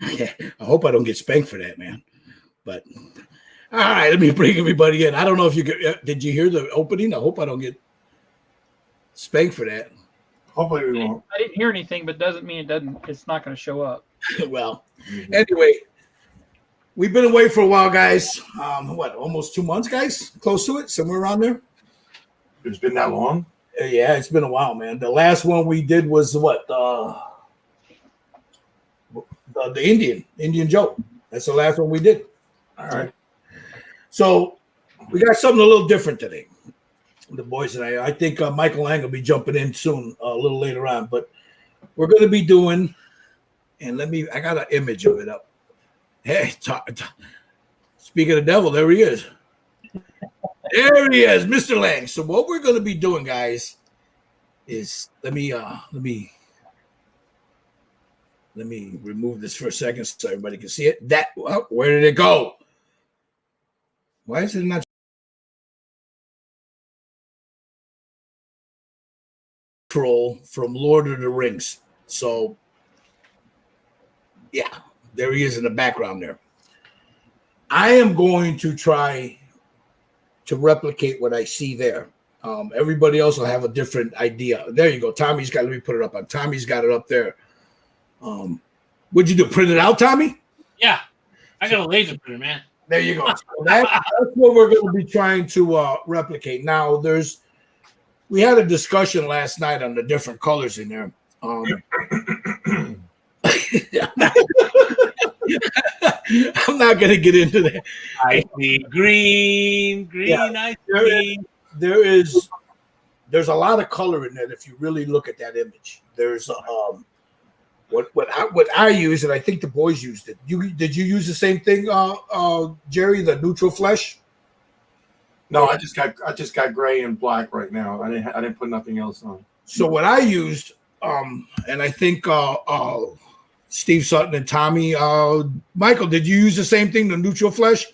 Yeah, I hope I don't get spanked for that, man. But all right, let me bring everybody in. I don't know if you did you hear the opening? I hope I don't get spanked for that. Hopefully we won't. I didn't hear anything, but doesn't mean it's not going to show up. Well, anyway, we've been away for a while, guys. Almost 2 months, guys? Close to it, somewhere around there. It's been that long? Yeah, it's been a while, man. The last one we did was what? The Indian Joe. That's the last one we did. All right. So we got something a little different today. The boys and I think Michael Lang will be jumping in soon, a little later on. But we're going to be doing, and I got an image of it up. Hey, speaking of the devil, there he is. There he is, Mr. Lang. So what we're going to be doing, guys, is let me remove this for a second so everybody can see it. Where did it go? Why is it not troll from Lord of the Rings? So yeah, there he is in the background there. I am going to try to replicate what I see there. Everybody else will have a different idea. There you go. Tommy's got, let me put it up on. Tommy's got it up there. What'd you do? Print it out, Tommy? Yeah. I got a laser printer, man. There you go. So that's what we're going to be trying to replicate. Now, we had a discussion last night on the different colors in there. I'm not going to get into that. I see green, Yeah, I see. There's a lot of color in that if you really look at that image. There's what I use, and I think the boys used it. Did you use the same thing, Jerry? The neutral flesh? No, I just got gray and black right now. I didn't put nothing else on. So what I used, and I think Steve Sutton and Tommy, Michael, did you use the same thing, the neutral flesh?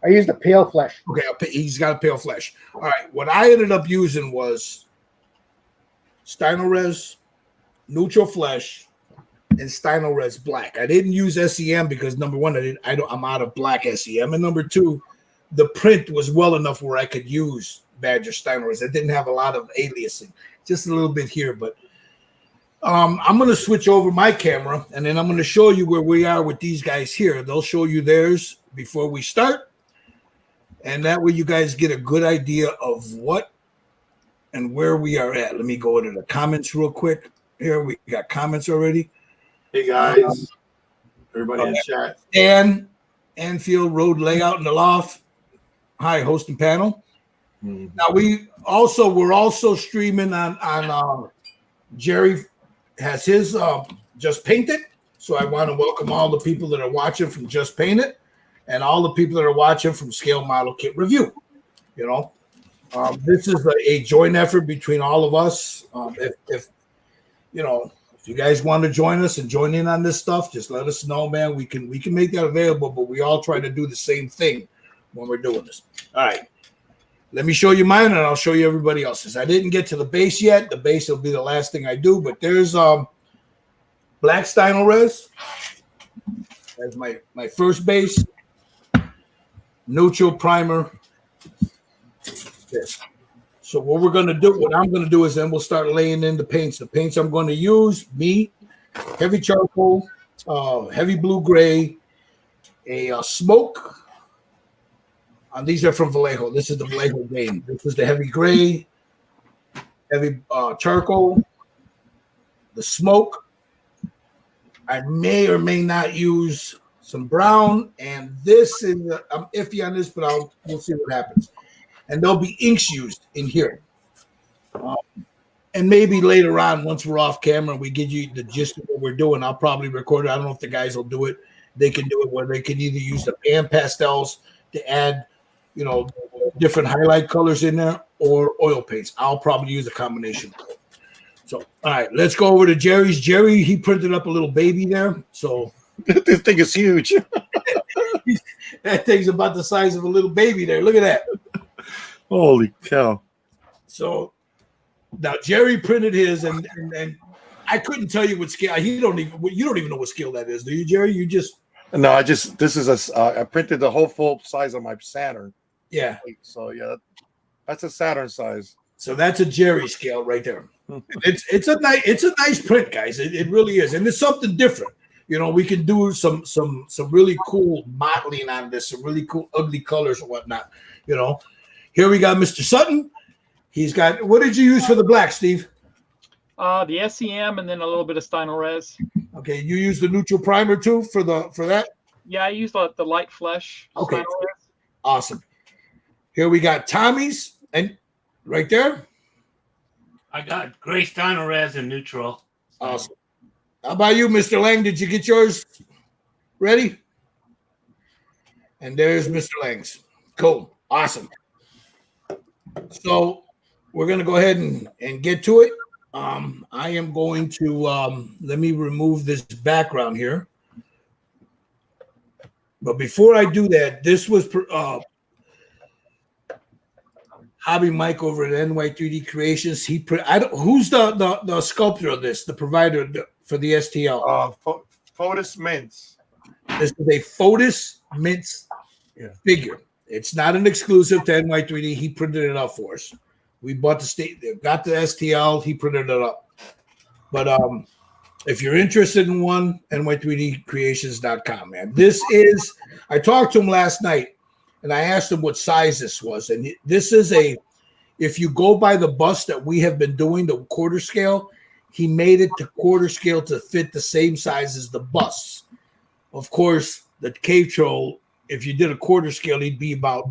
I used the pale flesh. Okay, he's got a pale flesh. All right, what I ended up using was Stynylrez, neutral flesh, and Stynylrez black. I didn't use SEM because number one, I'm out of black SEM, and number two, the print was well enough where I could use Badger Stynylrez. I didn't have a lot of aliasing, just a little bit here, but I'm going to switch over my camera, and then I'm going to show you where we are with these guys here. They'll show you theirs before we start, and that way you guys get a good idea of what and where we are at. Let me go into the comments real quick. Here we got comments already. Hey guys, everybody in chat. Dan, Anfield Road Layout in the Loft. Hi, host and panel. Mm-hmm. Now we're also streaming on Jerry has his Just Paint It. So I want to welcome all the people that are watching from Just Paint It and all the people that are watching from Scale Model Kit Review. You know, this is a joint effort between all of us. If you guys want to join us and join in on this stuff, just let us know, man. We can make that available, but we all try to do the same thing when we're doing this. All right. Let me show you mine, and I'll show you everybody else's. I didn't get to the base yet. The base will be the last thing I do, but there's Black Stynylrez. That's my first base. Neutral primer. This. So what I'm going to do is then we'll start laying in the paints. The paints I'm going to use, heavy charcoal, heavy blue-gray, a smoke. These are from Vallejo. This is the Vallejo game. This is the heavy gray, heavy charcoal, the smoke. I may or may not use some brown, and this is I'm iffy on this, but we'll see what happens. And there'll be inks used in here. And maybe later on, once we're off camera, we give you the gist of what we're doing. I'll probably record it. I don't know if the guys will do it. They can do it where they can either use the pan pastels to add, different highlight colors in there or oil paints. I'll probably use a combination. So, all right, let's go over to Jerry's. Jerry, he printed up a little baby there. So this thing is huge. That thing's about the size of a little baby there. Look at that. Holy cow. So now Jerry printed his, and I couldn't tell you what scale. You don't even know what scale that is, do you, Jerry? You just No, this is I printed the whole full size of my Saturn. yeah. So yeah, that's a Saturn size. So that's a Jerry scale right there. It's a nice print, guys. It really is, and it's something different. You know, we can do some really cool modeling on this, some really cool ugly colors and whatnot. You know, here we got Mr. Sutton. He's got, what did you use for the black, Steve? The SEM and then a little bit of Stynylrez. Okay, you use the neutral primer too for that? Yeah, I used the light flesh. Okay, Stynylrez. awesome. Here we got Tommy's, and right there. I got gray Stynylrez and neutral. Awesome. How about you, Mr. Lang? Did you get yours ready? And there's Mr. Lang's. Cool. Awesome. So we're going to go ahead and get to it. I am going to let me remove this background here. But before I do that, this was Hobby Mike over at NY3D Creations. Who's the sculptor of this, the provider for the STL? Fotis Mints. This is a Fotis Mints figure. It's not an exclusive to NY3D. He printed it up for us. We bought got the STL. He printed it up. But if you're interested in one, ny3dcreations.com, man. This is, I talked to him last night, and I asked him what size this was. And this is if you go by the bust that we have been doing, the quarter scale, he made it to quarter scale to fit the same size as the busts. Of course, the cave troll, if you did a quarter scale, he'd be about,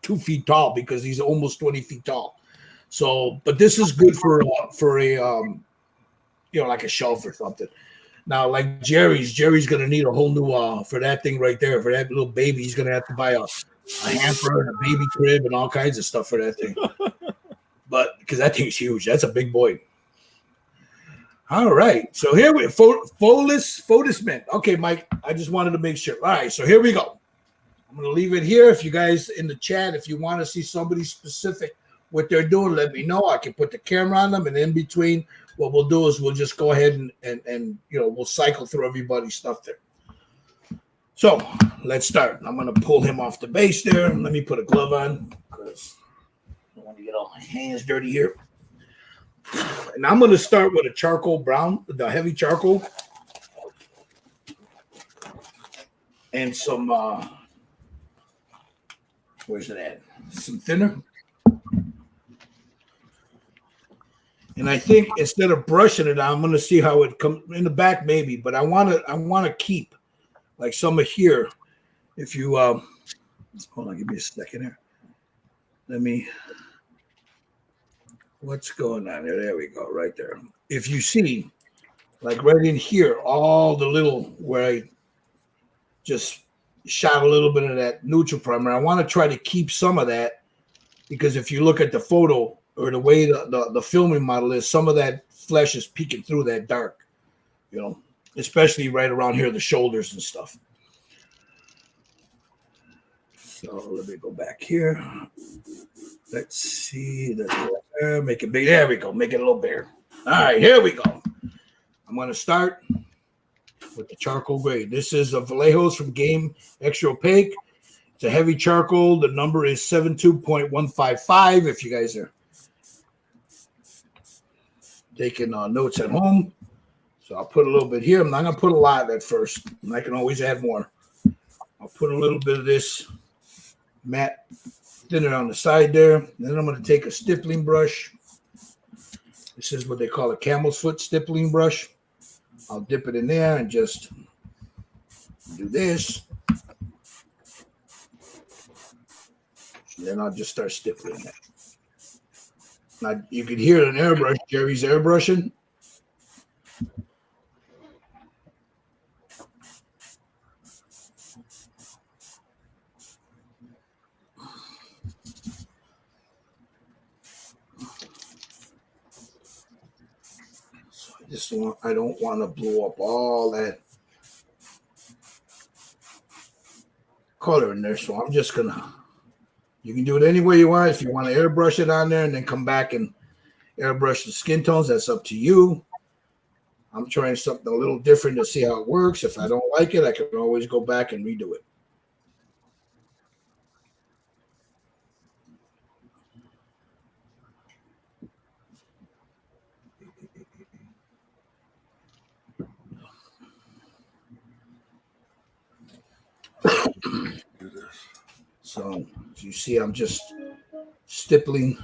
2 feet tall because he's almost 20 feet tall. So, but this is good for a like a shelf or something. Now, like Jerry's going to need a whole new for that thing right there, for that little baby. He's going to have to buy a hamper and a baby crib and all kinds of stuff for that thing. But because that thing's huge, that's a big boy. All right, so here we Fotis Mint. Okay, Mike, I just wanted to make sure. All right, so here we go. I'm going to leave it here. If you guys in the chat, if you want to see somebody specific what they're doing, let me know. I can put the camera on them, and in between, what we'll do is we'll just go ahead and we'll cycle through everybody's stuff there. So let's start. I'm going to pull him off the base there. Let me put a glove on because I don't want to get all my hands dirty here. And I'm going to start with a charcoal brown, the heavy charcoal, and some where's it at? Some thinner. And I think instead of brushing it, I'm going to see how it comes in the back, maybe. But I want to keep like some of here. If you hold on, give me a second here. Let me. What's going on there? There we go, right there. If you see, like right in here, all the little where I just shot a little bit of that neutral primer. I want to try to keep some of that because if you look at the photo or the way the filming model is, some of that flesh is peeking through that dark, especially right around here, the shoulders and stuff. So let me go back here. Let's see. Let's go there. Make it big. There we go. Make it a little bigger. All right, here we go. I'm going to start with the charcoal gray. This is a Vallejos from Game Extra Opaque. It's a heavy charcoal. The number is 72.155 if you guys are taking notes at home. So I'll put a little bit here. I'm not going to put a lot at first. And I can always add more. I'll put a little bit of this matte thinner on the side there. Then I'm going to take a stippling brush. This is what they call a camel's foot stippling brush. I'll dip it in there and just do this. And then I'll just start stippling it. Now you can hear an airbrush. Jerry's airbrushing. I don't want to blow up all that color in there. So I'm just going to, you can do it any way you want. If you want to airbrush it on there and then come back and airbrush the skin tones, that's up to you. I'm trying something a little different to see how it works. If I don't like it, I can always go back and redo it. So as you see, I'm just stippling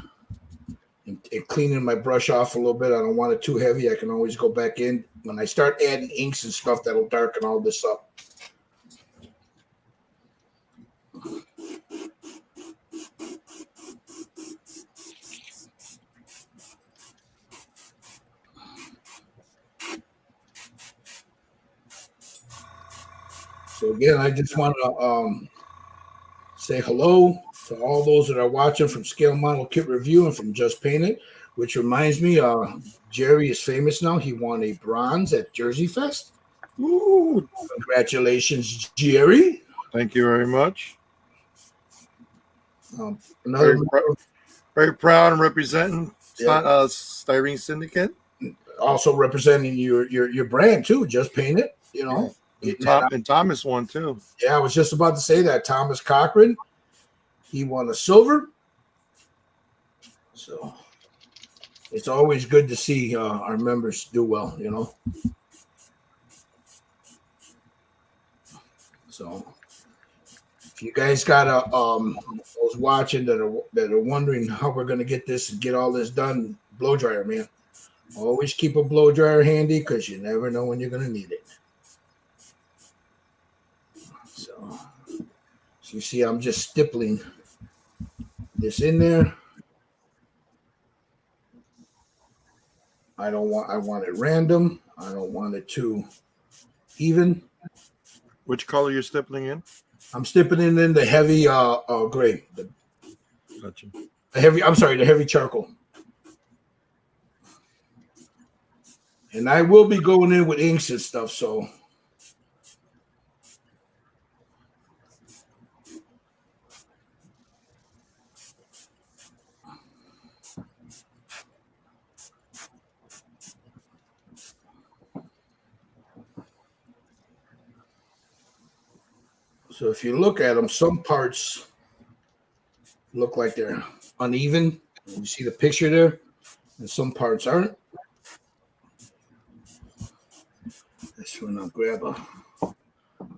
and cleaning my brush off a little bit. I don't want it too heavy. I can always go back in. When I start adding inks and stuff, that'll darken all this up. So again, I just want to say hello to all those that are watching from Scale Model Kit Review and from Just Painted, which reminds me, Jerry is famous now. He won a bronze at Jersey Fest. Ooh, Congratulations, Jerry. thank you very much. Another Very proud and representing Yeah. Styrene Syndicate. also representing your brand too. Just Painted. You know. And Thomas won too. Yeah, I was just about to say that. Thomas Cochran, he won a silver. So it's always good to see our members do well, you know. So if you guys got those watching that are wondering how we're gonna get this and get all this done, blow dryer, man. Always keep a blow dryer handy because you never know when you're gonna need it. So you see, I'm just stippling this in there. I want it random. I don't want it too even. Which color you're stippling in? I'm stippling in the heavy gray. Gotcha. The heavy charcoal. And I will be going in with inks and stuff, so if you look at them, some parts look like they're uneven. You see the picture there, and some parts aren't. That's when I'll grab a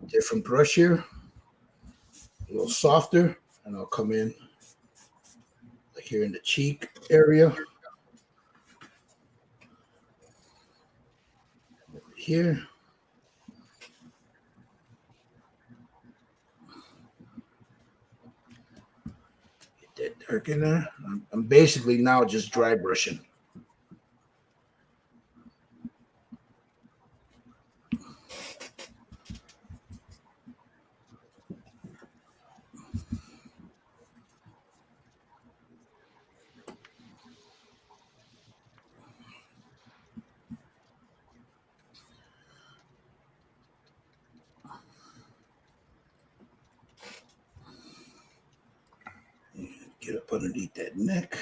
different brush here, a little softer, and I'll come in like here in the cheek area. Here. Get that dark in there. I'm basically now just dry brushing. Get up underneath that neck.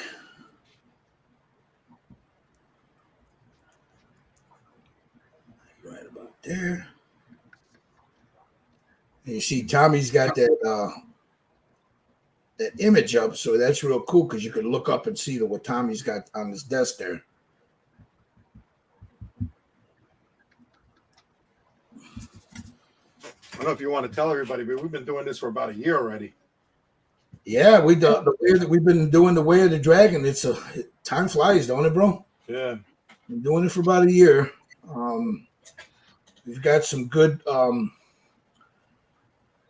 Right about there. And you see Tommy's got that image up, so that's real cool because you can look up and see what Tommy's got on his desk there. I don't know if you want to tell everybody, but we've been doing this for about a year already. Yeah, the way that we've been doing the Way of the Dragon. Time flies, don't it, bro? Yeah. Been doing it for about a year. We've got some good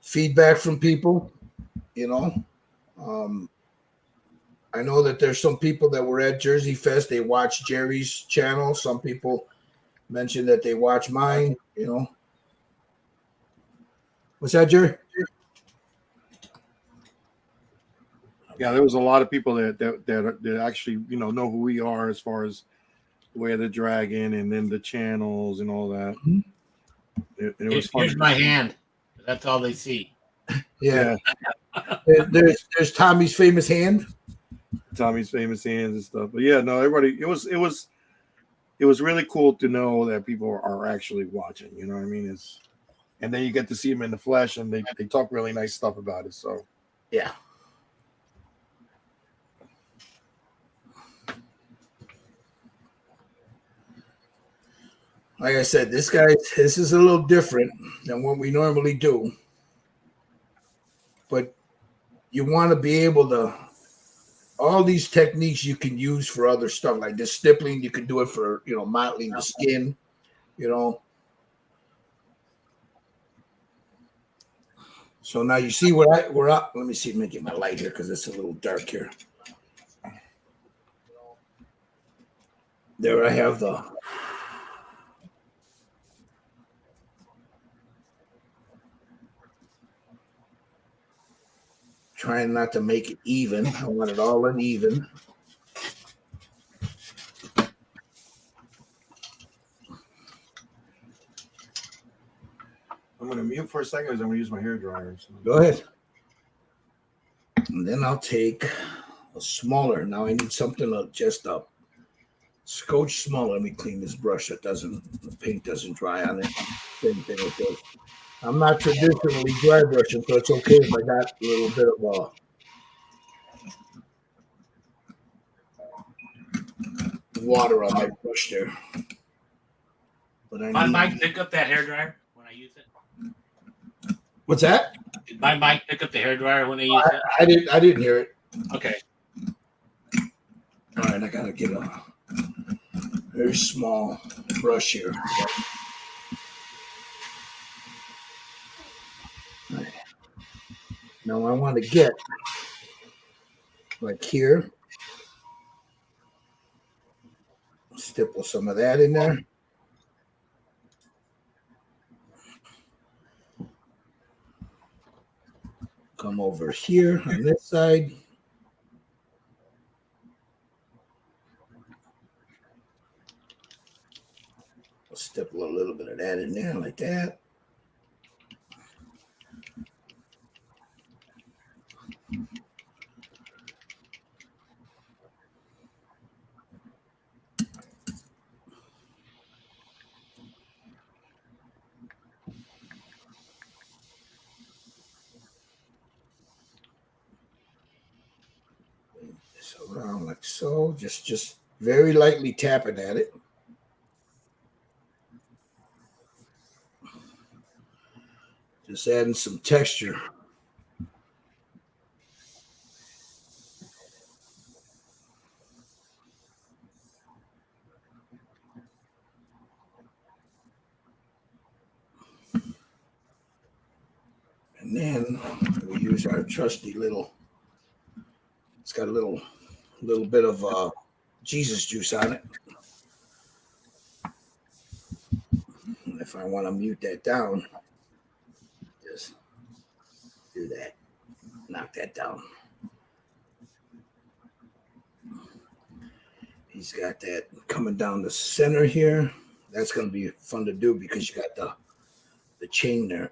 feedback from people, you know. I know that there's some people that were at Jersey Fest. They watched Jerry's channel. Some people mentioned that they watch mine, you know. What's that, Jerry? Yeah, there was a lot of people that actually, you know who we are as far as Way of the Dragon and then the channels and all that. Mm-hmm. It was fun. Here's my hand. That's all they see. Yeah. There's Tommy's famous hand. Tommy's famous hands and stuff. But yeah, no, everybody. It was it was really cool to know that people are actually watching. You know what I mean? And then you get to see them in the flesh, and they talk really nice stuff about it. So Yeah. Like I said, this is a little different than what we normally do. But you want to be able to, all these techniques you can use for other stuff, like this stippling, you can do it for, mottling the skin, you know. So now you see we're up. Let me see, let me get my light here because it's a little dark here. There I have the trying not to make it even. I want it all uneven. I'm going to mute for a second because I'm going to use my hair dryer. So. Go ahead. And then I'll take a smaller. Now I need something just a scotch smaller. Let me clean this brush so the paint doesn't dry on it. Same thing with this. I'm not traditionally dry brushing, so it's okay if I got a little bit of water on my brush there. But My mic pick up that hair dryer when I use it. What's that? Did my mic pick up the hair dryer when I use it? I didn't hear it. Okay. All right, I gotta get a very small brush here. Right. Now I want to get like here. Stipple some of that in there. Come over here on this side. I'll stipple a little bit of that in there like that. So around like so, just very lightly tapping at it. Just adding some texture. And then we use our trusty little, it's got a little bit of Jesus juice on it. And if I want to mute that down, just do that. Knock that down. He's got that coming down the center here. That's going to be fun to do because you got the chain there.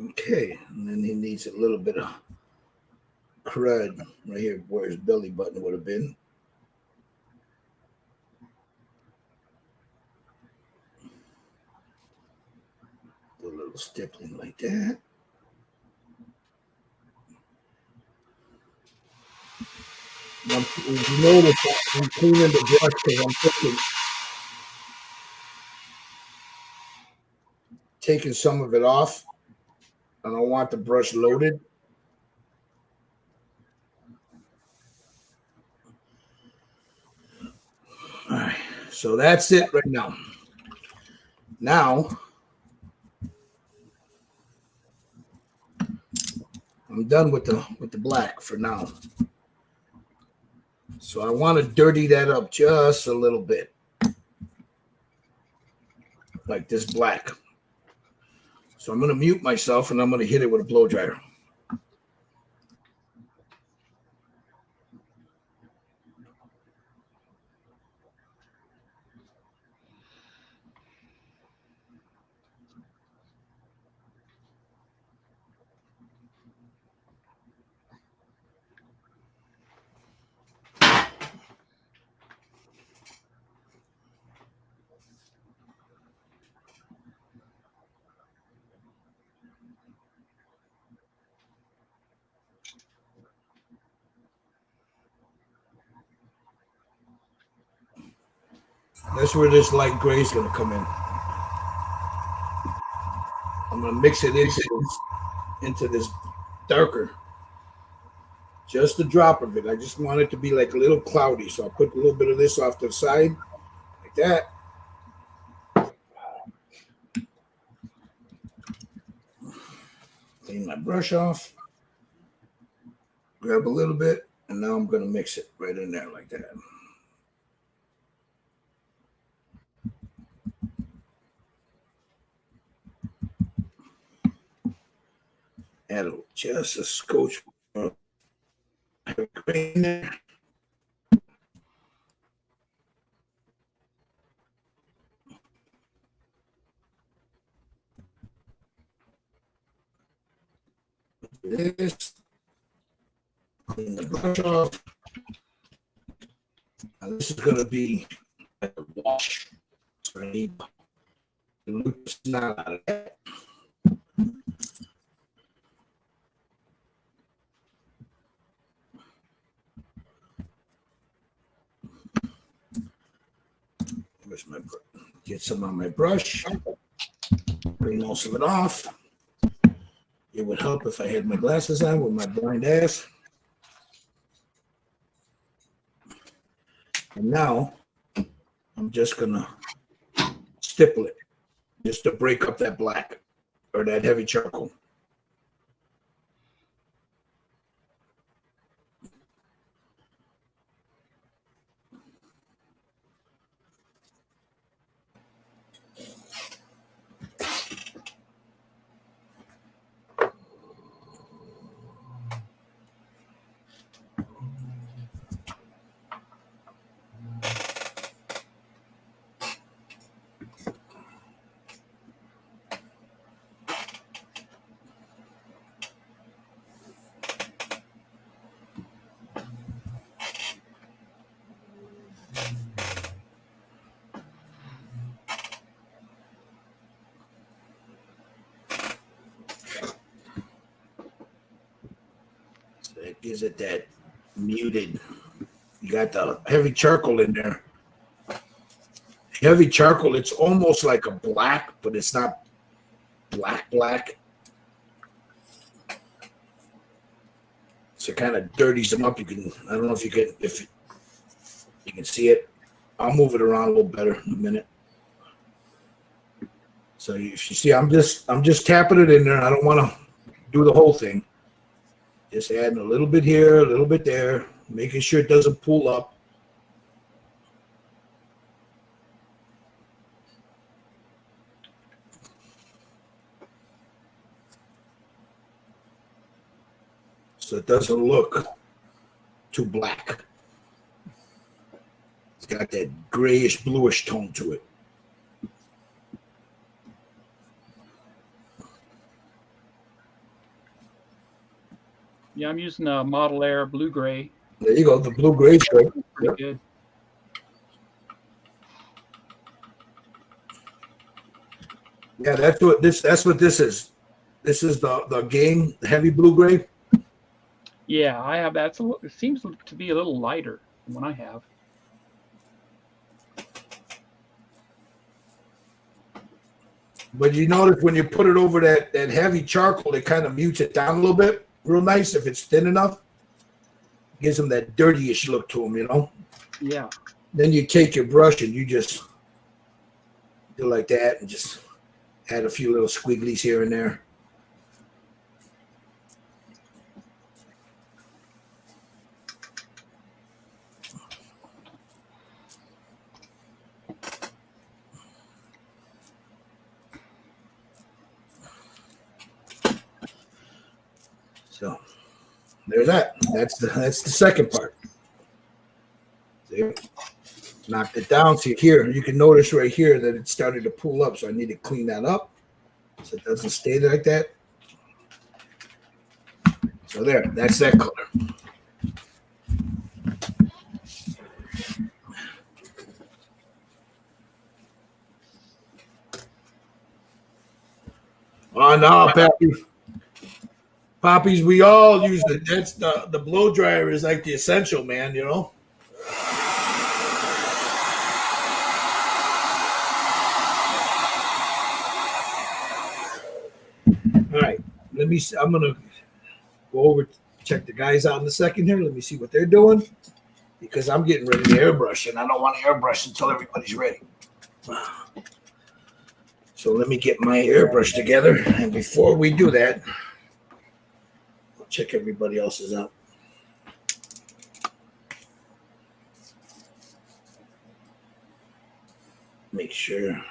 Okay, and then he needs a little bit of crud right here where his belly button would have been. Do a little stippling like that. Now, you notice I'm cleaning the brush because I'm taking some of it off. I don't want the brush loaded. All right, so that's it right now. Now, I'm done with the black for now. So I want to dirty that up just a little bit. Like this black. So I'm going to mute myself and I'm going to hit it with a blow dryer. That's where this light gray is going to come in. I'm going to mix it into this darker. Just a drop of it. I just want it to be like a little cloudy. So I'll put a little bit of this off to the side, like that. Clean my brush off. Grab a little bit, and now I'm going to mix it right in there like that. Add just a scotch of green there. This. Clean the brush off. Now this is going to be like a wash. So I need to loop the snot out of that. Where's my get some on my brush. Bring most of it off. It would help if I had my glasses on with my blind ass. And now I'm just gonna stipple it just to break up that black or that heavy charcoal. It gives it that muted. You got the heavy charcoal in there. Heavy charcoal, it's almost like a black, but it's not black. So it kind of dirties them up. You can, I don't know if you can see it. I'll move it around a little better in a minute. So if you see, I'm just tapping it in there. I don't want to do the whole thing. Just adding a little bit here, a little bit there, making sure it doesn't pull up. So it doesn't look too black. It's got that grayish, bluish tone to it. Yeah, I'm using a Model Air blue gray. There you go, the blue gray shade. Pretty good. Yeah, that's what this is. This is the game, the heavy blue gray. Yeah, I have that. It seems to be a little lighter than what I have. But you notice when you put it over that heavy charcoal, it kind of mutes it down a little bit. Real nice if it's thin enough. Gives them that dirtyish look to them, you know? Yeah. Then you take your brush and you just do like that and just add a few little squigglies here and there. So there's that. That's the second part. See? Knocked it down. See here, you can notice right here that it started to pull up. So I need to clean that up so it doesn't stay like that. So there, that's that color. Oh no, Pappy. Poppies, we all use it. That's the blow dryer is like the essential, man, you know. me. I'm gonna go over check the guys out in a second here. Let me see what they're doing because I'm getting ready to airbrush, and I don't want to airbrush until everybody's ready. So let me get my airbrush together, and before we do that, I'll check everybody else's out. Make sure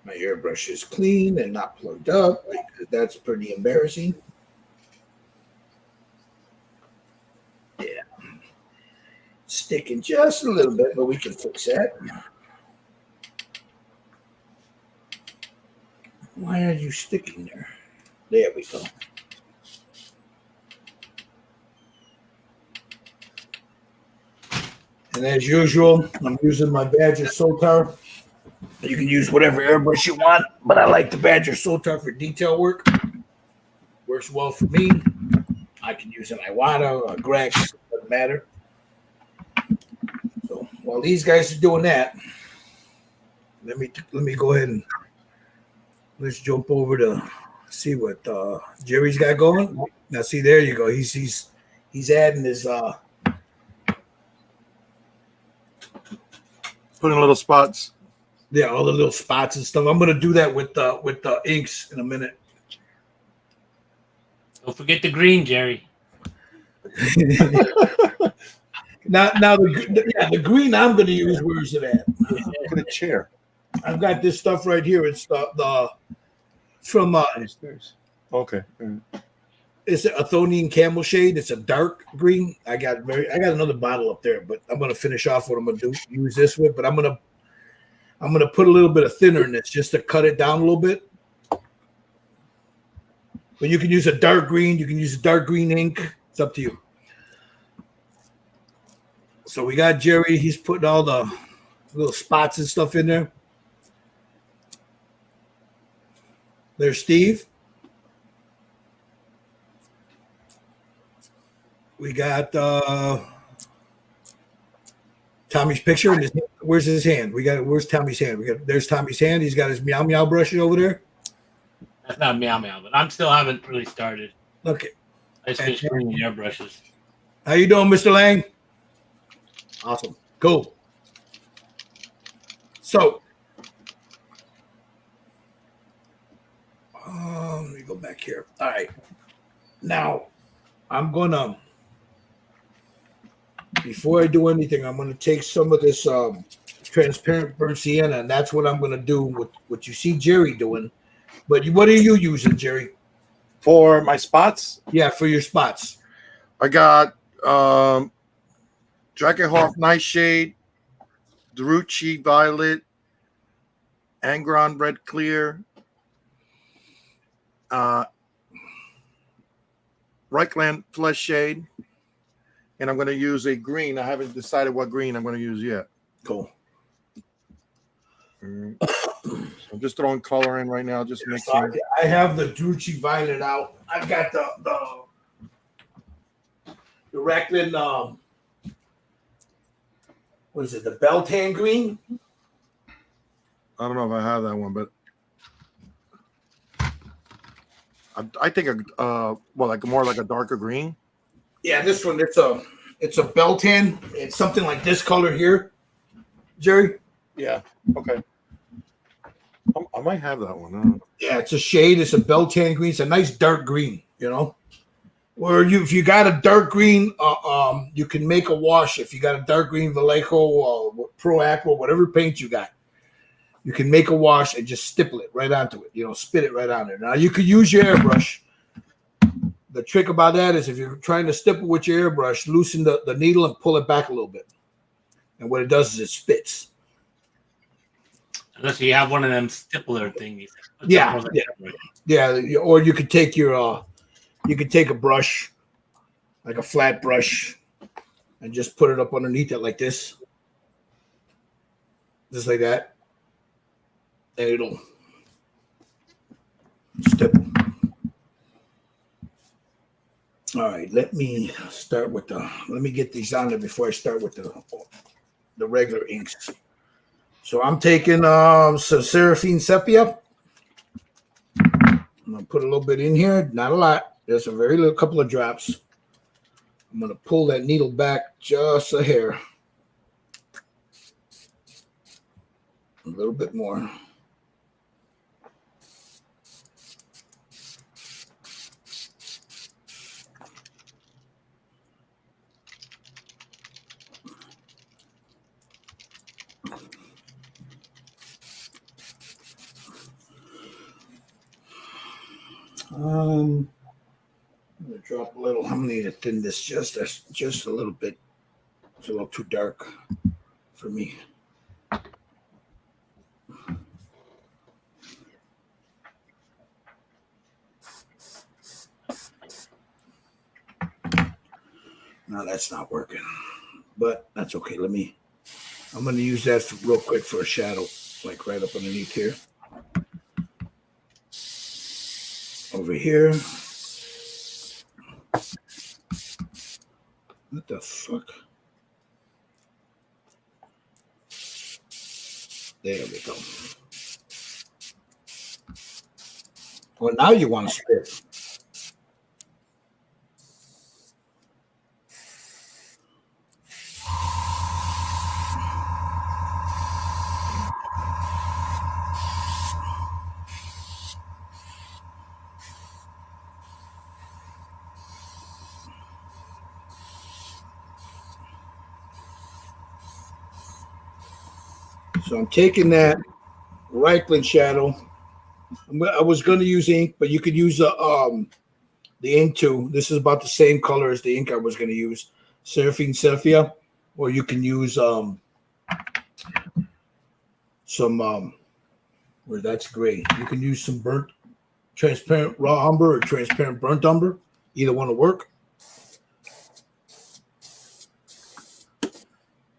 my airbrush is clean and not plugged up, because that's pretty embarrassing. Yeah. Sticking just a little bit, but we can fix that. Why are you sticking there? There we go. And as usual, I'm using my Badger Sotar. You can use whatever airbrush you want, but I like the Badger Sotar for detail work. Works well for me. I can use an Iwata or a Grex, doesn't matter. So while these guys are doing that, let me go ahead and let's jump over to see what Jerry's got going. Now, see, there you go. He's adding his Putting little spots. yeah, all the little spots and stuff. I'm gonna do that with the inks in a minute. Don't forget the green, Jerry. now the green I'm gonna use. Where's it at? Look at a chair. I've got this stuff right here. It's the from Okay. it's a Athonian Camel Shade. It's a dark green. I got another bottle up there, but I'm gonna finish off what I'm gonna do. Use this with, but I'm gonna put a little bit of thinner in this just to cut it down a little bit. But you can use a dark green. You can use a dark green ink. It's up to you. So we got Jerry. He's putting all the little spots and stuff in there. There's Steve. We got Tommy's picture. And where's his hand? Where's Tommy's hand? There's Tommy's hand. He's got his meow meow brushes over there. That's not meow meow, but I'm still haven't really started. Okay. I just finished cleaning the airbrushes. How you doing, Mr. Lang? Awesome. Cool. So, let me go back here. All right. Now, I'm going to, before I do anything, I'm going to take some of this transparent burnt sienna, and that's what I'm going to do with what you see Jerry doing. But what are you using, Jerry? For my spots, Yeah, for your spots. I got Drakenhof Nightshade, Darucci Violet, Angron Red Clear, Reichland Flesh Shade, and I'm going to use a green. I haven't decided what green I'm going to use yet. Cool. I'm just throwing color in right now, just mixing. I have the Drucci Violet out. I've got the Recklin, what is it, the Beltan green? I don't know if I have that one, but I think like more like a darker green. Yeah, this one, it's a Beltan. It's something like this color here, Jerry. Yeah. Okay. I might have that one. Yeah, it's a shade. It's a Beltan green. It's a nice dark green, you know. Where if you got a dark green, you can make a wash. If you got a dark green Vallejo, Pro Aqua, whatever paint you got, you can make a wash and just stipple it right onto it. You know, spit it right on there. Now you could use your airbrush. The trick about that is if you're trying to stipple with your airbrush, loosen the needle and pull it back a little bit. And what it does is it spits. Unless you have one of them stippler thingies. Yeah. Or you could take a brush, like a flat brush, and just put it up underneath it like this, just like that, and it'll stipple. All right, let me start with let me get these on there before I start with the regular inks. So I'm taking some Seraphine Sepia. I'm gonna put a little bit in here, not a lot. Just a very little couple of drops. I'm gonna pull that needle back just a hair. A little bit more. I'm gonna drop a little. I'm gonna need to thin this just a little bit. It's a little too dark for me. No, that's not working, but that's okay. I'm gonna use that real quick for a shadow, like right up underneath here. Over here. What the fuck? There we go. Well, now you want to spit. So I'm taking that Reichland shadow. I was going to use ink, but you could use the ink too. This is about the same color as the ink I was going to use, Seraphine Sepia, or you can use some where that's gray. You can use some burnt, transparent raw umber or transparent burnt umber. Either one will work.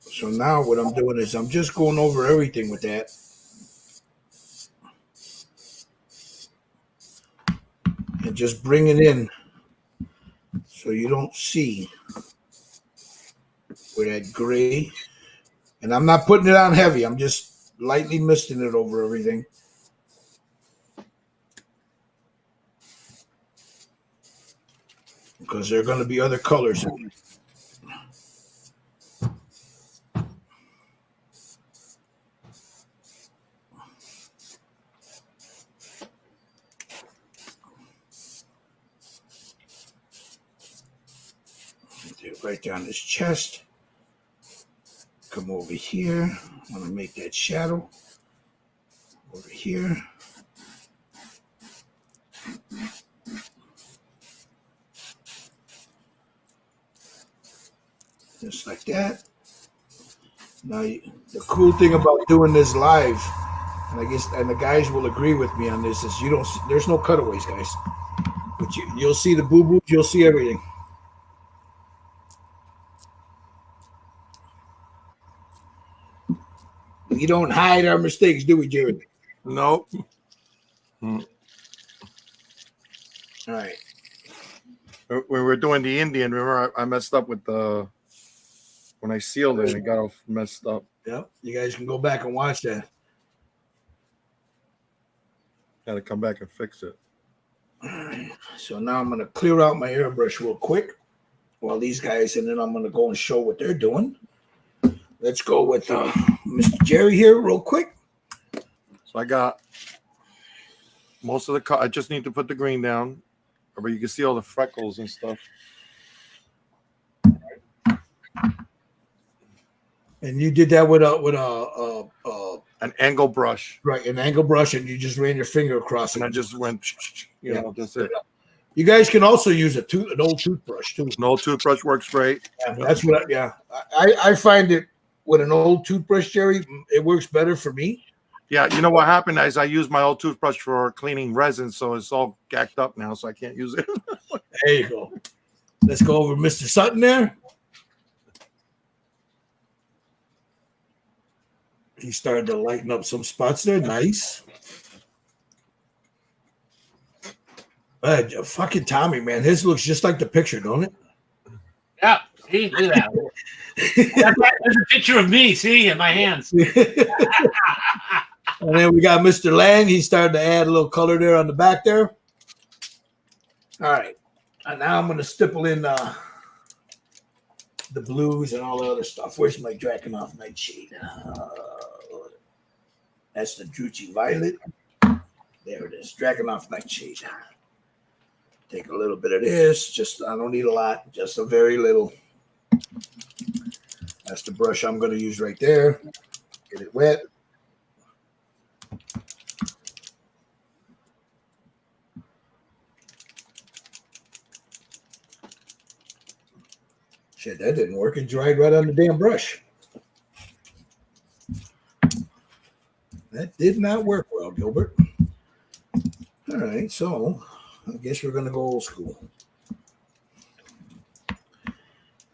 So now what I'm doing is I'm just going over everything with that. And just bring it in so you don't see where that gray. And I'm not putting it on heavy. I'm just lightly misting it over everything. Because there are going to be other colors in it. Right down his chest. Come over here. I'm going to make that shadow over here. Just like that. Now, the cool thing about doing this live, and I guess, and the guys will agree with me on this, is there's no cutaways, guys. But you'll see the boo-boos, you'll see everything. We don't hide our mistakes, do we, Jared? Nope. All right. When we were doing the Indian, remember I messed up with when I sealed it, it got all messed up. Yep. You guys can go back and watch that. Got to come back and fix it. All right. So now I'm going to clear out my airbrush real quick while these guys, and then I'm going to go and show what they're doing. Let's go with Mr. Jerry here real quick. So I got most of the I just need to put the green down, but you can see all the freckles and stuff. And you did that with An angle brush. right, an angle brush, and you just ran your finger across it. And I just went, you know, that's it. You guys can also use an old toothbrush too. An old toothbrush works great. Yeah, that's what. I find it with an old toothbrush, Jerry. It works better for me. Yeah, you know what happened is I used my old toothbrush for cleaning resin, so it's all gacked up now, so I can't use it. There you go. Let's go over Mr. Sutton there. He started to lighten up some spots there. Nice. Fucking Tommy, man. His looks just like the picture, don't it? Yeah. See, look at that. There's a picture of me. See, in my hands. And then we got Mr. Lang. He started to add a little color there on the back there. All right. And now I'm going to stipple in the blues and all the other stuff. Where's my Drakenhof Nightshade? That's the Druchii Violet. There it is. Drakenhof Nightshade. Take a little bit of this. Just, I don't need a lot. Just a very little. That's the brush I'm going to use right there. Get it wet. Shit, that didn't work. It dried right on the damn brush. That did not work well, Gilbert. All right, so I guess we're going to go old school.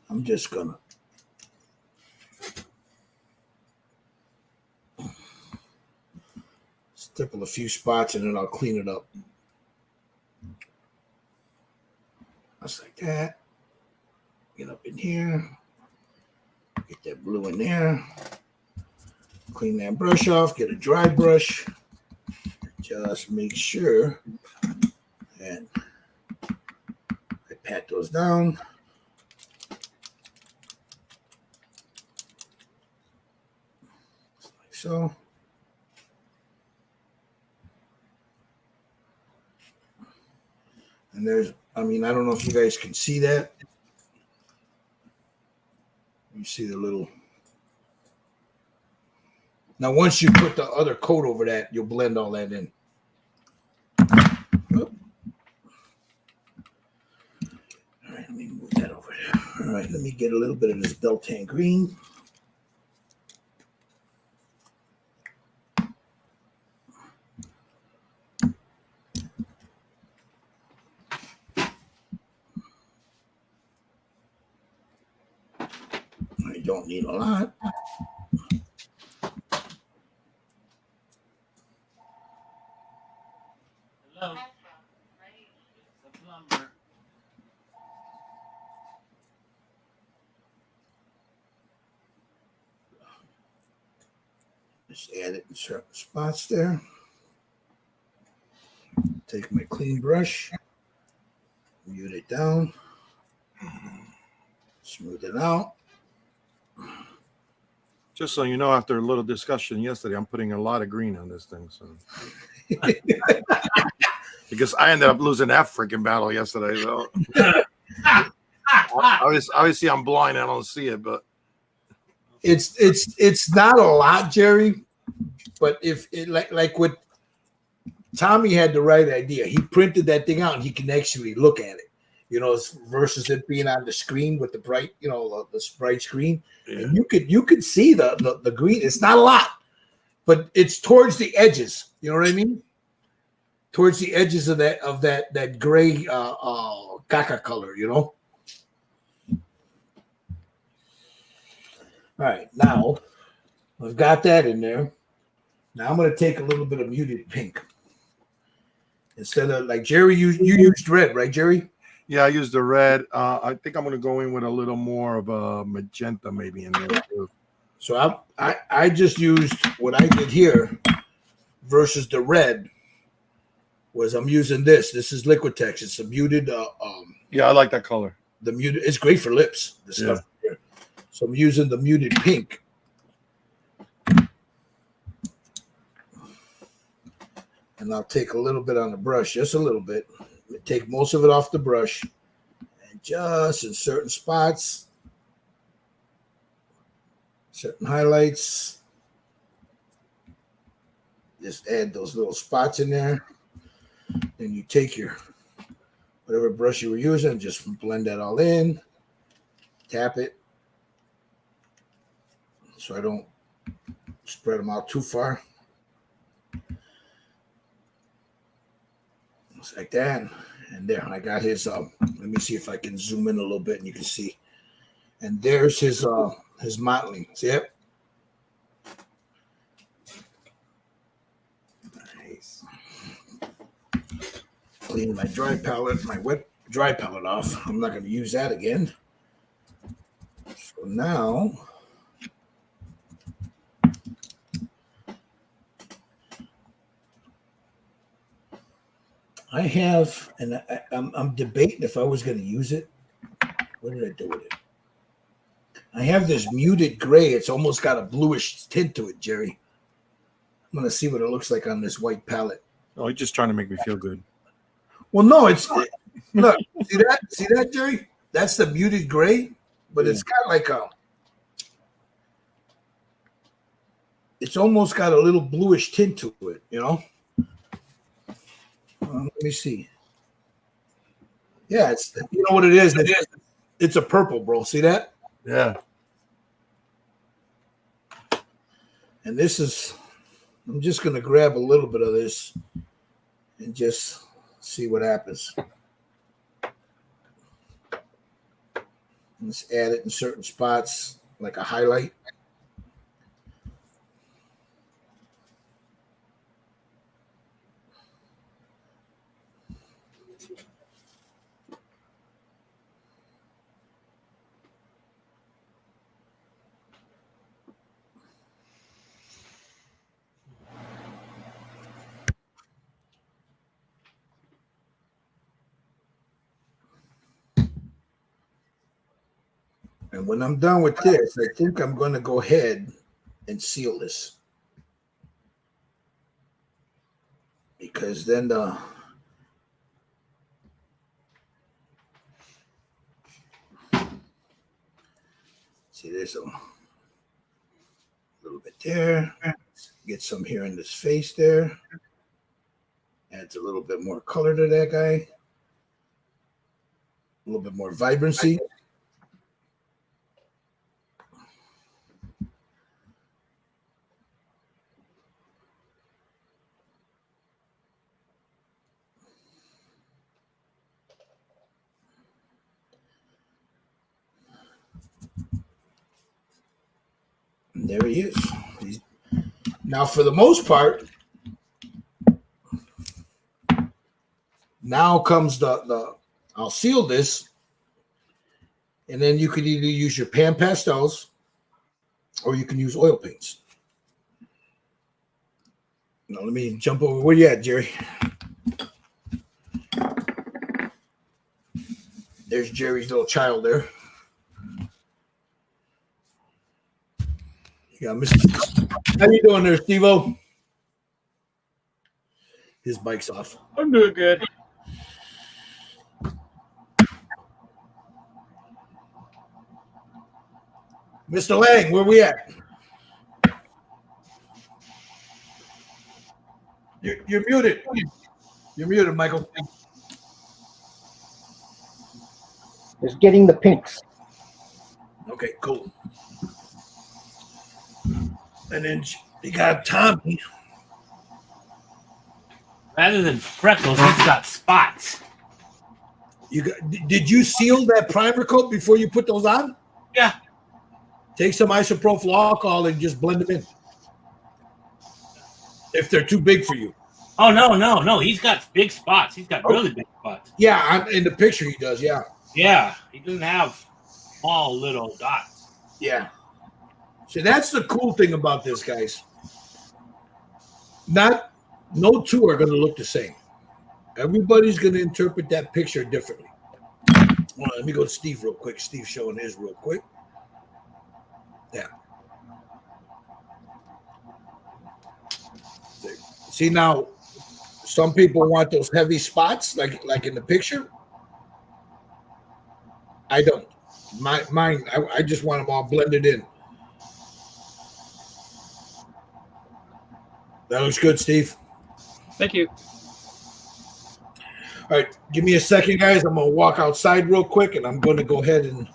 I'm just going to stipple a few spots and then I'll clean it up. Just like that. Get up in here. Get that blue in there. Clean that brush off. Get a dry brush. Just make sure that I pat those down. Like so. And there's, I mean, I don't know if you guys can see that. You see the little. Now, once you put the other coat over that, you'll blend all that in. Oh. All right, let me move that over there. All right, let me get a little bit of this Beltane green. I don't need a lot. Hello. It's a plumber. Just add it in certain spots there. Take my clean brush, mute it down, smooth it out. Just so you know, after a little discussion yesterday, I'm putting a lot of green on this thing. So because I ended up losing that freaking battle yesterday, though. Obviously, I'm blind. I don't see it, but It's not a lot, Jerry. But if it like what Tommy had the right idea, he printed that thing out and he can actually look at it. You know, versus it being on the screen with the bright, you know, the bright screen. yeah. And you could see the green. It's not a lot, but it's towards the edges. You know what I mean? Towards the edges of that gray caca color. You know. All right, now I've got that in there. Now I'm going to take a little bit of muted pink instead of like Jerry. You used red, right, Jerry? Yeah, I used the red. I think I'm going to go in with a little more of a magenta maybe in there too. So I just used what I did here versus the red was I'm using this. This is Liquitex. It's a muted. Yeah, I like that color. The muted. It's great for lips. This stuff here. So I'm using the muted pink. And I'll take a little bit on the brush, just a little bit. Take most of it off the brush. And just in certain spots, certain highlights, just add those little spots in there. Then you take your whatever brush you were using, just blend that all in. Tap it. So I don't spread them out too far. Just like that. And there, I got his, let me see if I can zoom in a little bit and you can see. And there's his mottling. See it? Nice. Clean my dry palette, my wet dry palette off. I'm not going to use that again. So now, I have, and I'm debating if I was going to use it. What did I do with it? I have this muted gray. It's almost got a bluish tint to it, Jerry. I'm going to see what it looks like on this white palette. Oh, you're just trying to make me feel good. Well, no, it's look. See that, Jerry? That's the muted gray, but it's got like a. It's almost got a little bluish tint to it, you know. Let me see. Yeah, it's you know what it is. It's a purple, bro. See that? Yeah. And this is. I'm just gonna grab a little bit of this and just see what happens. Let's add it in certain spots, like a highlight. And when I'm done with this, I think I'm going to go ahead and seal this. Because then see there's a little bit there. Get some here in this face there. Adds a little bit more color to that guy. A little bit more vibrancy. And there he is. Now, for the most part, now comes the I'll seal this, and then you could either use your pan pastels or you can use oil paints. Now, let me jump over. Where you at, Jerry? There's Jerry's little child there. You got Mr. How you doing there, Steve-O? His bike's off. I'm doing good. Mr. Lang, where we at? You're muted. You're muted, Michael. Just getting the pinks. Okay, cool. And then you got Tommy. Rather than freckles, he's got spots. Did you seal that primer coat before you put those on? Yeah. Take some isopropyl alcohol and just blend them in. If they're too big for you. Oh, no. He's got big spots. He's got really big spots. Yeah, in the picture he does, yeah. Yeah. He doesn't have small little dots. Yeah. See, that's the cool thing about this, guys. No two are going to look the same. Everybody's going to interpret that picture differently. Hold on, let me go to Steve real quick. Steve's showing his real quick. Yeah. See, now, some people want those heavy spots, like in the picture. I don't. Mine, I just want them all blended in. That looks good, Steve. Thank you. All right, give me a second, guys. I'm going to walk outside real quick, and I'm going to go ahead and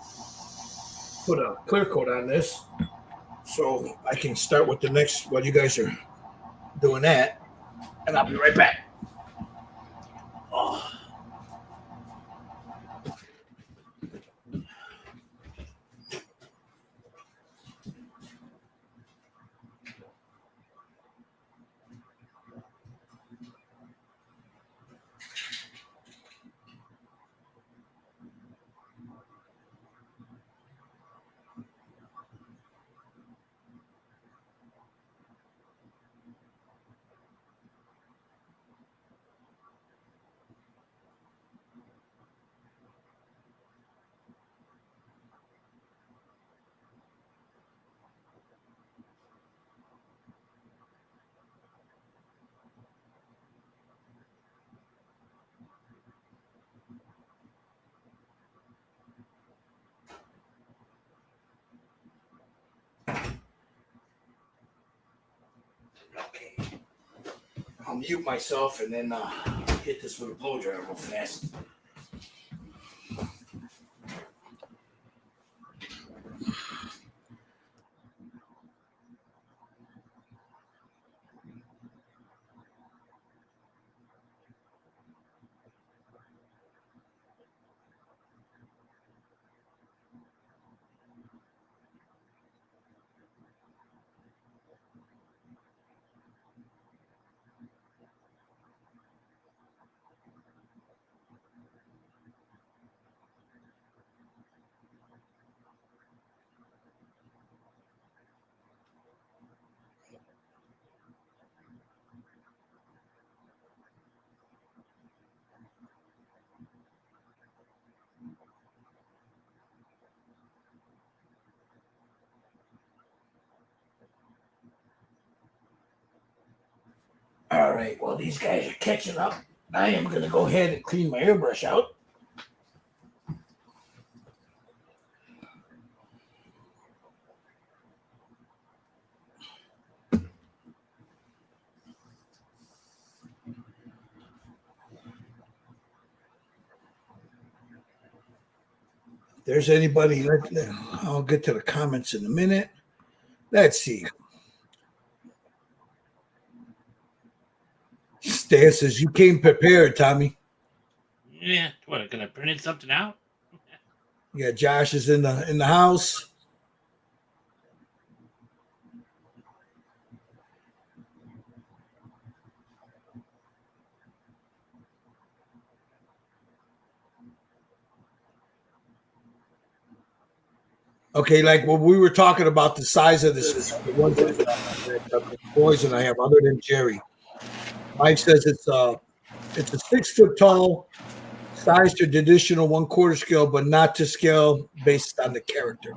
put a clear coat on this so I can start with the next while you guys are doing that, and I'll be right back. Oh. mute myself and then hit this with a blow dryer real fast. All right, well, these guys are catching up. I am going to go ahead and clean my airbrush out. If there's anybody, I'll get to the comments in a minute. Let's see. Stan says you came prepared, Tommy. Yeah, what? Gonna print something out? Yeah, Josh is in the house. Okay, like when we were talking about the size of this, the ones that the boys and I have, other than Jerry. Mike says it's a 6 foot tall, size to traditional 1/4 scale, but not to scale based on the character.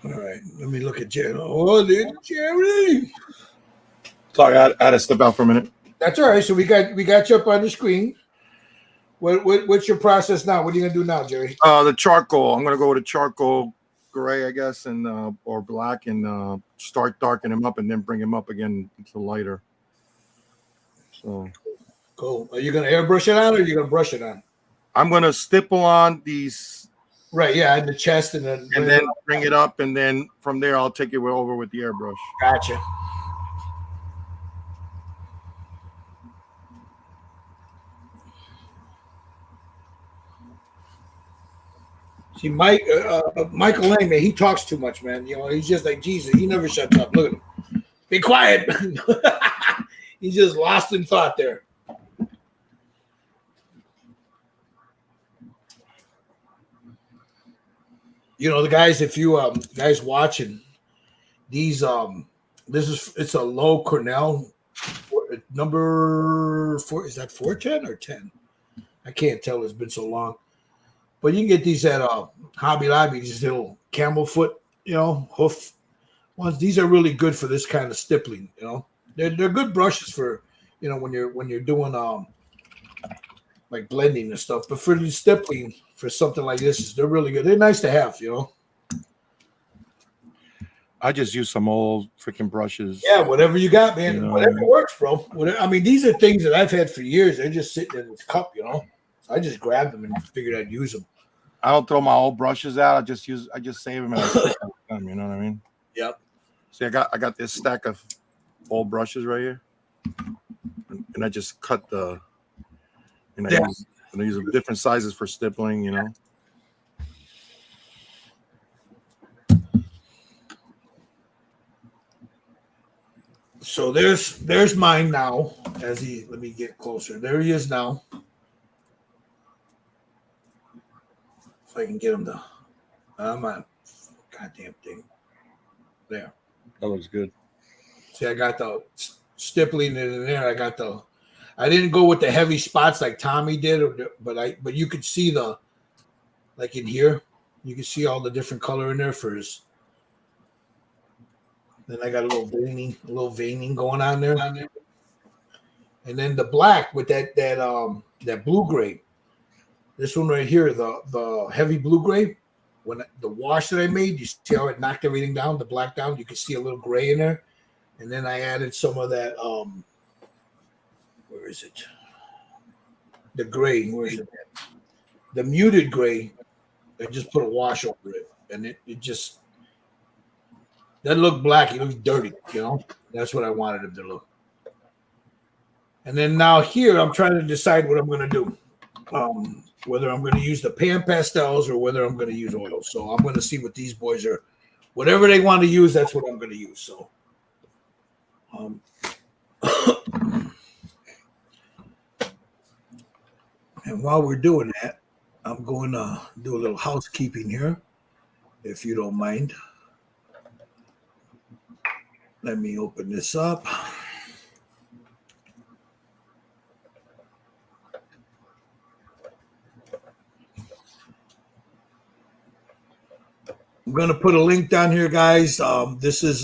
All right, let me look at Jerry. Oh, there's Jerry. Sorry, I had to step out for a minute. That's all right. So we got you up on the screen. What's your process now? What are you gonna do now, Jerry? The charcoal. I'm gonna go with a charcoal gray, I guess, and or black, and start darkening him up, and then bring him up again to lighter. So Cool. Are you gonna airbrush it on, or are you gonna brush it on? I'm gonna stipple on these, Right. Yeah, in the chest, and then bring it up, and then from there I'll take it over with the airbrush. Gotcha. See, Michael Lang, man, he talks too much, man. You know, he's just like Jesus. He never shuts up. Look at him. Be quiet. He's just lost in thought there. You know, the guys, if you guys watching these, it's a low Cornell number 4. Is that 410 or 10? I can't tell. It's been so long. But you can get these at Hobby Lobby, these little camel foot, hoof ones. These are really good for this kind of stippling. They're good brushes for, when you're doing like blending and stuff. But for the stippling, for something like this, they're really good. They're nice to have, I just use some old freaking brushes. Yeah, whatever you got, man. Whatever works, bro. These are things that I've had for years. They're just sitting in this cup, So I just grabbed them and figured I'd use them. I don't throw my old brushes out. I just save them and I stick them. You know what I mean? Yep. See, I got this stack of old brushes right here, and I just cut the. I use different sizes for stippling. So there's mine now. Let me get closer. There he is now. If I can get him to, I'm on goddamn thing. There. That looks good. See, I got the stippling in there. I didn't go with the heavy spots like Tommy did, but you could see like in here, you can see all the different color in there for his. Then I got a little veining going on there. And then the black with that blue gray. This one right here, the heavy blue gray, when the wash that I made, you see how it knocked everything down, the black down. You can see a little gray in there, and then I added some of that. Where is it? The gray. Where is it? The muted gray. I just put a wash over it, and it just doesn't look black. It looks dirty. You know, that's what I wanted it to look. And then now here, I'm trying to decide what I'm going to do. Whether I'm going to use the pan pastels or whether I'm going to use oil. So I'm going to see what these boys are. Whatever they want to use, that's what I'm going to use. So, and while we're doing that, I'm going to do a little housekeeping here, if you don't mind. Let me open this up. I'm going to put a link down here, guys. This is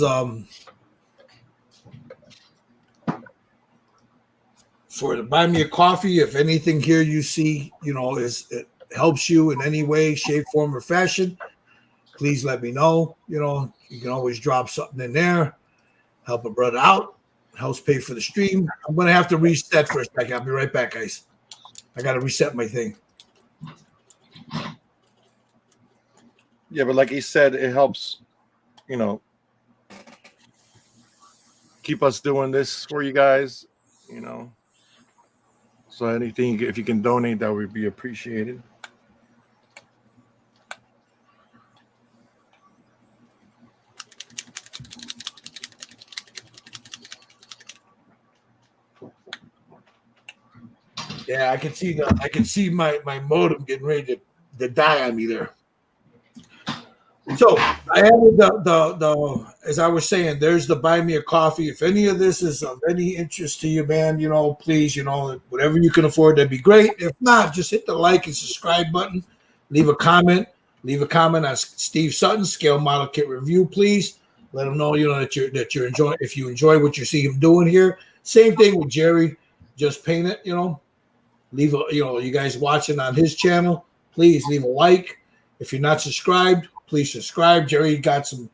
for to buy me a coffee. If anything here you see, you know, it helps you in any way, shape, form, or fashion, please let me know. You know, you can always drop something in there, help a brother out, helps pay for the stream. I'm going to have to reset for a second. I'll be right back, guys. I got to reset my thing. Yeah, but like he said, it helps, you know, keep us doing this for you guys, you know. So anything, if you can donate, that would be appreciated. Yeah, I can see my modem getting ready to die on me there. So I added the as I was saying, there's the buy me a coffee. If any of this is of any interest to you, man, you know, please, you know, whatever you can afford, that'd be great. If not, just hit the like and subscribe button. Leave a comment on Steve Sutton's Scale Model Kit review, please. Let him know, you know, that you're enjoying. If you enjoy what you see him doing here, same thing with Jerry. Just Paint It, you know. Leave a, you know, you guys watching on his channel, please leave a like. If you're not subscribed, please subscribe. Jerry got some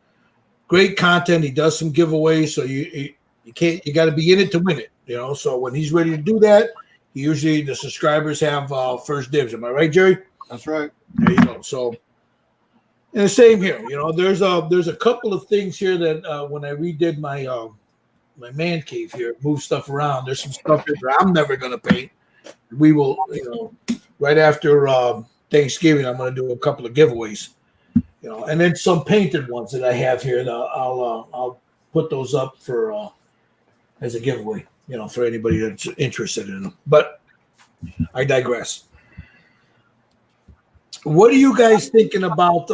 great content. He does some giveaways, so you got to be in it to win it, you know. So when he's ready to do that, usually the subscribers have first dibs. Am I right, Jerry? That's right. There you go. So, and the same here. You know, there's a couple of things here that when I redid my my man cave here, move stuff around. There's some stuff here that I'm never gonna paint. We will, you know, right after Thanksgiving, I'm going to do a couple of giveaways, you know, and then some painted ones that I have here. That I'll put those up for as a giveaway, you know, for anybody that's interested in them. But I digress. What are you guys thinking about,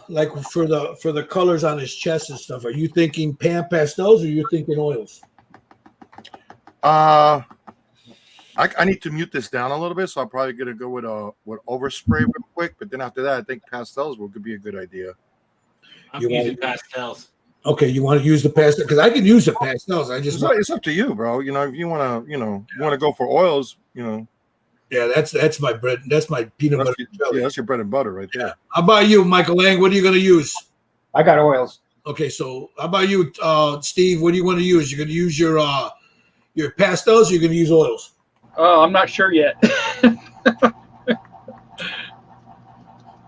like for the colors on his chest and stuff? Are you thinking pan pastels or are you thinking oils? I need to mute this down a little bit, so I'm probably gonna go with overspray real quick. But then after that, I think pastels could be a good idea. I'm using pastels. Okay, you want to use the pastel because I can use the pastels. I just It's up to you, bro. You know, if you wanna, you wanna go for oils, you know. Yeah, that's my bread. That's my peanut butter. Yeah, that's your bread and butter right there. Yeah. How about you, Michael Lang? What are you going to use? I got oils. Okay, so how about you, Steve? What do you want to use? You're going to use your pastels. Or you're going to use oils. Oh, I'm not sure yet.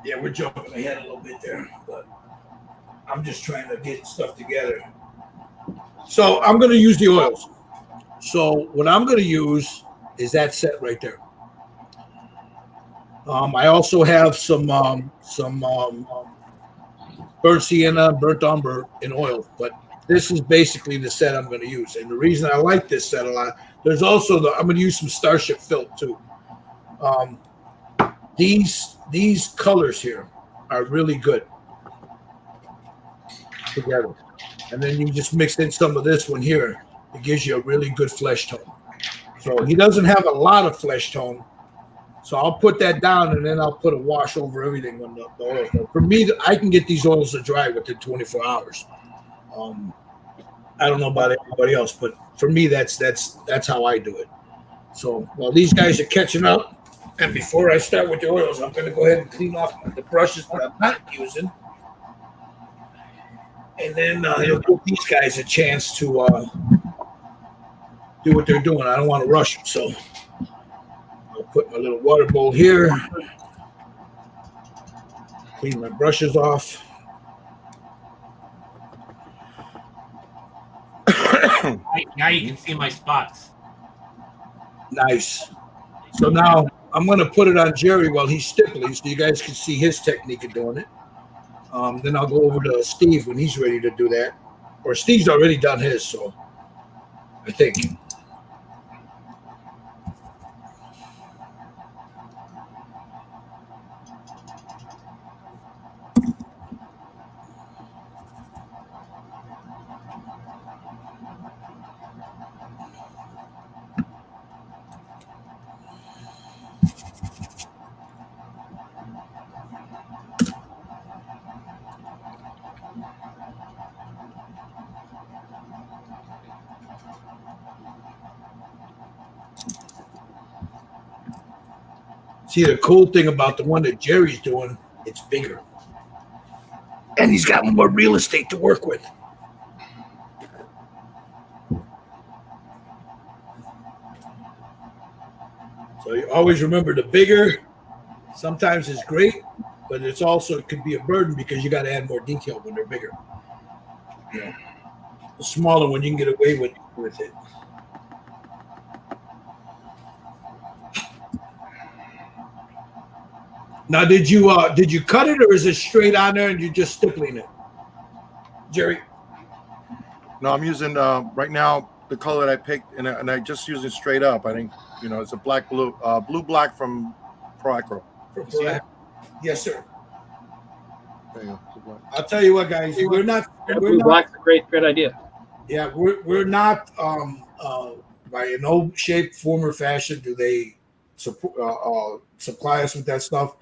Yeah, we're jumping ahead a little bit there, but I'm just trying to get stuff together. So I'm going to use the oils. So what I'm going to use is that set right there. I also have some burnt sienna, burnt umber in oil, but this is basically the set I'm going to use. And the reason I like this set a lot, there's also I'm going to use some Starship Filth too. These colors here are really good together. And then you just mix in some of this one here. It gives you a really good flesh tone. So he doesn't have a lot of flesh tone. So I'll put that down and then I'll put a wash over everything when the oil. For me, I can get these oils to dry within 24 hours. I don't know about everybody else, but for me, that's how I do it. So while these guys are catching up, And before I start with the oils, I'm going to go ahead and clean off the brushes that I'm not using. And then it'll give these guys a chance to do what they're doing. I don't want to rush them. So I'll put my little water bowl here. Clean my brushes off. Now you can see my spots. Nice. So now I'm going to put it on Jerry while he's stippling so you guys can see his technique of doing it. Then I'll go over to Steve when he's ready to do that. Or Steve's already done his, so I think. See, the cool thing about the one that Jerry's doing, it's bigger. And he's got more real estate to work with. So you always remember the bigger sometimes is great, but it's also it could be a burden because you got to add more detail when they're bigger. You know, the smaller one you can get away with it. Now, did you cut it or is it straight on there and you're just stippling it, Jerry? No, I'm using right now the color that I picked, and I just use it straight up. I think it's a black blue black from Pro Acro. Yes, sir. There you go. I'll tell you what, guys, we're not Black's a great idea. Yeah, we're not by no shape, form, or fashion do they supply us with that stuff.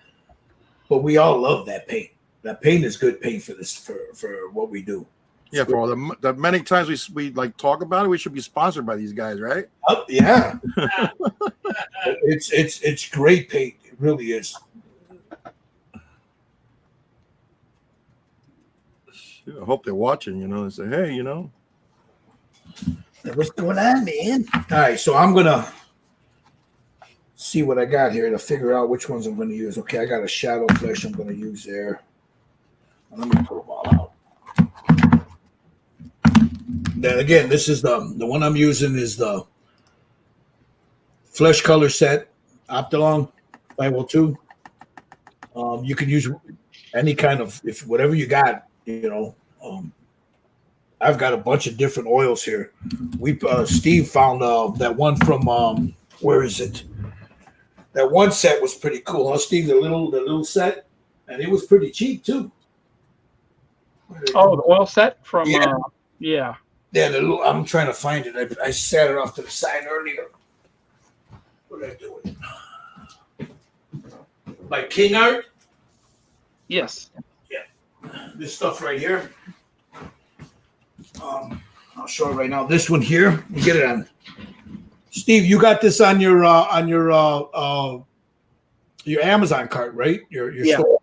But we all love that paint. That paint is good paint for this for what we do. Yeah, for all the many times we like talk about it, we should be sponsored by these guys, right? Oh, yeah. It's great paint. It really is. I hope they're watching, and say, hey, What's going on, man? All right, so I'm gonna see what I got here to figure out which ones I'm going to use. Okay, I got a shadow flesh I'm going to use there. Let me pull them all out. Then again, this is the one I'm using is the Flesh Color Set Optilong 502. You can use any kind of whatever you got. I've got a bunch of different oils here. Steve found that one from where is it? That one set was pretty cool, huh, Steve? The little set, and it was pretty cheap too. Oh, the oil set from yeah. I'm trying to find it. I sat it off to the side earlier. What did I do with it? By King Art. Yes. Yeah. This stuff right here. I'll show it right now. This one here. You get it on. Steve, you got this on your Amazon cart, right? Your store.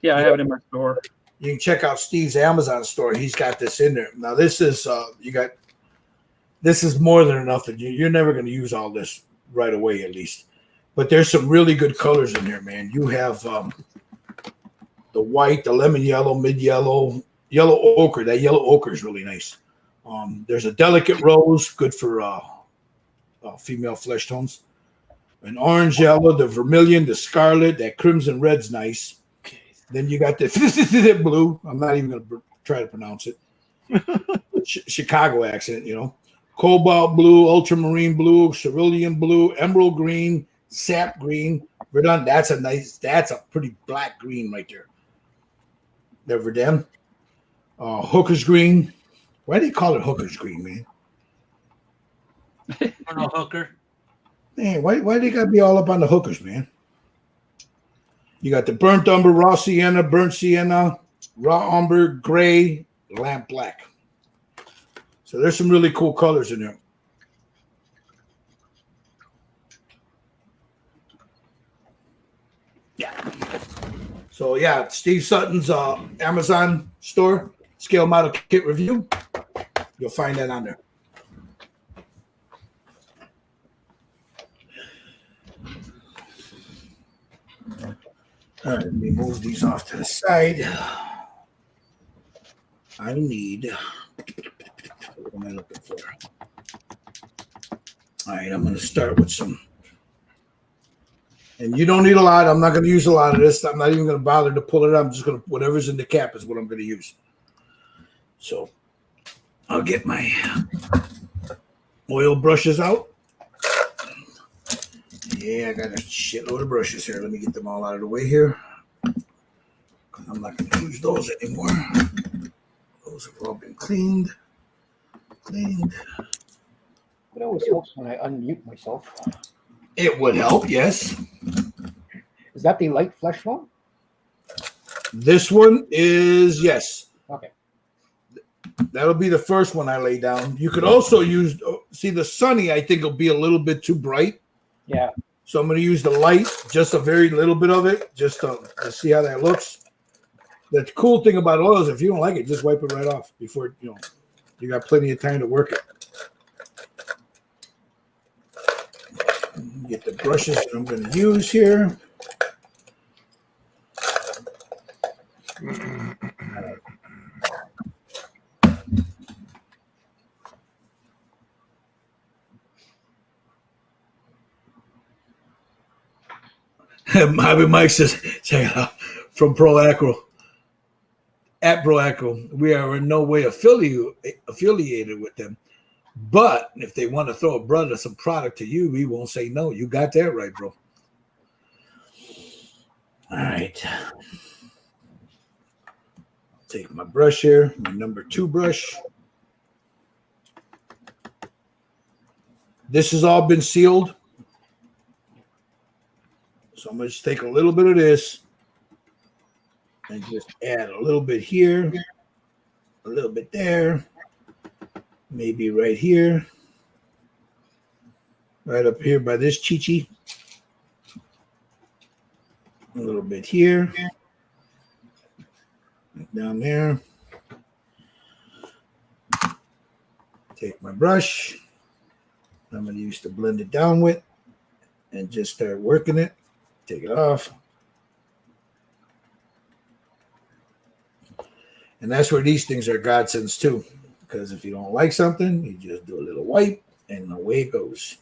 Yeah, I have it in my store. You can check out Steve's Amazon store. He's got this in there. Now this is this is more than enough that you're never going to use all this right away, at least. But there's some really good colors in here, man. You have the white, the lemon yellow, mid yellow, yellow ochre. That yellow ochre is really nice. There's a delicate rose, good for female flesh tones. An orange yellow, the vermilion, the scarlet, that crimson red's nice. Okay. Then you got the blue. I'm not even going to try to pronounce it. Chicago accent, Cobalt blue, ultramarine blue, cerulean blue, emerald green, sap green, verdun. That's a pretty black green right there. The verdun. Hooker's green. Why do you call it Hooker's green, man? Hooker. Man, why they gotta be all up on the hookers, man? You got the burnt umber, raw sienna, burnt sienna, raw umber, gray, lamp black. So there's some really cool colors in there. Yeah. So yeah, Steve Sutton's Amazon store, scale model kit review. You'll find that on there. All right, let me move these off to the side. I need, what am I looking for? All right, I'm going to start with some, and you don't need a lot. I'm not going to use a lot of this. I'm not even going to bother to pull it out. I'm just going to, whatever's in the cap is what I'm going to use. So I'll get my oil brushes out. Yeah, I got a shitload of brushes here. Let me get them all out of the way here. I'm not going to use those anymore. Those have all been cleaned. It always helps when I unmute myself. It would help, yes. Is that the light flesh one? This one is, yes. Okay. That'll be the first one I lay down. You could also use, see the sunny, I think will be a little bit too bright. Yeah. So I'm going to use the light, just a very little bit of it, just to see how that looks. The cool thing about oil is if you don't like it, just wipe it right off before, you got plenty of time to work it. Get the brushes that I'm going to use here. Bobby Mike says, from Pro Acro, at Pro Acro, we are in no way affiliated with them. But if they want to throw a brother some product to you, we won't say no. You got that right, bro. All right. Take my brush here, my number 2 brush. This has all been sealed. So I'm going to just take a little bit of this and just add a little bit here, a little bit there, maybe right here, right up here by this chichi. A little bit here, down there. Take my brush. I'm going to use to blend it down with and just start working it. Take it off. And that's where these things are godsends too. Because if you don't like something, you just do a little wipe and away it goes.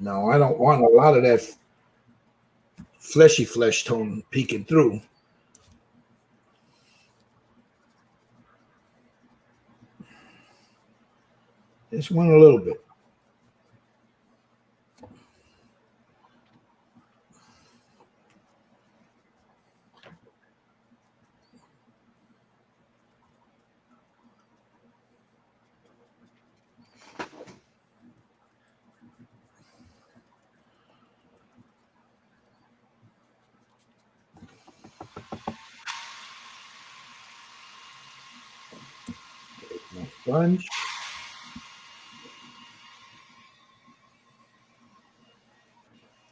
Now, I don't want a lot of that fleshy flesh tone peeking through. Just want a little bit. My sponge.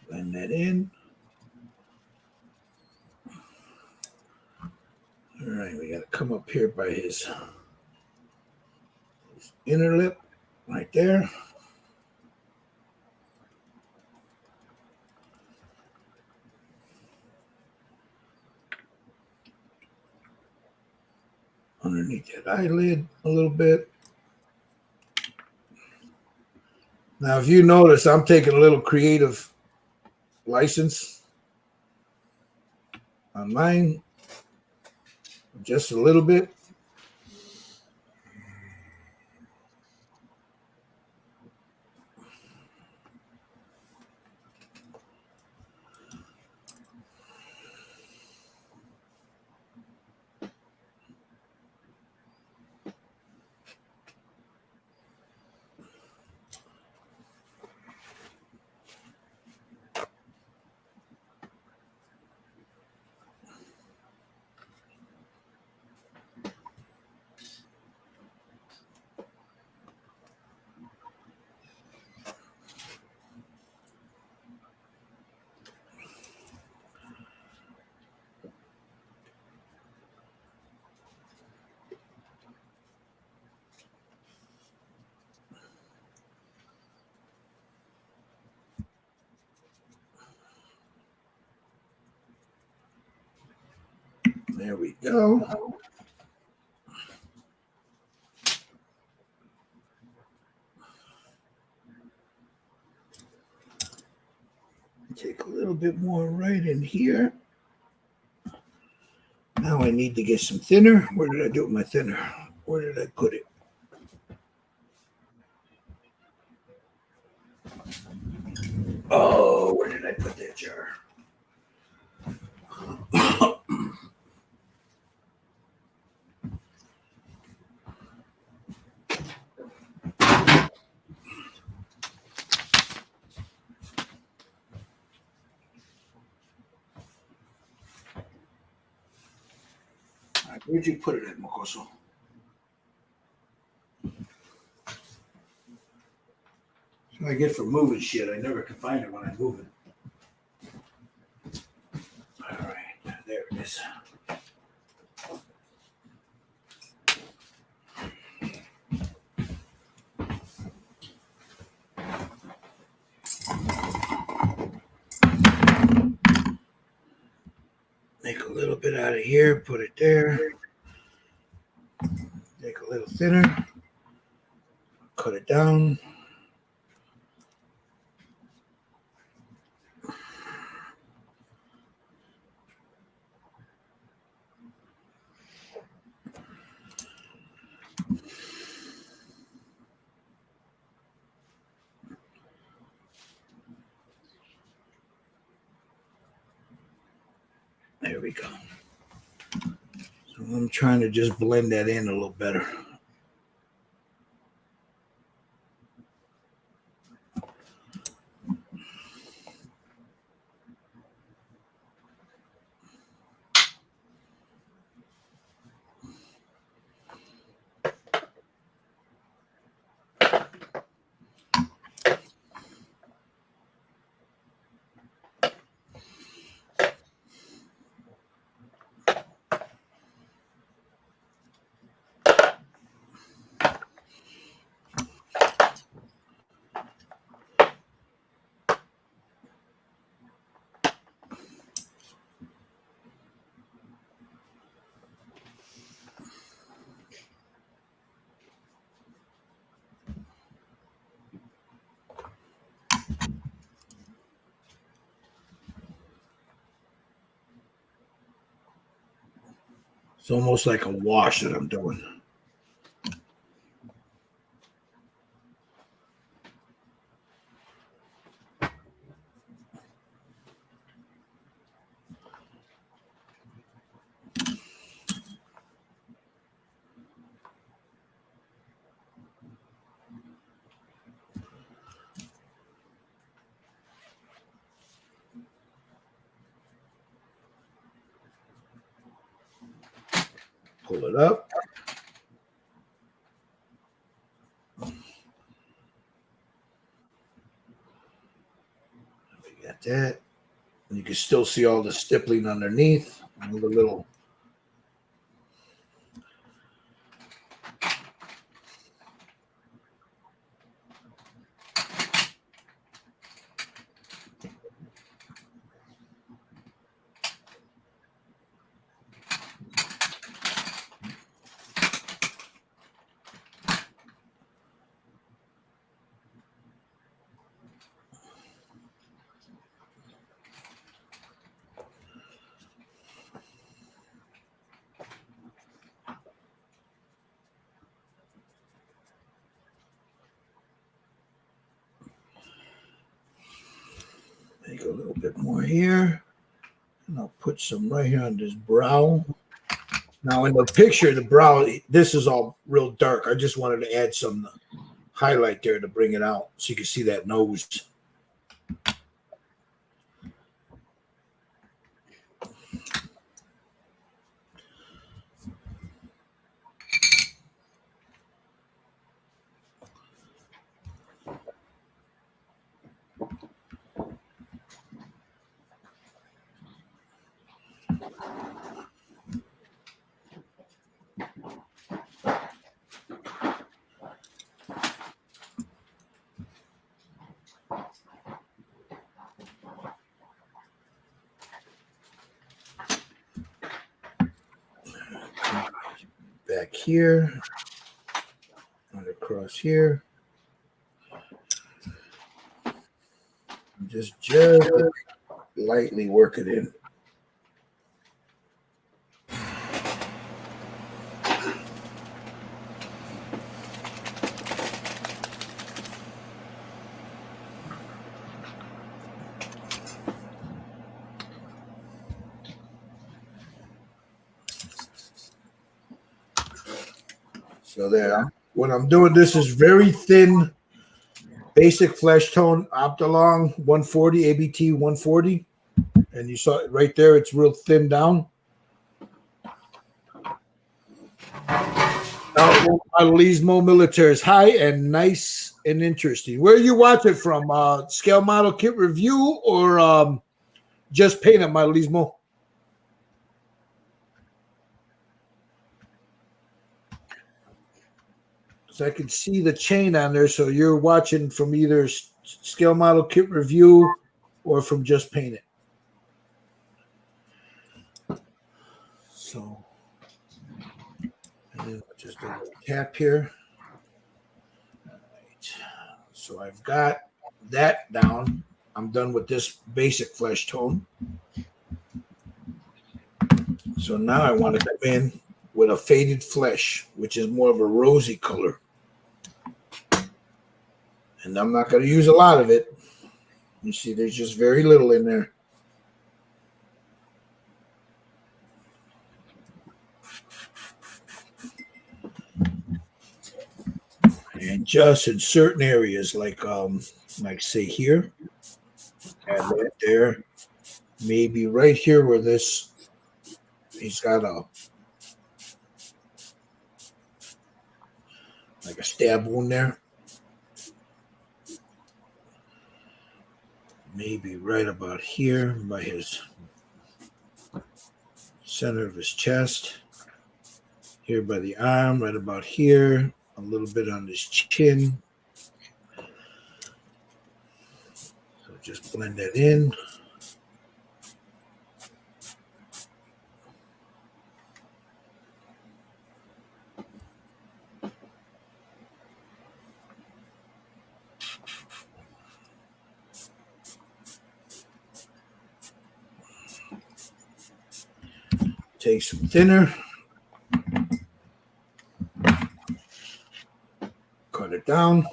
Blend that in. All right, we got to come up here by his inner lip, right there. Underneath that eyelid a little bit. Now, if you notice, I'm taking a little creative license on mine, just a little bit. There we go. Take a little bit more right in here. Now I need to get some thinner. Where did I do with my thinner? Where did I put it? Oh, where did I put that jar? Where'd you put it at, Mokoso? That's what I get for moving shit. I never can find it when I move it. All right, there it is. Make a little bit out of here, put it there. Make a little thinner. Cut it down. There we go. So I'm trying to just blend that in a little better. It's almost like a wash that I'm doing. Pull it up. We got that. And you can still see all the stippling underneath. All the little. Make a little bit more here. And I'll put some right here on this brow. Now in the picture, the brow, this is all real dark. I just wanted to add some highlight there to bring it out so you can see that nose. back here and across here. Just lightly work it in. So there, when I'm doing this is very thin, basic flesh tone, Optalong 140, ABT 140. And you saw it right there, it's real thin down. Now, Leesmo Militaire is high and nice and interesting. Where you watch it from? Scale Model Kit Review or Just Paint It, my Leesmo? So I can see the chain on there. So you're watching from either Scale Model Kit Review or from Just Paint It. So and then just a little tap here. All right. So I've got that down. I'm done with this basic flesh tone. So now I want to come in with a faded flesh, which is more of a rosy color. And I'm not going to use a lot of it. You see, there's just very little in there. And just in certain areas, like say here, add that there. Maybe right here where this, he's got like a stab wound there. Maybe right about here by his center of his chest. Here by the arm, right about here. A little bit on his chin. So just blend that in. Take some thinner. Cut it down.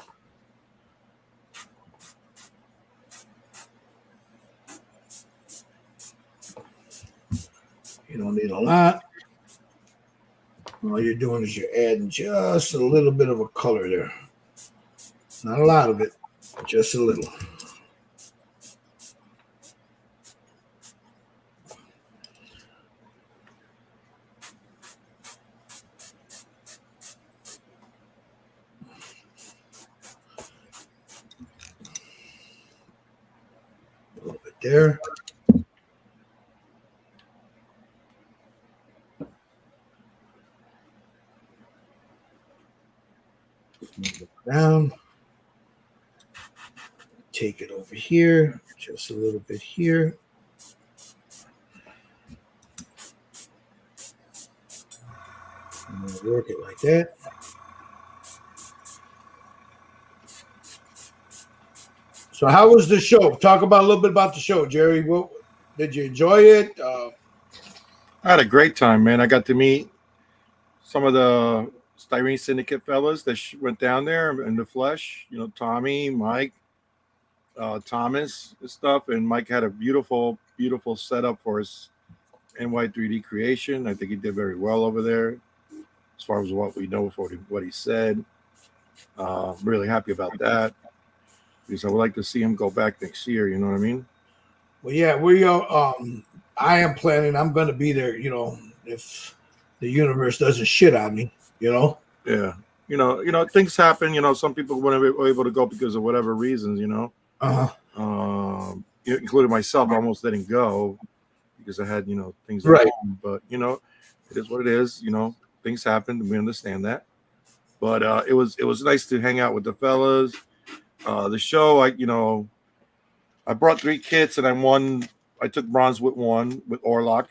You don't need a lot. All you're doing is you're adding just a little bit of a color there. Not a lot of it, just a little. A little bit there. Move it down. Take it over here, just a little bit here. I'm going to work it like that. So how was the show? Talk about a little bit about the show, Jerry. What, did you enjoy it? I had a great time, man. I got to meet some of the Styrene Syndicate fellas that went down there in the flesh. You know, Tommy, Mike, Thomas and stuff. And Mike had a beautiful, beautiful setup for his NY3D creation. I think he did very well over there as far as what we know for what he said. Really happy about that because I would like to see him go back next year. You know what I mean? Well, yeah, we are. I am planning. I'm going to be there. You know, if the universe doesn't shit on me, you know. Yeah. You know, things happen. You know, some people weren't able to go because of whatever reasons. You know. Including myself, I almost didn't go because I had, things right. But it is what it is. Things happen, and we understand that. But it was nice to hang out with the fellas. The show, I brought 3 kits, and I took bronze with one with Orlock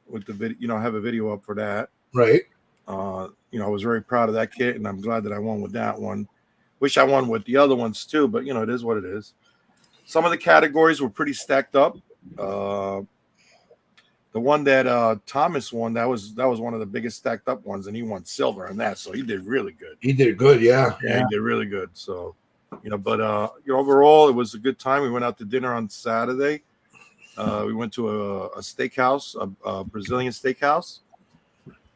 with the video. I have a video up for that. Right. I was very proud of that kit, and I'm glad that I won with that one. Wish I won with the other ones too, but it is what it is. Some of the categories were pretty stacked up. The one that Thomas won, that was one of the biggest stacked up ones, and he won silver on that, so he did really good. He did good, yeah. Yeah, he did really good. So, but overall, it was a good time. We went out to dinner on Saturday. We went to a steakhouse, a Brazilian steakhouse.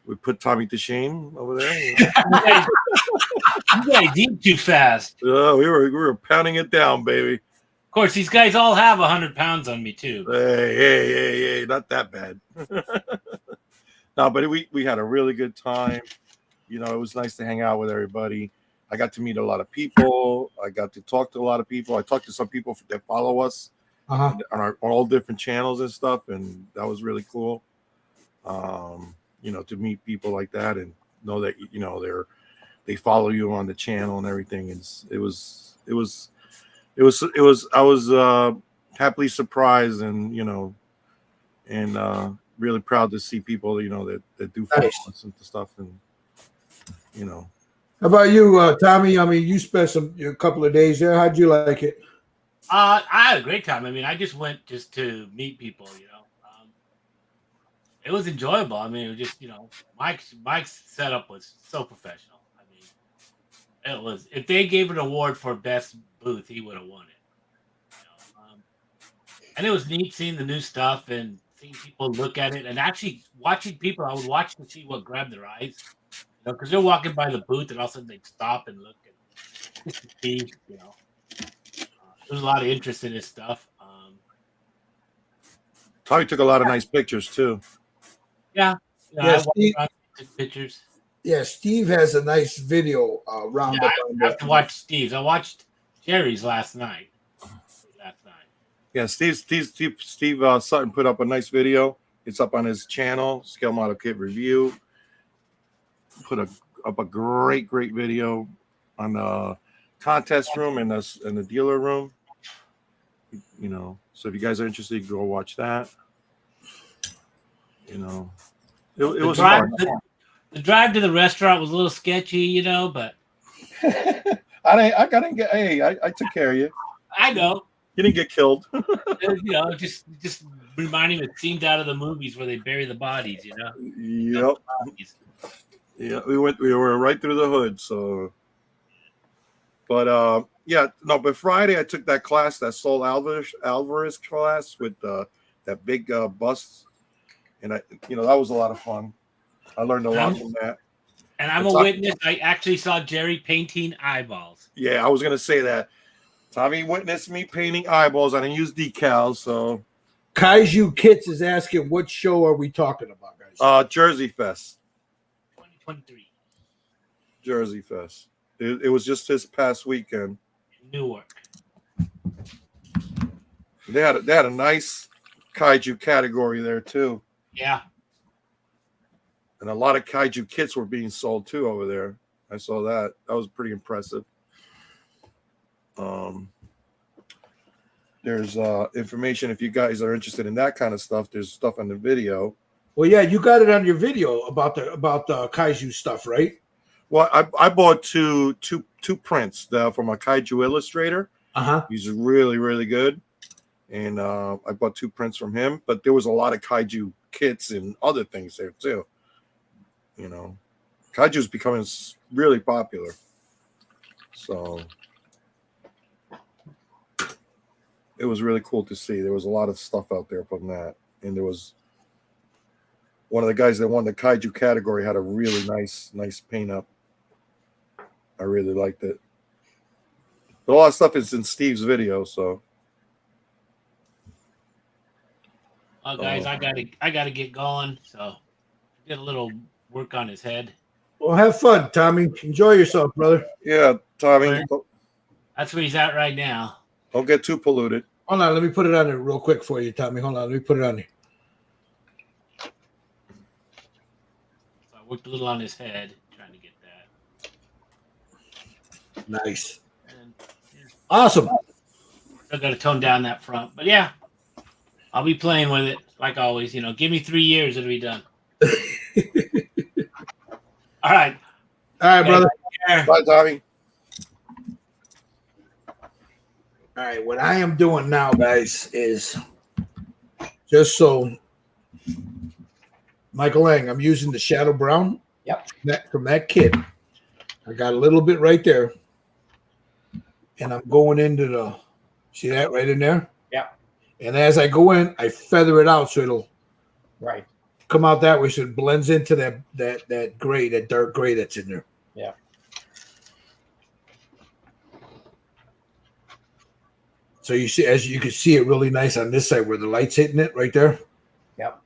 We put Tommy to shame over there. You guys eat too fast. We were pounding it down, baby. Of course, these guys all have 100 pounds on me too. Hey, not that bad. No, but we had a really good time. It was nice to hang out with everybody. I got to meet a lot of people. I got to talk to a lot of people. I talked to some people that follow us on all different channels and stuff, and that was really cool. To meet people like that and know that they follow you on the channel and everything. I was happily surprised and really proud to see people that do follow us and stuff, and How about you, Tommy? I mean, you spent a couple of days there. How'd you like it? I had a great time. I mean, I just went just to meet people. It was enjoyable. I mean, it was just Mike's setup was so professional. I mean, it was. If they gave an award for best booth, he would have won it. And it was neat seeing the new stuff and seeing people look at it and actually watching people. I would watch to see what grabbed their eyes, because they're walking by the booth and all of a sudden they'd stop and look and see. There's a lot of interest in this stuff. Tommy took a lot of nice pictures too. Yeah, Yeah, I took pictures. Yeah, Steve has a nice video roundup. I have to watch Steve's. I watched Jerry's last night. Yeah, Steve Sutton put up a nice video. It's up on his channel, Scale Model Kit Review. Put up a great video on the contest room and the dealer room. So if you guys are interested, go watch that. It was fun. The drive to the restaurant was a little sketchy, but I took care of you. I know. You didn't get killed. just reminding me of scenes out of the movies where they bury the bodies. Yep. Yeah, we were right through the hood. So, but but Friday I took that class, that Saul Alvarez class with that big bust, and that was a lot of fun. I learned a lot from that. And I'm a witness. I actually saw Jerry painting eyeballs. Yeah, I was gonna say that. Tommy witnessed me painting eyeballs. I didn't use decals, so. Kaiju Kits is asking, what show are we talking about, guys? Jersey Fest. 2023. Jersey Fest. It was just this past weekend. Newark. They had a nice kaiju category there too. Yeah. And a lot of kaiju kits were being sold too over there. I saw that. That was pretty impressive. There's information if you guys are interested in that kind of stuff. There's stuff on the video. Well, yeah, you got it on your video about the kaiju stuff, right? Well, I bought two prints from a kaiju illustrator. He's really, really good. And I bought 2 prints from him, but there was a lot of kaiju kits and other things there too. Kaiju's becoming really popular. So it was really cool to see. There was a lot of stuff out there from that. And there was one of the guys that won the kaiju category had a really nice paint up. I really liked it. But a lot of stuff is in Steve's video, so. Well, guys, I gotta get going. So get a little work on his head. Well, have fun, Tommy. Enjoy yourself, brother. Yeah, Tommy. That's where he's at right now. Don't get too polluted. Hold on, let me put it on there real quick for you, Tommy. Hold on, let me put it on there. So I worked a little on his head, trying to get that. Nice. And, Awesome. I got to tone down that front, but yeah, I'll be playing with it like always. Give me 3 years, it'll be done. All right, All right, brother. Bye, Tommy. All right, what I am doing now, guys, is just so Michael Lang, I'm using the Shadow Brown. Yep. From that kit. I got a little bit right there. And I'm going into the, see that right in there? Yeah. And as I go in, I feather it out so it'll Right. come out that way so it blends into that gray, that dark gray that's in there. Yeah. So you see, as you can see it really nice on this side where the light's hitting it right there. Yep.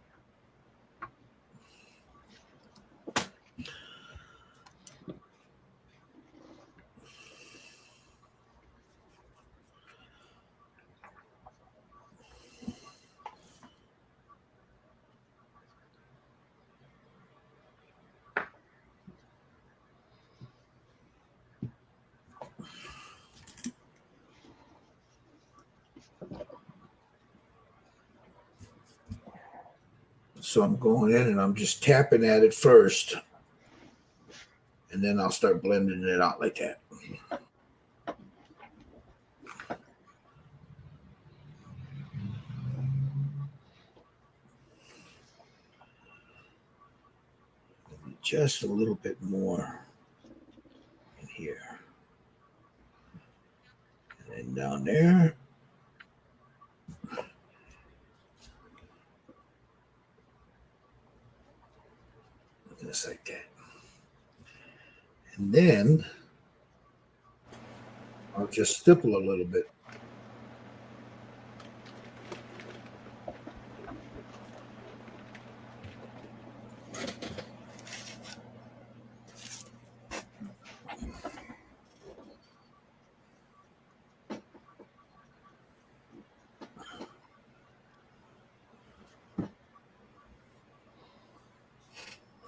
So I'm going in and I'm just tapping at it first. And then I'll start blending it out like that. Just a little bit more in here. And then down there. Just like that. And then I'll just stipple a little bit.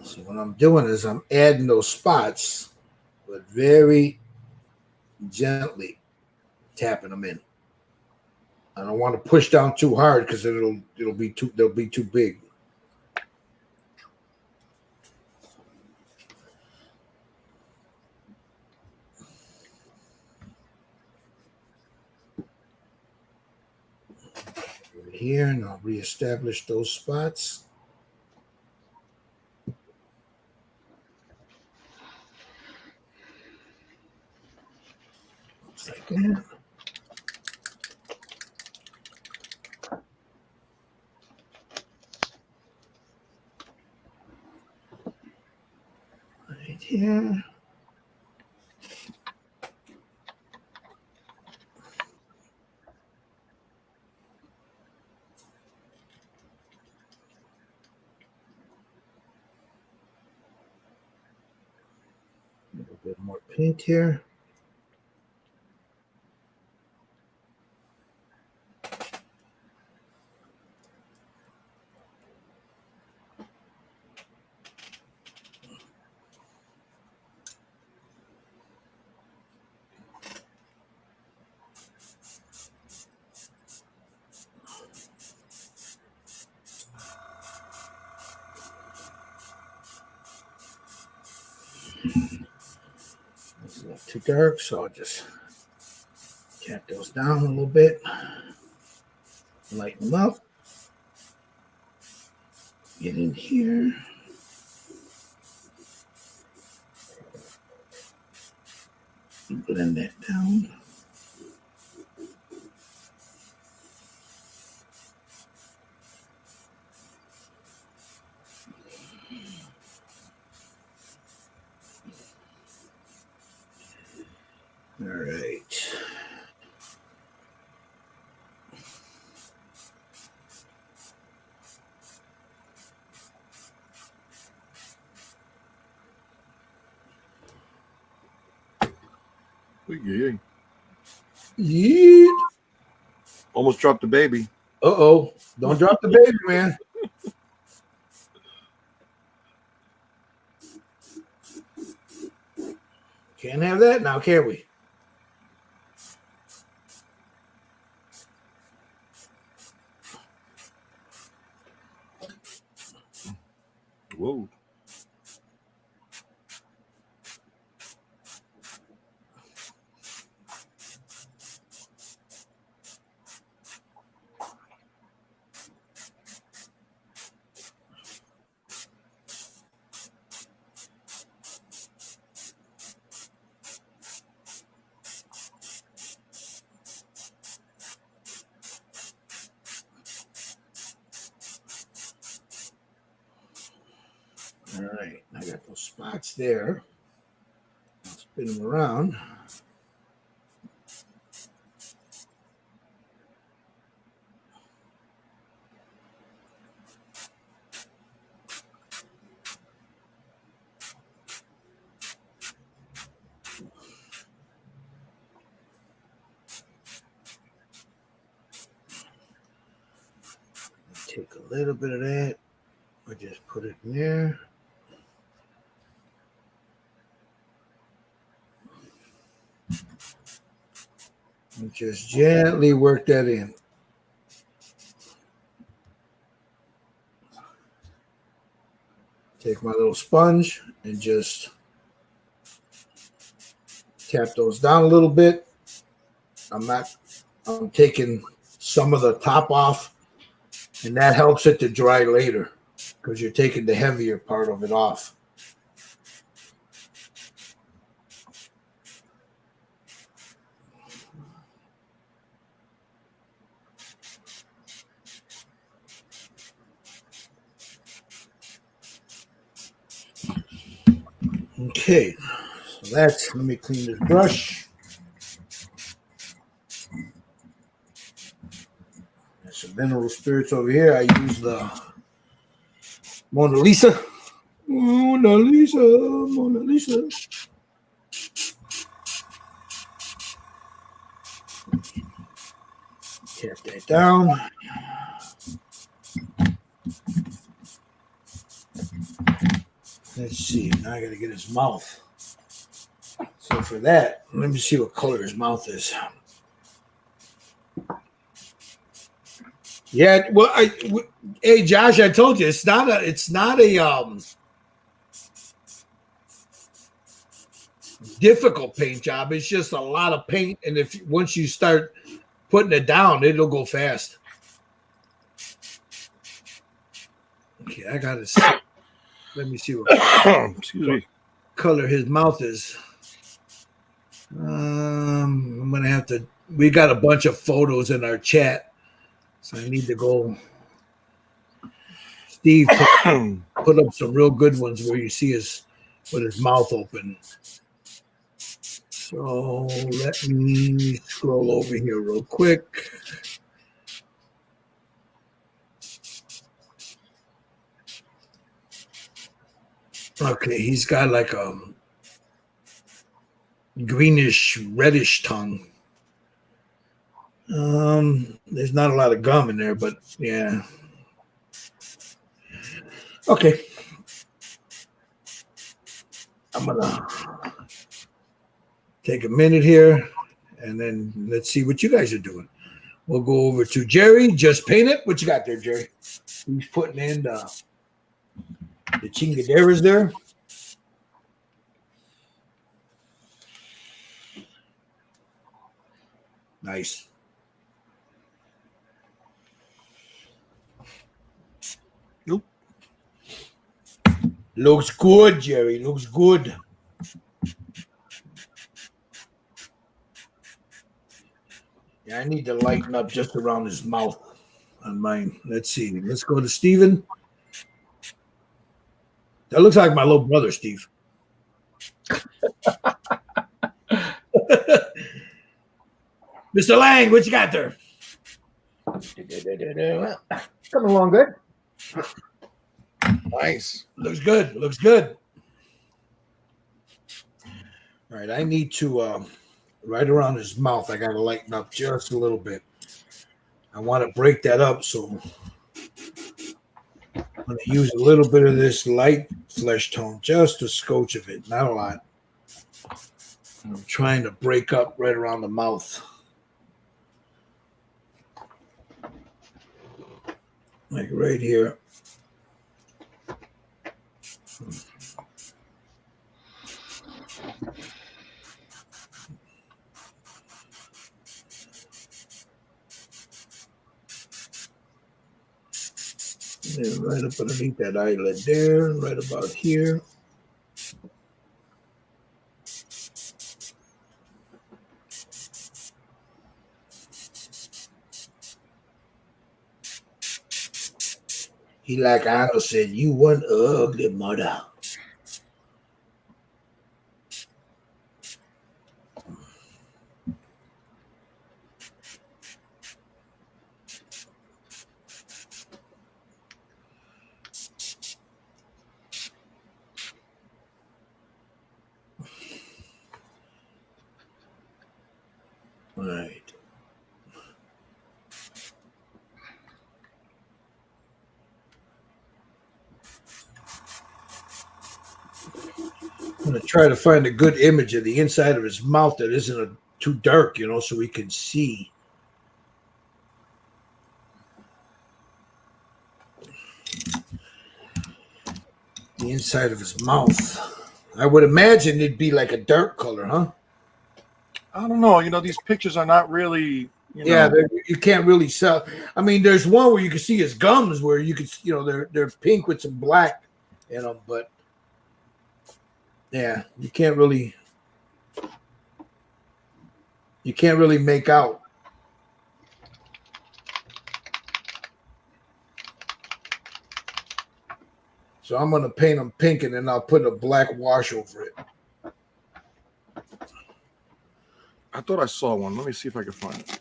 So what I'm doing is I'm adding those spots, but very gently tapping them in. I don't want to push down too hard because they'll be too big. Over here, and I'll reestablish those spots. Just like that. Right here. A little bit more paint here. It's a little too dark, so I'll just tap those down a little bit. Lighten them up. Get in here. Blend that down. All right. Yeah. Yeet. Almost dropped the baby. Uh-oh. Don't drop the baby, man. Can't have that now, can we? Whoa. All right, I got those spots there. I'll spin them around. Take a little bit of that. I just put it in there. And just gently work that in. Take my little sponge and just tap those down a little bit. I'm taking some of the top off, and that helps it to dry later because you're taking the heavier part of it off. Okay, so let me clean this brush. There's some mineral spirits over here. I use the Mona Lisa. Mona Lisa, Mona Lisa. Tap that down. Let's see. Now I got to get his mouth. So for that, let me see what color his mouth is. Yeah, well, hey Josh, I told you it's not a difficult paint job. It's just a lot of paint, and if once you start putting it down, it'll go fast. Okay, I got to let me see what Excuse me. color his mouth is. I'm gonna have to. We got a bunch of photos in our chat, so I need to go. Steve put up some real good ones where you see his with his mouth open. So let me scroll over here real quick. Okay, he's got like a greenish, reddish tongue. There's not a lot of gum in there, but yeah. Okay. I'm gonna take a minute here, and then let's see what you guys are doing. We'll go over to Jerry. Just paint it. What you got there, Jerry? He's putting in the chingaderas there. Nice. Nope. Looks good, Jerry. Looks good. Yeah, I need to lighten up just around his mouth on mine. Let's see. Let's go to Steven. That looks like my little brother, Steve. Mr. Lang, what you got there? Coming along good. Nice. Looks good. Looks good. All right, I need to right around his mouth. I got to lighten up just a little bit. I want to break that up, so I'm going to use a little bit of this light flesh tone, just a scotch of it, not a lot. I'm trying to break up right around the mouth. Like right here. And right up underneath that eyelid there, right about here. He like Arnold said, "You one ugly mother." Right. I'm gonna try to find a good image of the inside of his mouth that isn't too dark, so we can see. The inside of his mouth. I would imagine it'd be like a dark color, huh? I don't know. These pictures are not really. Yeah, you can't really tell. I mean, there's one where you can see his gums, where you can, they're pink with some black in them, but yeah, you can't really make out. So I'm gonna paint them pink, and then I'll put a black wash over it. I thought I saw one. Let me see if I can find it.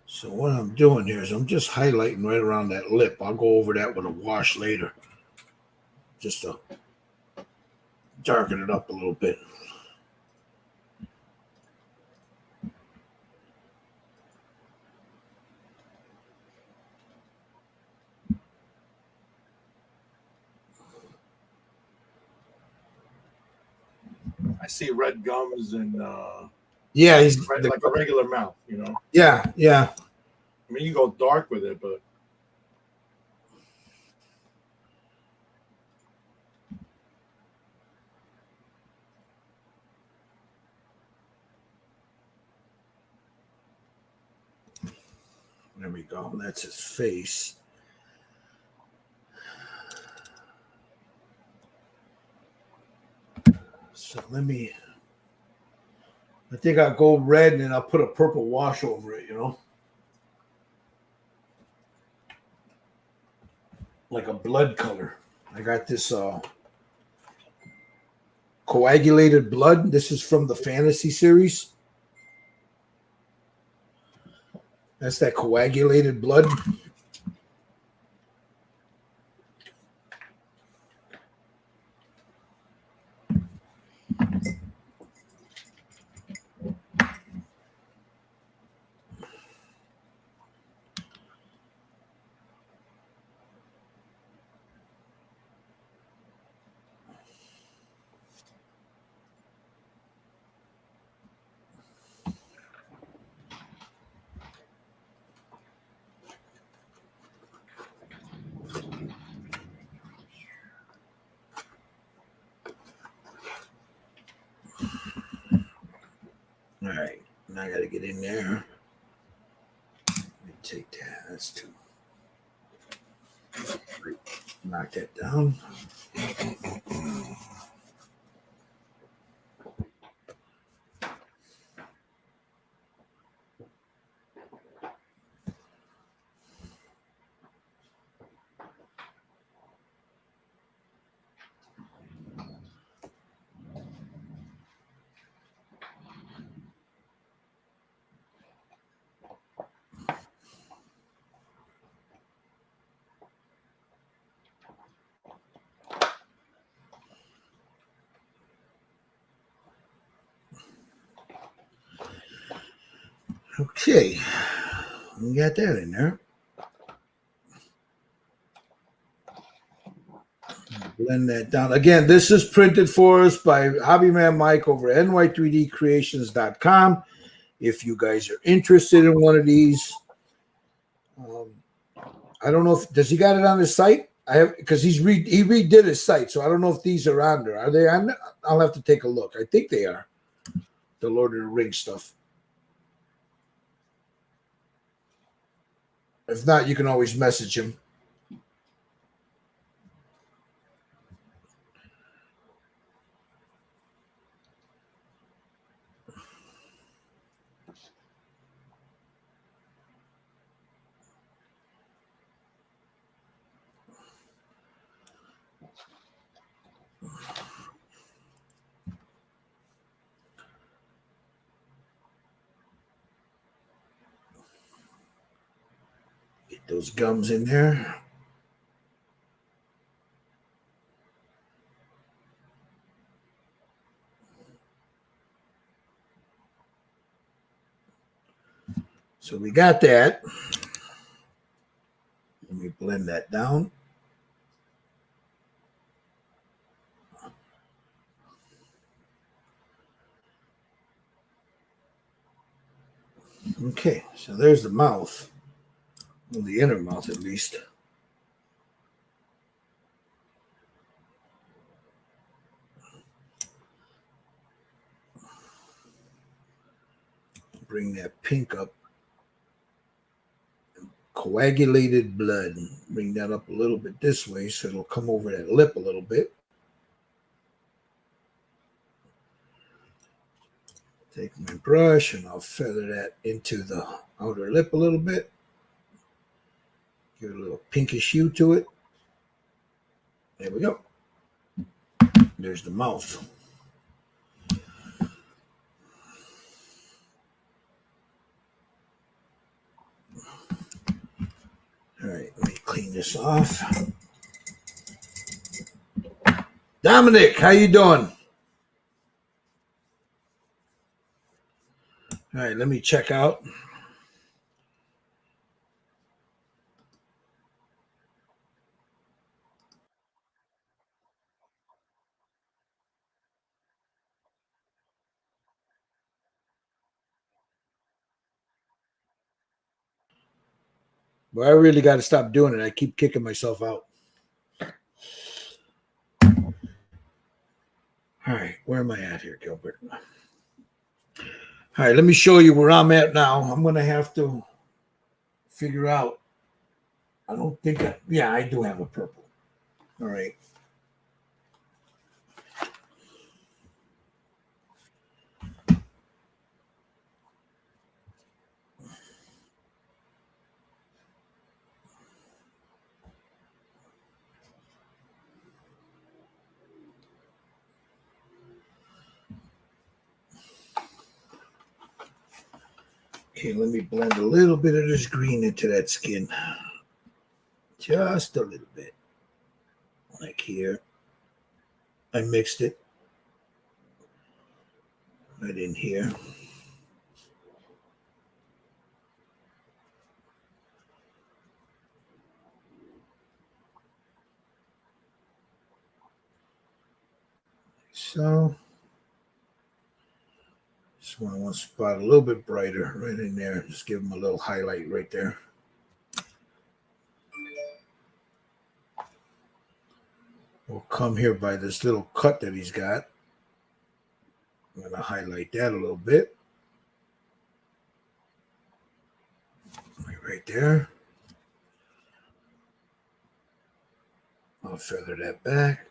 So what I'm doing here is I'm just highlighting right around that lip. I'll go over that with a wash later, just to darken it up a little bit. I see red gums and Yeah, he's like a regular mouth. Yeah. I mean, you go dark with it, but There we go. That's his face. So I think I'll go red and then I'll put a purple wash over it, like a blood color. I got this coagulated blood. This is from the fantasy series. That's that coagulated blood. All right, now I got to get in there. Let me take that. That's two. Knock that down. Okay, we got that in there. Blend that down. Again, this is printed for us by Hobbyman Mike over at ny3dcreations.com. If you guys are interested in one of these, I don't know if does he got it on his site. I have because he redid his site, so I don't know if these are on there. Are they on? I'll have to take a look. I think they are. The Lord of the Rings stuff. If not, you can always message him. Get those gums in there. So we got that. Let me blend that down. Okay, so there's the mouth. Well, the inner mouth, at least. Bring that pink up. Coagulated blood. Bring that up a little bit this way so it'll come over that lip a little bit. Take my brush and I'll feather that into the outer lip a little bit. Give it a little pinkish hue to it. There we go. There's the mouth. All right, let me clean this off. Dominic, how you doing? All right, let me check out. But I really got to stop doing it. I keep kicking myself out. All right, where am I at here, Gilbert? All right, let me show you where I'm at now. I'm going to have to figure out. I don't think yeah, I do have a purple. All right. Okay, let me blend a little bit of this green into that skin. Just a little bit. Like here. I mixed it. Right in here. So, just want one spot a little bit brighter right in there. Just give him a little highlight right there. We'll come here by this little cut that he's got. I'm going to highlight that a little bit. Right there. I'll feather that back.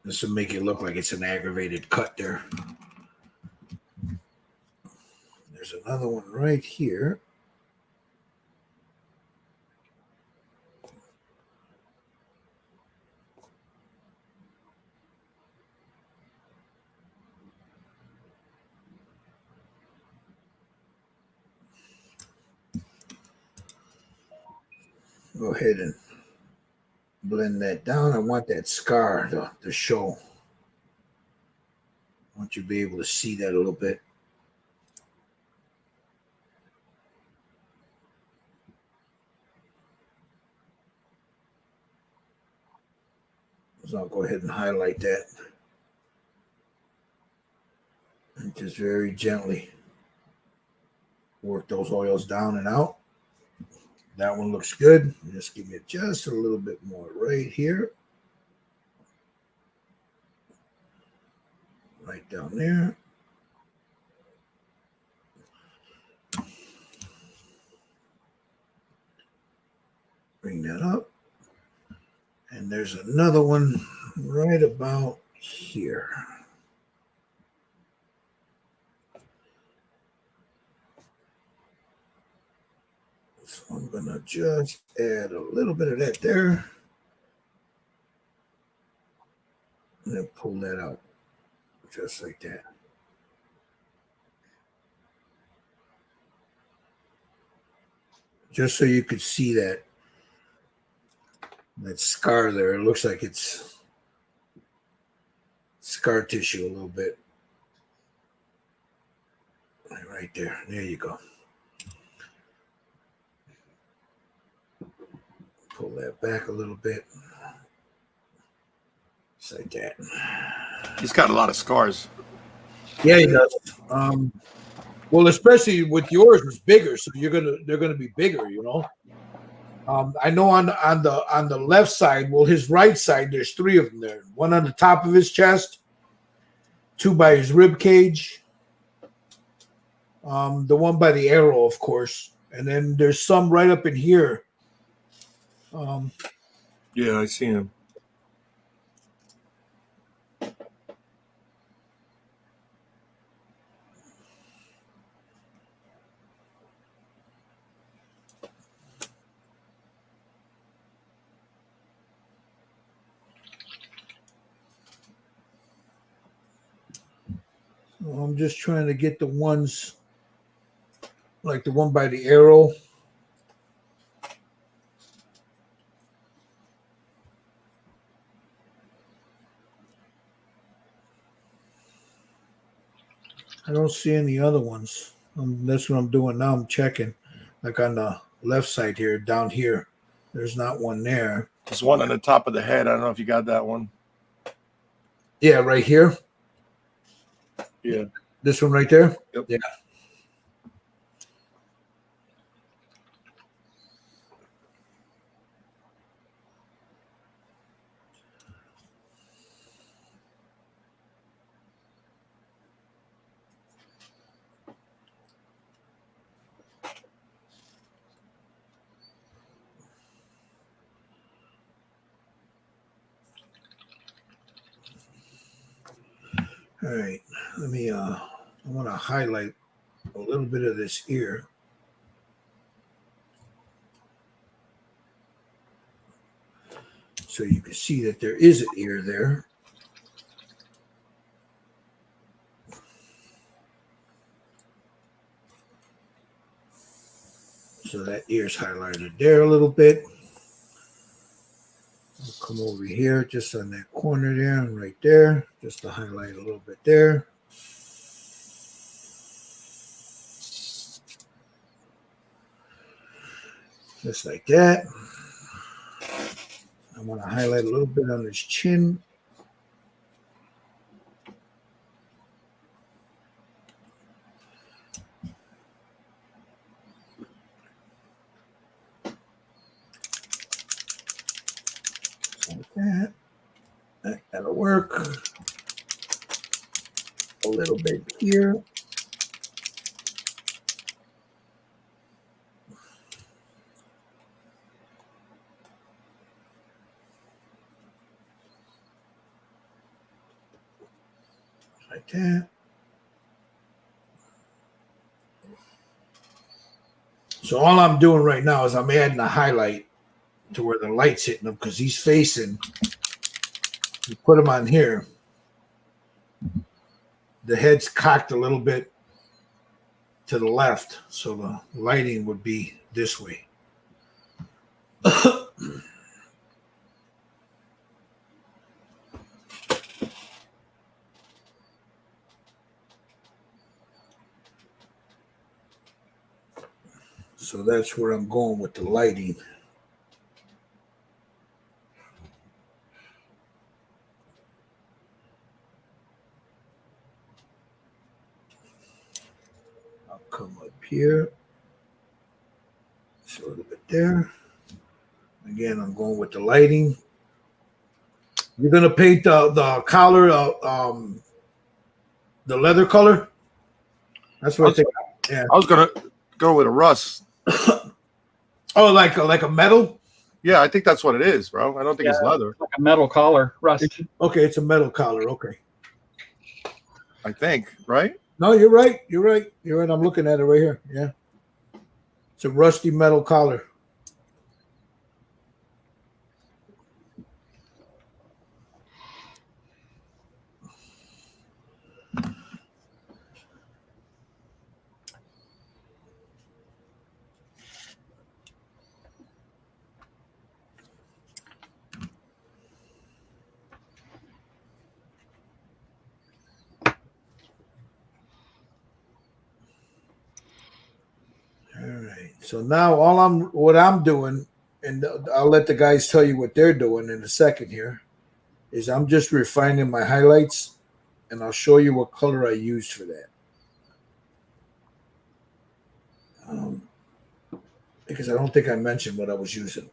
This will make it look like it's an aggravated cut there. There's another one right here. Go ahead and blend that down. I want that scar to show. I want you to be able to see that a little bit. So I'll go ahead and highlight that. And just very gently work those oils down and out. That one looks good. Just give me just a little bit more right here. Right down there. Bring that up. And there's another one right about here. So I'm going to just add a little bit of that there. And then pull that out just like that. Just so you could see that scar there. It looks like it's scar tissue a little bit. Right there. There you go. Pull that back a little bit. Just like that. He's got a lot of scars. Yeah, he does. Well, especially with yours, it's bigger, so they're gonna be bigger, you know. I know on the left side, well, his right side, there's 3 of them there. One on the top of his chest, 2 by his rib cage, the one by the arrow, of course, and then there's some right up in here. Yeah, I see him. I'm just trying to get the ones like the one by the arrow. I don't see any other ones. That's what I'm doing now. I'm checking. Like on the left side here, down here. There's not one there. There's one on the top of the head. I don't know if you got that one. Yeah, right here. Yeah. This one right there? Yep. Yeah. All right. Let me I want to highlight a little bit of this ear. So you can see that there is an ear there. So that ear's highlighted there a little bit. I'll come over here just on that corner there and right there, just to highlight a little bit there. Just like that. I want to highlight a little bit on his chin. Like that. That'll work. A little bit here. Like that. So all I'm doing right now is I'm adding a highlight to where the light's hitting him because he's facing. You put him on here. The head's cocked a little bit to the left, so the lighting would be this way. So that's where I'm going with the lighting. I'll come up here. Just a little bit there. Again, I'm going with the lighting. You're gonna paint the collar, the leather color. That's what I think. Yeah. I was gonna go with a rust. Oh, like a metal. Yeah, I think that's what it is, bro. I don't think it's Yeah. leather. Like a metal collar, rust. Okay, it's a metal collar. Okay. I think, right? No, you're right. You're right. You're right. I'm looking at it right here. Yeah. It's a rusty metal collar. All right. So now what I'm doing, and I'll let the guys tell you what they're doing in a second here, is I'm just refining my highlights, and I'll show you what color I used for that. Because I don't think I mentioned what I was using.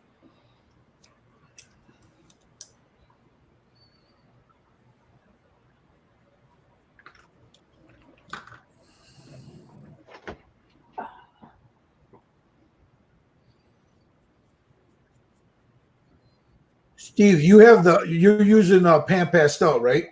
Steve, you're using pan pastel, right?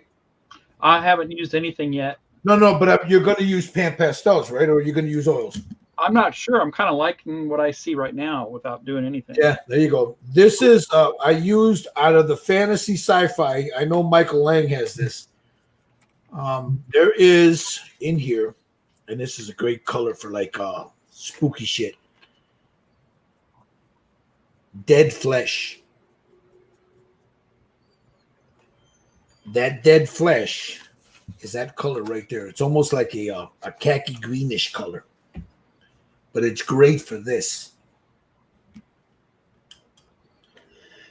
I haven't used anything yet. No, but you're going to use pan pastels, right? Or are you going to use oils? I'm not sure. I'm kind of liking what I see right now without doing anything. Yeah, there you go. This is I used out of the fantasy sci-fi. I know Michael Lang has this. There is in here, and this is a great color for like spooky shit. Dead flesh. That dead flesh is that color right there. It's almost like a khaki greenish color, but it's great for this.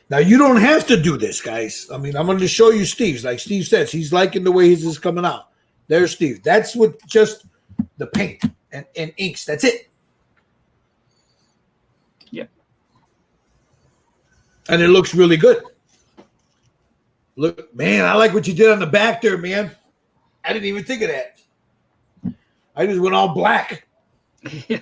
Now you don't have to do this, guys. I mean, I'm going to show you Steve's. Like Steve says, he's liking the way his is coming out. There's Steve. That's with just the paint and inks. That's it. Yeah. And it looks really good. Look, man, I like what you did on the back there, man. I didn't even think of that. I just went all black. Yeah,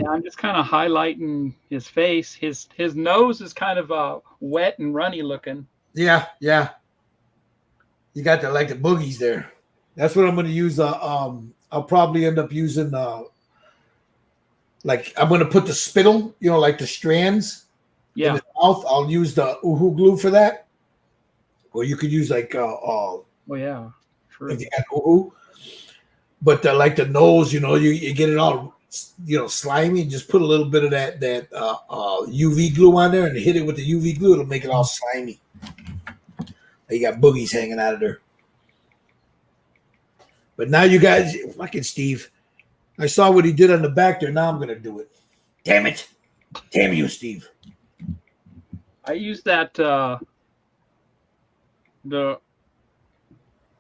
I'm just kind of highlighting his face. His nose is kind of wet and runny looking. Yeah. You got the like the boogies there. That's what I'm going to use. I'll probably end up using like I'm going to put the spittle, like the strands. Yeah. In the mouth. I'll use the Uhu glue for that. Or you could use like Oh yeah, true. if you got Uhu. But like the nose, you get it all slimy. Just put a little bit of that UV glue on there and hit it with the UV glue. It'll make it all slimy. You got boogies hanging out of there. But now you guys, fucking Steve, I saw what he did on the back there. Now I'm gonna do it. Damn it! Damn you, Steve. I used that the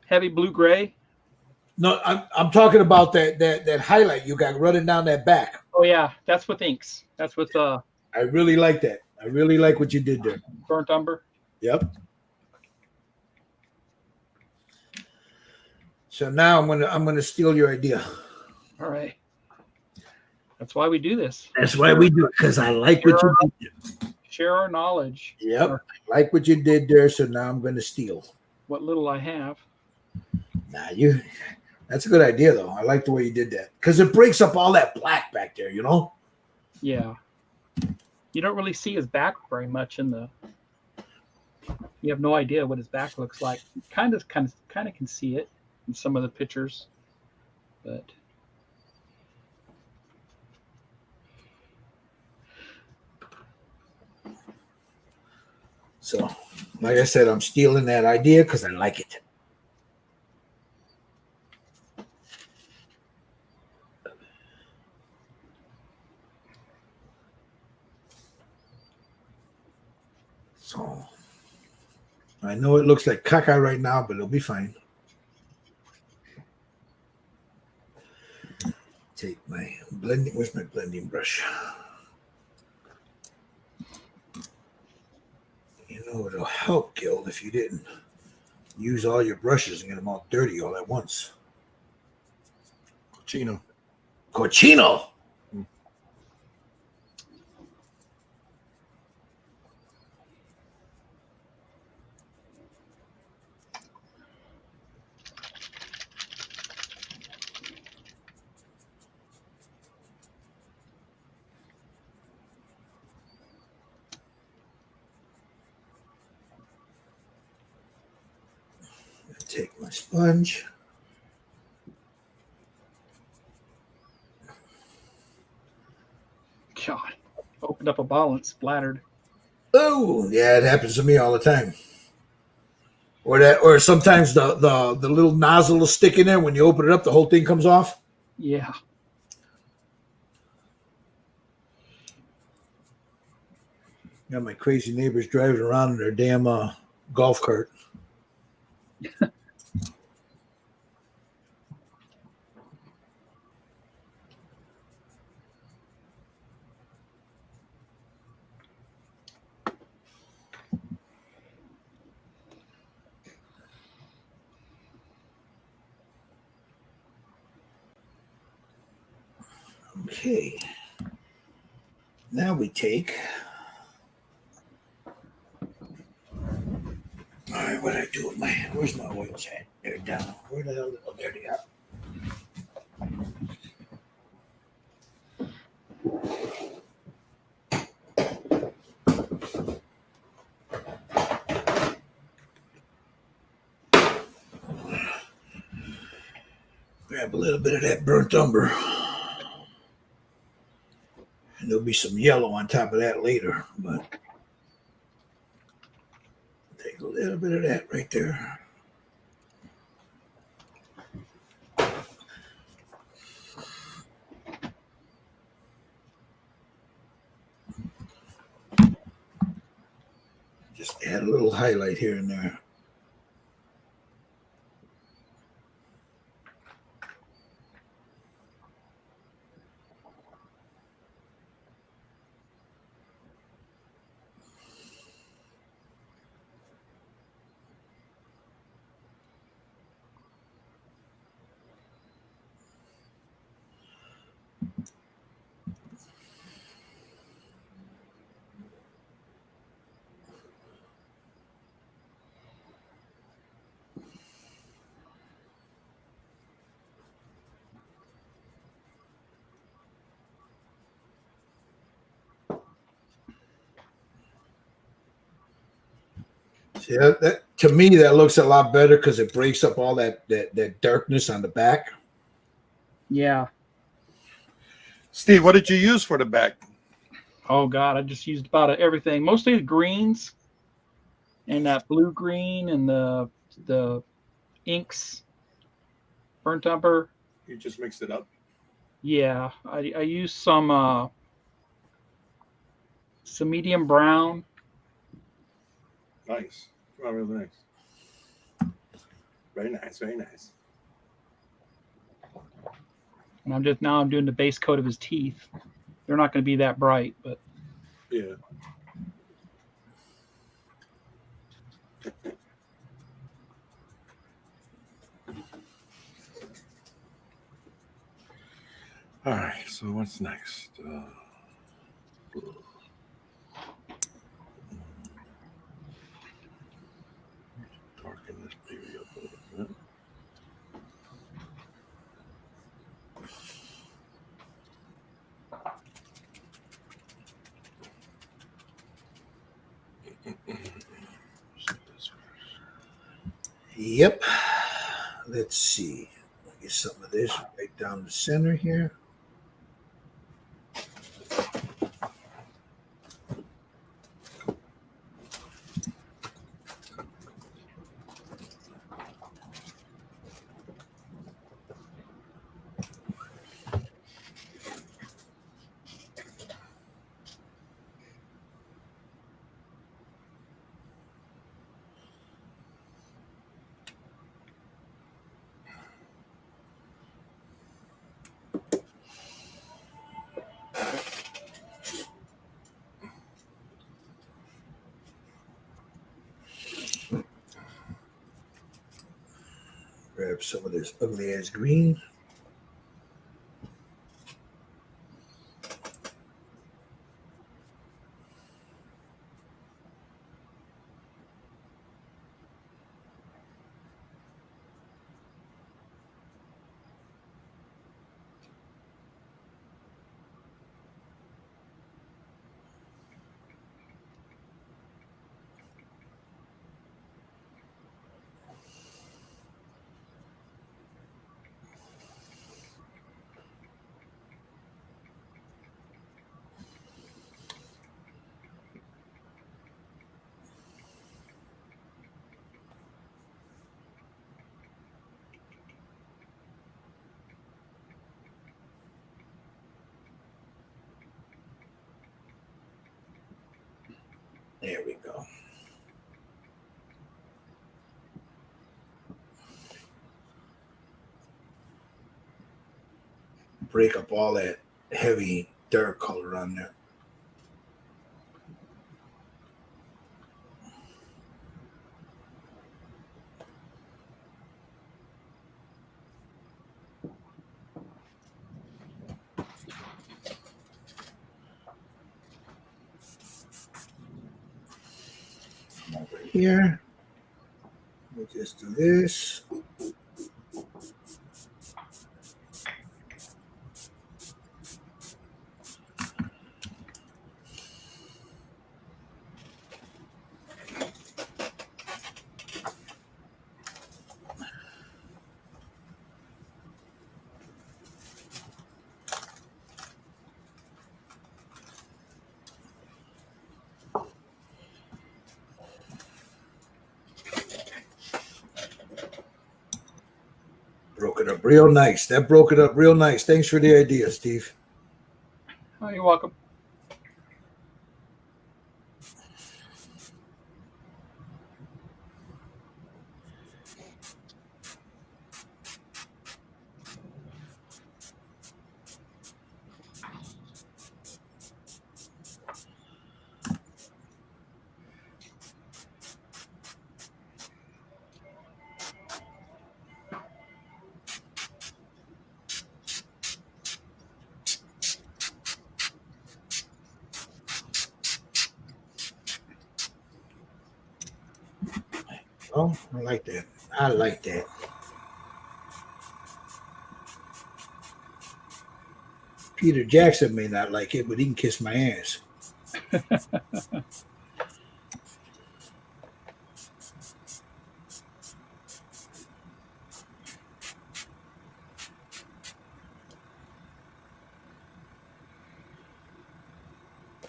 heavy blue gray. No, I'm talking about that highlight you got running down that back. Oh yeah, that's with inks. That's with I really like that. I really like what you did there. burnt umber. Yep. So now I'm gonna steal your idea. All right. That's why we do this. That's why we do it, because I like what you did. Share our knowledge. Yep. I like what you did there, so now I'm gonna steal. What little I have. Nah, that's a good idea though. I like the way you did that. Because it breaks up all that black back there, Yeah. You don't really see his back very much in the. You have no idea what his back looks like. Kind of can see it in some of the pictures, but. So, like I said, I'm stealing that idea because I like it. So, I know it looks like caca right now, but it'll be fine. Take my blending. Where's my blending brush? You know, it'll help, Gil, if you didn't use all your brushes and get them all dirty all at once. Cochino. Cochino. Take my sponge. God, opened up a bottle and splattered. Oh, yeah, it happens to me all the time. Or sometimes the little nozzle will stick in there. When you open it up, the whole thing comes off. Yeah. Got my crazy neighbors driving around in their damn golf cart. Okay. Now we take. All right, what did I do with my? Where's my oils at? They're down. Where the hell? Oh, there they are. Grab a little bit of that burnt umber. And there'll be some yellow on top of that later, but take a little bit of that right there. Just add a little highlight here and there. See, that to me that looks a lot better because it breaks up all that darkness on the back. Yeah. Steve, what did you use for the back? Oh God, I just used about everything. Mostly the greens and that blue green and the inks, burnt umber. You just mixed it up. Yeah, I used some medium brown. Nice. Oh, really nice. Very nice. Very nice. And I'm doing the base coat of his teeth. They're not going to be that bright, but Yeah. All right. So what's next? Darken this baby up a little bit. Yep. Let's see. Get some of this right down the center here. grab some of this ugly ass green. There we go. Break up all that heavy dark color on there. Come over here. We'll just do this. Broke it up real nice. That broke it up real nice. Thanks for the idea, Steve. Oh, you're welcome. Oh, I like that. I like that. Peter Jackson may not like it, but he can kiss my ass.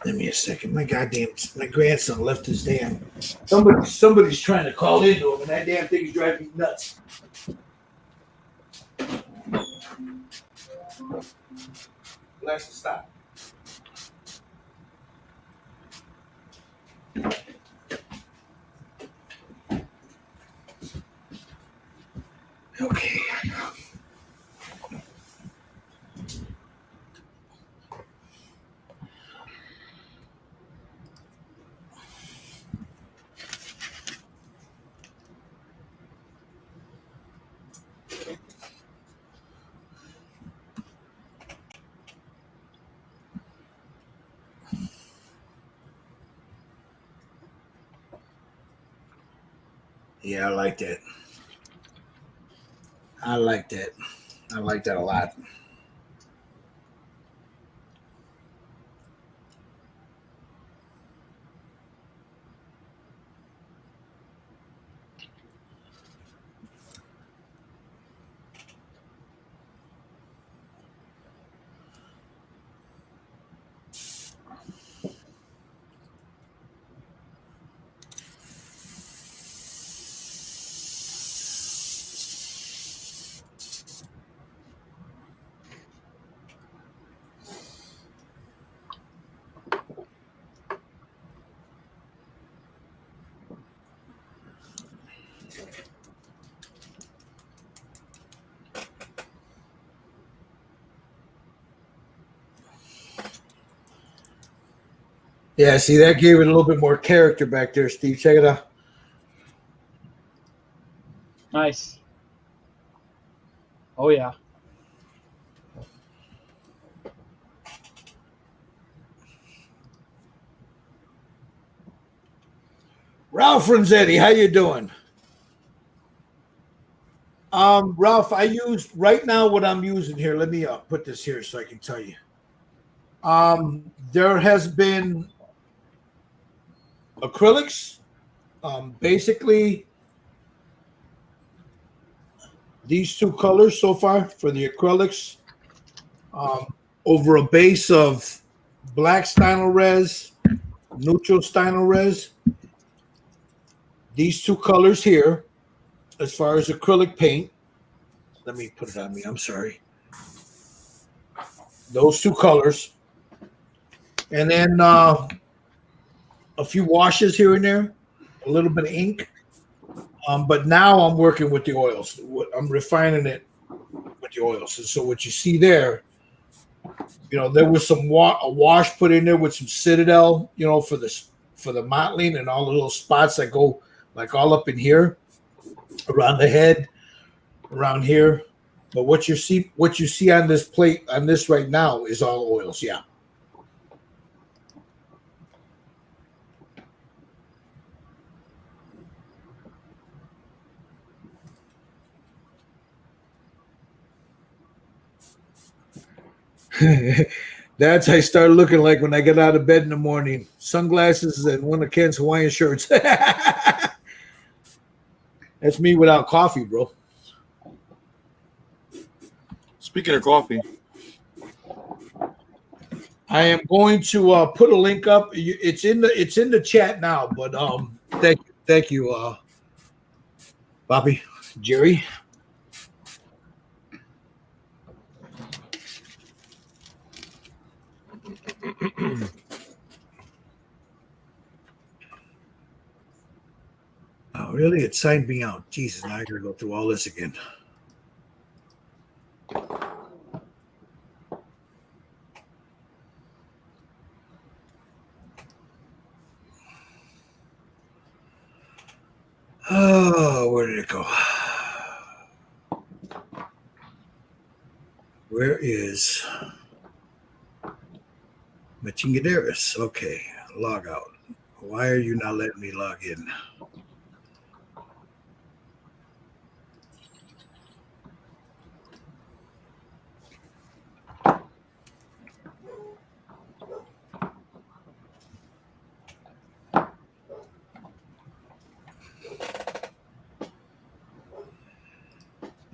Give me a second. My grandson left his damn. Somebody's trying to call into him, and that damn thing is driving me nuts. Alexa, stop. Okay. Yeah, I like that. I like that. I like that a lot. Yeah, see, that gave it a little bit more character back there, Steve. Check it out. Nice. Oh yeah. Ralph Renzetti, how you doing? Ralph, I used right now what I'm using here. Let me put this here so I can tell you. There has been acrylics. Basically, these two colors so far for the acrylics, over a base of black Stynol res, neutral Stynol res. These two colors here, as far as acrylic paint. Let me put it on me. I'm sorry. Those two colors, and then a few washes here and there, a little bit of ink. But now I'm working with the oils. I'm refining it with the oils. And so what you see there, there was some a wash put in there with some Citadel, for the mottling and all the little spots that go like all up in here, around the head, around here. But what you see on this plate, on this right now, is all oils. Yeah. That's how I start looking like when I get out of bed in the morning. Sunglasses and one of Ken's Hawaiian shirts. That's me without coffee, bro. Speaking of coffee, I am going to put a link up. It's in the chat now, but thank you, Bobby, Jerry. Oh, really? It signed me out. Jesus, now I gotta go through all this again. Oh, where did it go? Where is Machingaderis? Okay, log out. Why are you not letting me log in?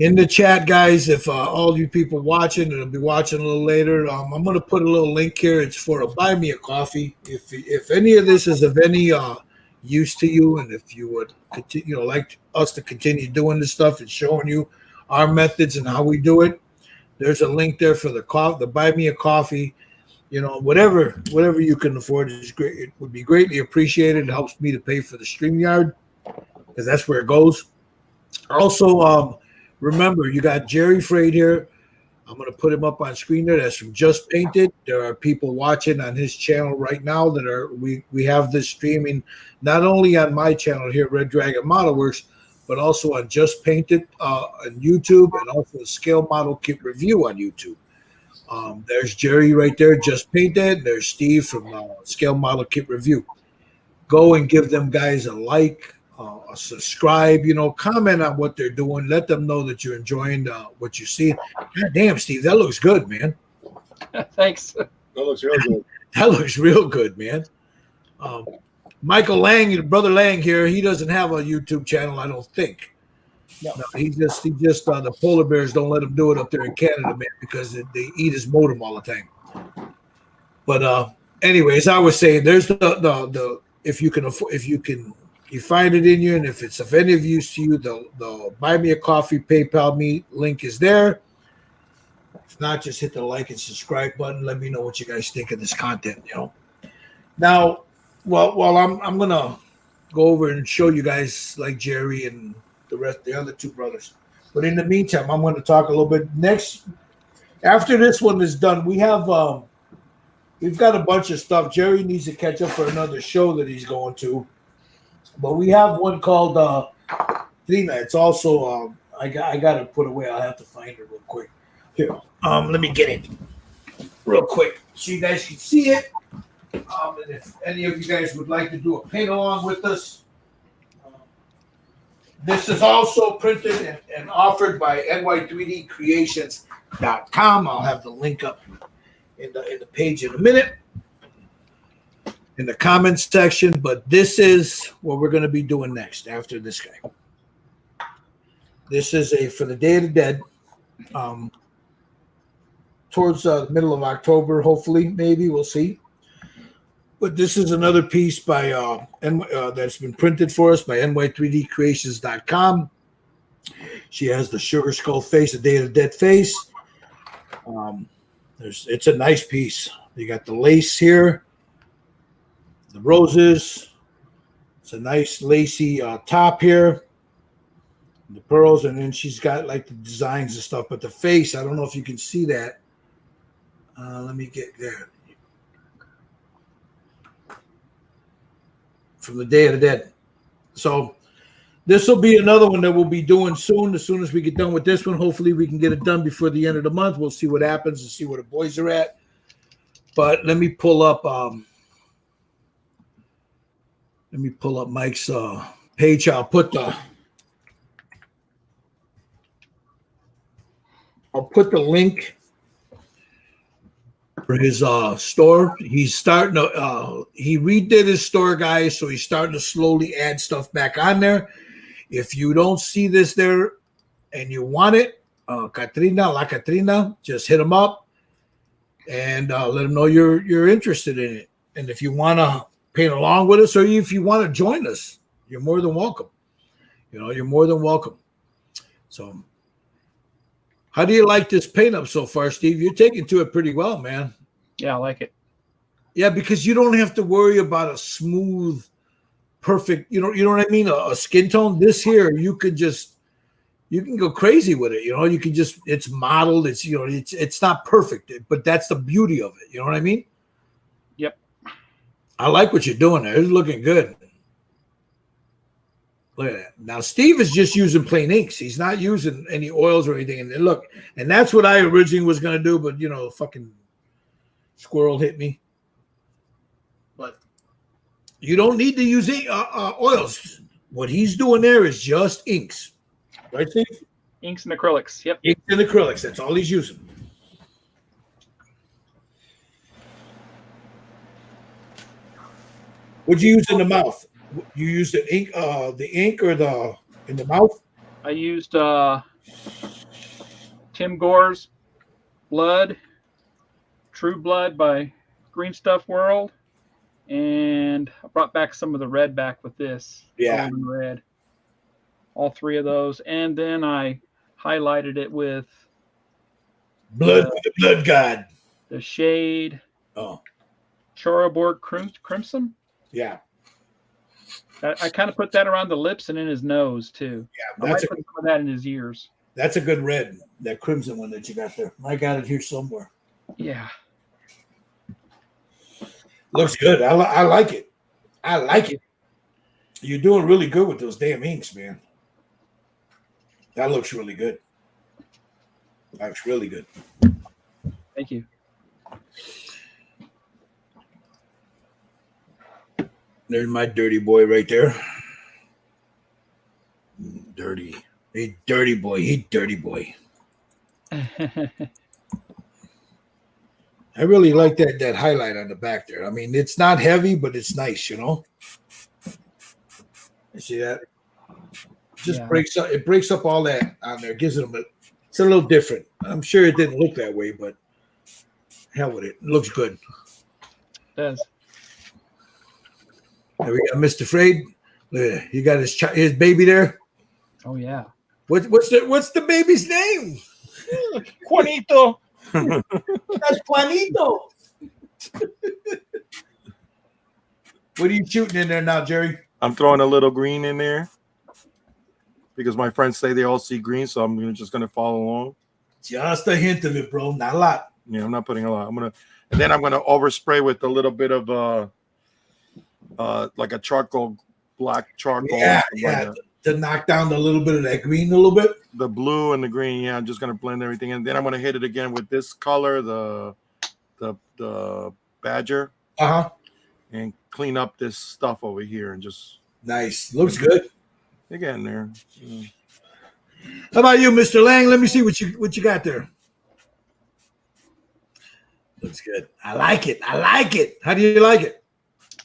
In the chat, guys, if all you people watching, it'll be watching a little later. I'm going to put a little link here. It's for a buy me a coffee. If any of this is of any use to you, and if you would continue, like us to continue doing this stuff and showing you our methods and how we do it, there's a link there for the buy me a coffee. Whatever you can afford is great. It would be greatly appreciated. It helps me to pay for the StreamYard because that's where it goes. Also, remember, you got Jerry Freight here. I'm going to put him up on screen there. That's from Just Painted. There are people watching on his channel right now that are we have this streaming not only on my channel here, Red Dragon Model Works, but also on Just Painted on YouTube, and also a Scale Model Kit Review on YouTube. There's Jerry right there, Just Painted. There's Steve from Scale Model Kit Review. Go and give them guys a like, a subscribe, comment on what they're doing. Let them know that you're enjoying what you see. God damn, Steve, that looks good, man. Thanks. that looks real good. That looks real good, man. Michael Lang, Brother Lang here, he doesn't have a YouTube channel, I don't think. No, he just the polar bears don't let him do it up there in Canada, man, because they eat his modem all the time. But anyways, I was saying, there's the if you find it in you, and if it's of any of use to you, the buy me a coffee PayPal me link is there. If not, just hit the like and subscribe button. Let me know what you guys think of this content. Now, well, I'm gonna go over and show you guys like Jerry and the other two brothers. But in the meantime, I'm going to talk a little bit next. After this one is done, we've got a bunch of stuff. Jerry needs to catch up for another show that he's going to. But we have one called Trina. It's also I got it put away. I'll have to find it real quick. Here, let me get it real quick so you guys can see it. And if any of you guys would like to do a paint along with us, this is also printed and offered by ny3dcreations.com. I'll have the link up in the page in a minute in the comments section. But this is what we're going to be doing next after this guy. This is for the Day of the Dead. Towards the middle of October, hopefully, maybe we'll see. But this is another piece by that's been printed for us by ny3dcreations.com. She has the sugar skull face, the Day of the Dead face. It's a nice piece. You got the lace here, the roses. It's a nice lacy top here, the pearls, and then she's got like the designs and stuff. But the face, I don't know if you can see that. Let me get there. From the Day of the Dead. So this will be another one that we'll be doing soon. As soon as we get done with this one, hopefully we can get it done before the end of the month. We'll see what happens and see where the boys are at. But let me pull up Mike's page. I'll put the link for his store. He's starting to he redid his store, guys, so he's starting to slowly add stuff back on there. If you don't see this there and you want it, Katrina, just hit him up and let him know you're interested in it. And if you want to paint along with us, or if you want to join us, you're more than welcome. You're more than welcome. So how do you like this paint up so far, Steve? You're taking to it pretty well, man. Yeah, I like it. Yeah, because you don't have to worry about a smooth, perfect, you know what I mean? A skin tone. This here, you can go crazy with it. You can just, it's modeled. It's, it's not perfect, but that's the beauty of it. You know what I mean? Yep. I like what you're doing there. It's looking good. Look at that. Now, Steve is just using plain inks. He's not using any oils or anything. And look, and that's what I originally was going to do, but, fucking squirrel hit me. But you don't need to use oils. What he's doing there is just inks. Right, Steve? Inks and acrylics. Yep. Inks and acrylics. That's all he's using. What'd you use in the mouth? You used the ink or in the mouth? I used Tim Gore's Blood, True Blood by Green Stuff World, and I brought back some of the red back with this. Yeah. Golden red. All three of those, and then I highlighted it with Blood, the Blood God. The shade. Oh. Choroborg Crimson. Yeah. I kind of put that around the lips and in his nose too. Yeah, I might put some of that in his ears. That's a good red, that crimson one that you got there. I got it here somewhere. Yeah. Looks good. I like it. I like it. You're doing really good with those damn inks, man. That looks really good. That looks really good. Thank you. There's my dirty boy right there. Dirty. Hey, dirty boy. He dirty boy. I really like that highlight on the back there. I mean, it's not heavy, but it's nice, You see that? Just breaks up. It breaks up all that on there. Gives it it's a little different. I'm sure it didn't look that way, but hell with it. It looks good. It does. There we got Mr. Frade. You got his baby there. Oh yeah. What's the baby's name? Juanito. That's Juanito. What are you shooting in there now, Jerry? I'm throwing a little green in there because my friends say they all see green, so I'm just gonna follow along. Just a hint of it, bro. Not a lot. Yeah, I'm not putting a lot. I'm gonna overspray with a little bit of like a black charcoal. Yeah, to knock down a little bit of that green a little bit. the blue and the green. Yeah, I'm just gonna blend everything, and then I'm gonna hit it again with this color, the badger, Uh-huh. and clean up this stuff over here, and just Nice. Looks good. again there. How about you, Mr. Lang? Let me see what you got there. Looks good. I like it. I like it. How do you like it?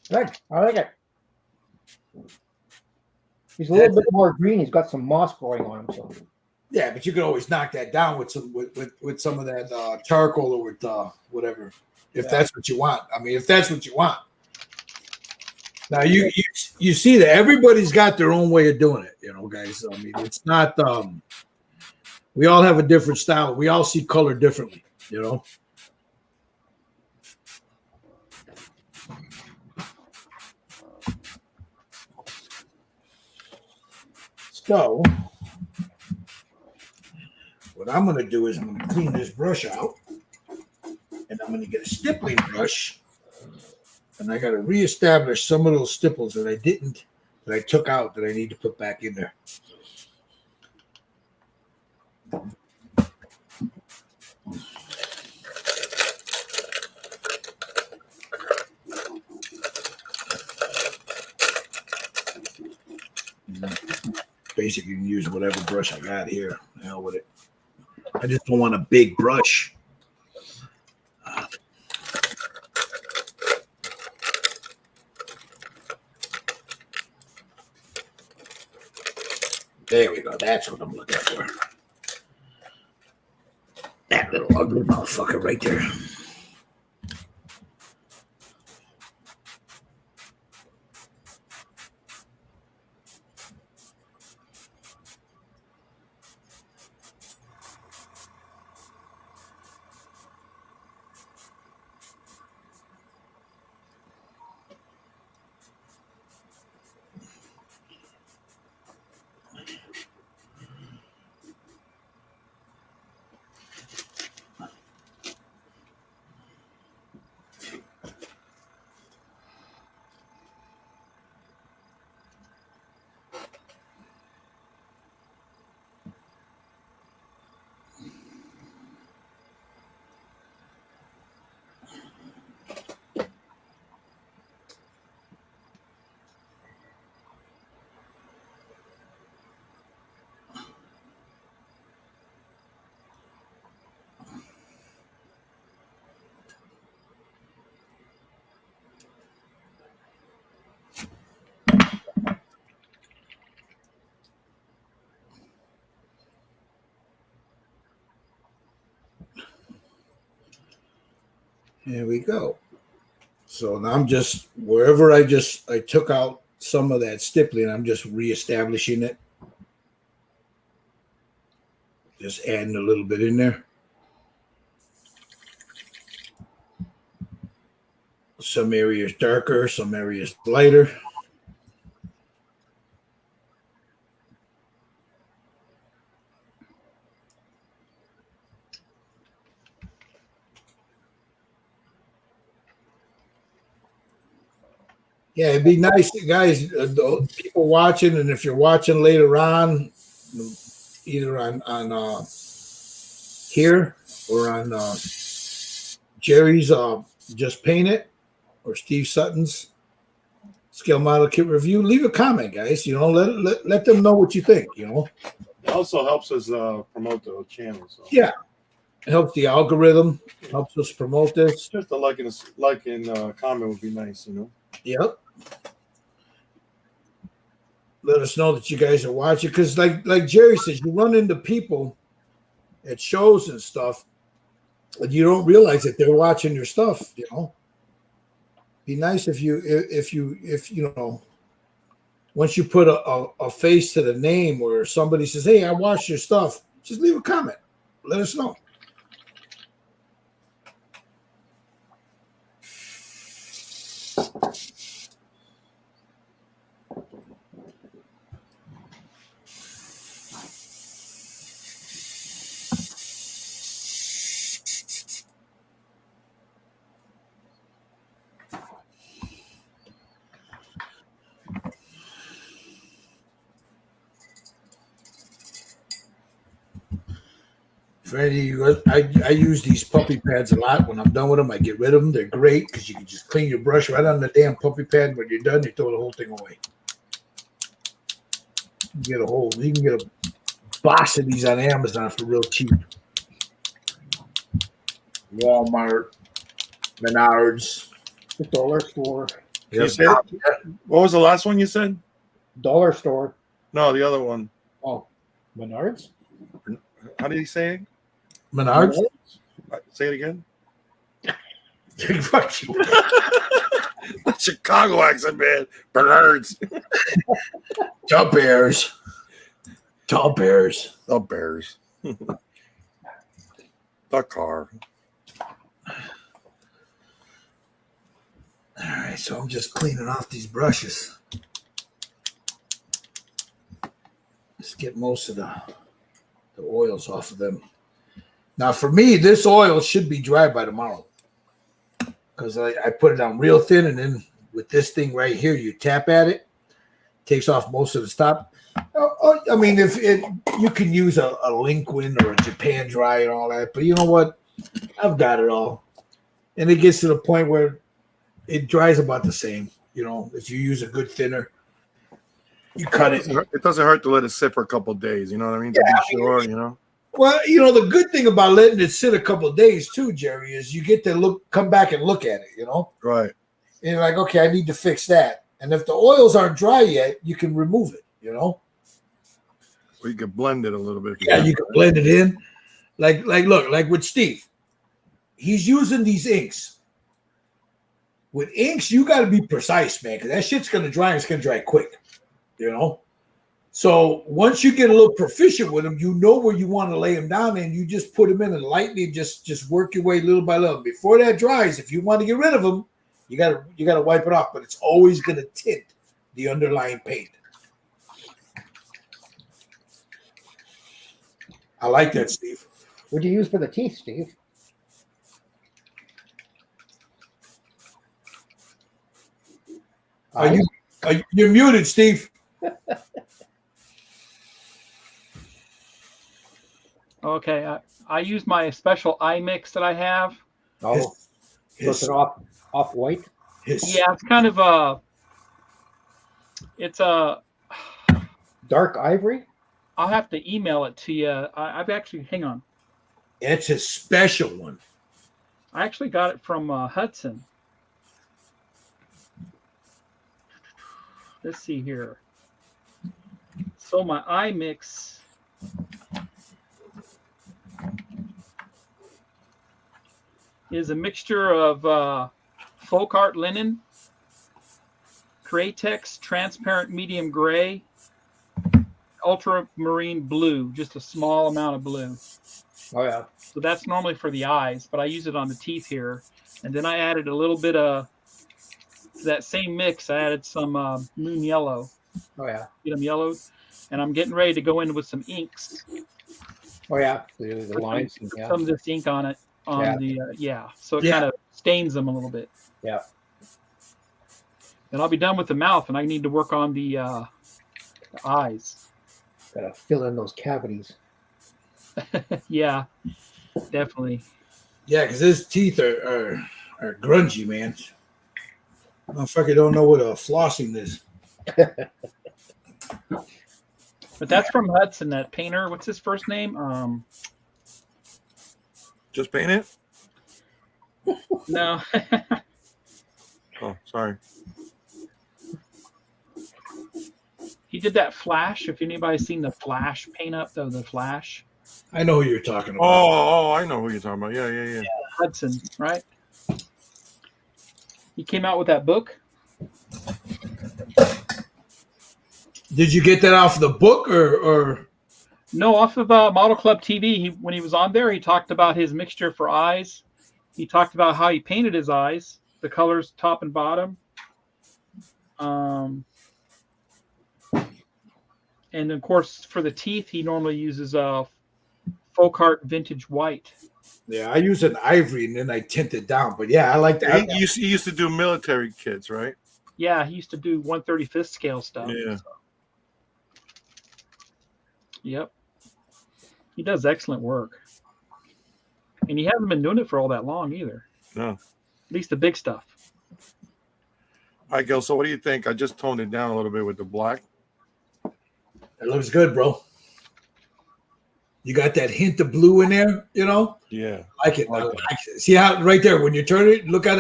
Good. I like it. He's a little bit more green. He's got some moss growing on him. So Yeah, but you could always knock that down with some of that charcoal or with whatever, if that's what you want. I mean, if that's what you want. Now you see that everybody's got their own way of doing it, guys. I mean, it's not. We all have a different style. We all see color differently, So, what I'm going to do is I'm going to clean this brush out, and I'm going to get a stippling brush, and I got to reestablish some of those stipples that I took out that I need to put back in there. Basically, you can use whatever brush I got here. Hell with it. I just don't want a big brush. There we go. That's what I'm looking for. That little ugly motherfucker right there. There we go. So now I'm just wherever I took out some of that stippling, I'm just reestablishing it. Just adding a little bit in there. Some areas darker, some areas lighter. Yeah, it'd be nice, guys, people watching, and if you're watching later on, either on here or on Jerry's Just Paint It or Steve Sutton's Scale Model Kit Review, leave a comment, guys. Let them know what you think. It also helps us promote the channel. So. Yeah, it helps the algorithm, helps us promote this. Just a like and comment would be nice, Yep. Let us know that you guys are watching, because like Jerry says, you run into people at shows and stuff, but you don't realize that they're watching your stuff. Be nice if once you put a face to the name, or somebody says, "Hey, I watched your stuff," just leave a comment. Let us know. Freddie, I use these puppy pads a lot. When I'm done with them, I get rid of them. They're great because you can just clean your brush right on the damn puppy pad. When you're done, you throw the whole thing away. You can get a box of these on Amazon for real cheap. Walmart, Menards. The dollar store. You said, what was the last one you said? Dollar store. No, the other one. Oh, Menards? How did he say it? Menards? Say it again. Fuck you. Chicago accent, man. Bernards. The Bears. The Bears. The Bears. The car. All right, so I'm just cleaning off these brushes. Let's get most of the oils off of them. Now, for me, this oil should be dry by tomorrow because I put it on real thin, and then with this thing right here, you tap at it, takes off most of the stuff. I mean, you can use a Linquin or a Japan Dry and all that, but you know what? I've got it all, and it gets to the point where it dries about the same. You know, if you use a good thinner, you cut it. It doesn't hurt to let it sit for a couple of days. You know what I mean? To be sure, you know. Well, you know, the good thing about letting it sit a couple of days too, Jerry, is you get to come back and look at it. You know, right? And you're like, okay, I need to fix that. And if the oils aren't dry yet, you can remove it. You know, or you can blend it a little bit. Yeah, you can blend it in. Like with Steve, he's using these inks. With inks, you got to be precise, man, because that shit's going to dry and it's going to dry quick, you know? So once you get a little proficient with them, you know where you want to lay them down, and you just put them in and lightly just work your way little by little. Before that dries, if you want to get rid of them, you got to wipe it off, but it's always going to tint the underlying paint. I like that, Steve. What do you use for the teeth, Steve? You're muted, Steve. Okay, I use my special eye mix that I have. Oh, it's an off white. Yeah, it's kind of it's a dark ivory. I'll have to email it to you. I've actually, hang on. It's a special one. I actually got it from Hudson. Let's see here. So my eye mix is a mixture of folk art linen, Cratex transparent medium gray, ultramarine blue, just a small amount of blue. Oh yeah. So that's normally for the eyes, but I use it on the teeth here. And then I added a little bit of that same mix. I added some moon yellow. Oh yeah. Get them yellowed. And I'm getting ready to go in with some inks. Oh yeah. The lines. Put some of this ink on it. So it kind of stains them a little bit. Yeah. And I'll be done with the mouth, and I need to work on the eyes. Gotta fill in those cavities. Yeah, definitely. Yeah, because his teeth are grungy, man. Motherfucker don't know what flossing is. But that's from Hudson, that painter. What's his first name? Just paint it? No. Oh, sorry. He did that Flash. If anybody's seen the Flash paint up, though, the Flash. I know who you're talking about. Oh, I know who you're talking about. Yeah. Hudson, right? He came out with that book. Did you get that off the book or? No, off of Model Club TV. When he was on there, he talked about his mixture for eyes. He talked about how he painted his eyes, the colors top and bottom. And of course, for the teeth, he normally uses folk art vintage white. Yeah, I use an ivory and then I tint it down. But yeah, I like that. He used to do military kits, right? Yeah, he used to do 1/35th scale stuff. Yeah. So. Yep. He does excellent work. And he hasn't been doing it for all that long either. No. At least the big stuff. All right, Gil. So what do you think? I just toned it down a little bit with the black. It looks good, bro. You got that hint of blue in there, you know? Yeah. I like it. I like I that. like it. See how right there, when you turn it, look at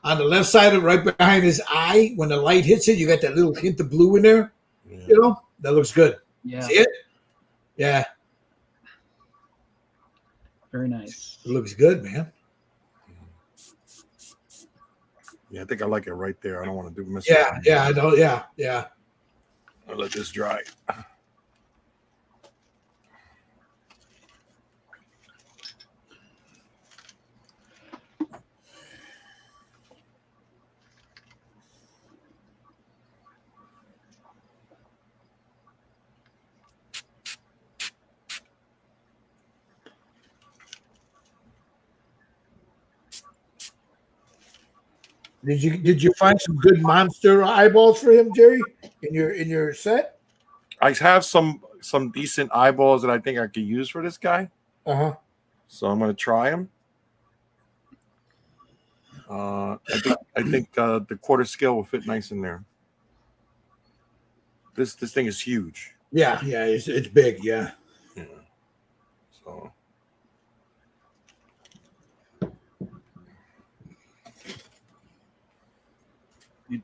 on the left side of right behind his eye, when the light hits it, you got that little hint of blue in there. Yeah. You know? That looks good. Yeah. See it? Yeah. Very nice. It looks good, man. Yeah, I think I like it right there. I don't want to do miss. Yeah, yeah, I know. Yeah, yeah. I'll let this dry. Did you find some good monster eyeballs for him, Jerry, in your set? I have some decent eyeballs that I think I could use for this guy. Uh-huh. So I'm going to try them. I think the quarter scale will fit nice in there. This thing is huge. Yeah, yeah, it's big, yeah. Yeah. So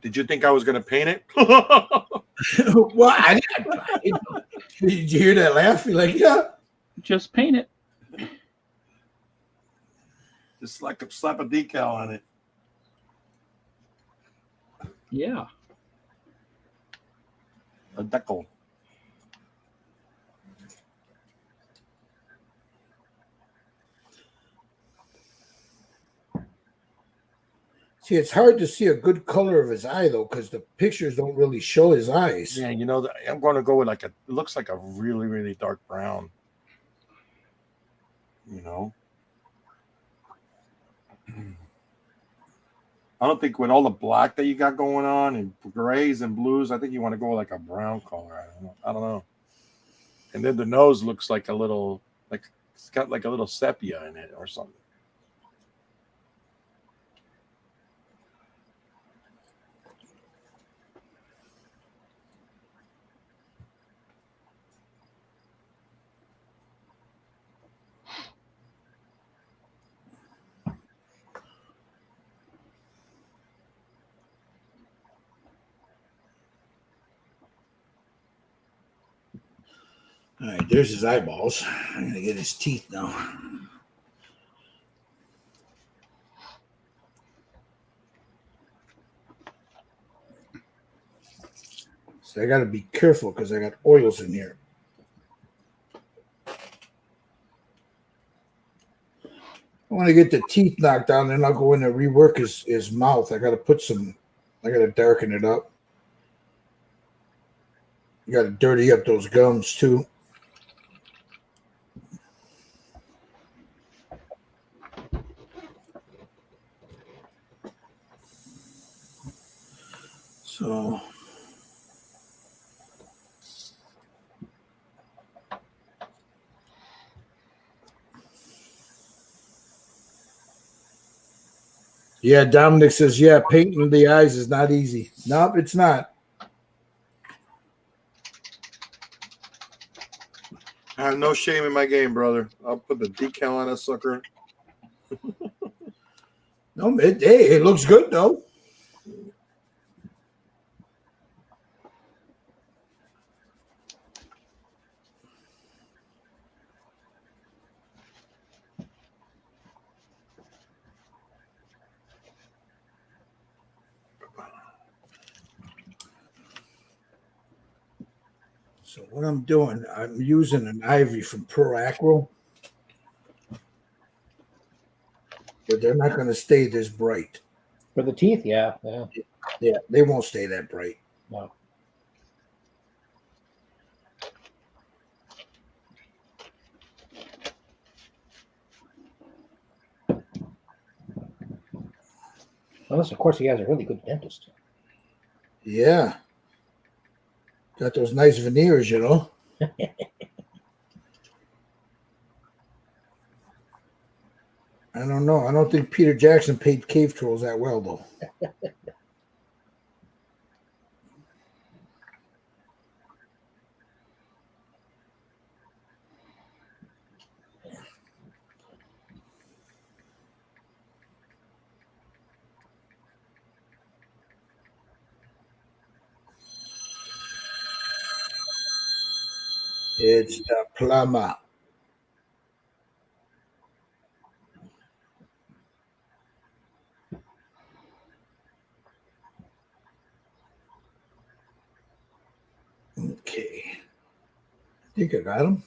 did you think I was going to paint it? Well, did you hear that laugh? You're like, yeah. Just paint it. Just like slap a decal on it. Yeah. A decal. See, it's hard to see a good color of his eye though, because the pictures don't really show his eyes. Yeah, you know, I'm going to go with like it looks like a really, really dark brown. You know, I don't think with all the black that you got going on and grays and blues, I think you want to go with like a brown color. I don't know. And then the nose looks like a little, like it's got like a little sepia in it or something. All right, there's his eyeballs. I'm gonna get his teeth now. So I got to be careful because I got oils in here. I want to get the teeth knocked down, then I'll go in and rework his mouth. I got to darken it up. You got to dirty up those gums too. So yeah, Dominic says, yeah, painting the eyes is not easy. Nope, it's not. I have no shame in my game, brother. I'll put the decal on a sucker. No, it looks good though. So what I'm doing, I'm using an ivory from Pro Acro, but they're not going to stay this bright. For the teeth, yeah. Yeah, they won't stay that bright. No. Unless, of course, he has a really good dentist. Yeah. Got those nice veneers, you know. I don't know. I don't think Peter Jackson paid cave trolls that well, though. It's the plumber. Okay. I think I got him.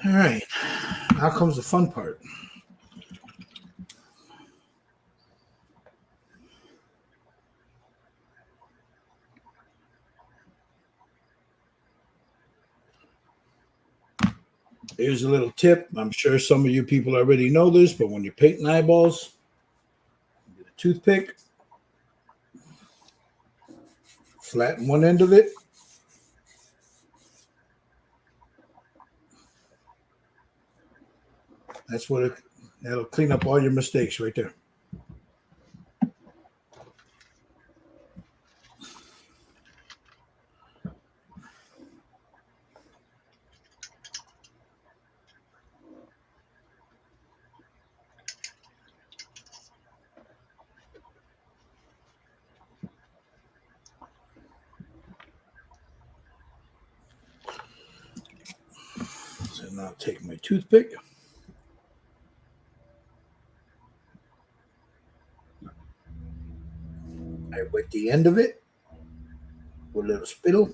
All right. Now comes the fun part. Here's a little tip. I'm sure some of you people already know this, but when you're painting eyeballs, get a toothpick, flatten one end of it. That's what that'll clean up all your mistakes right there. So now I'll take my toothpick. I wet the end of it with a little spittle.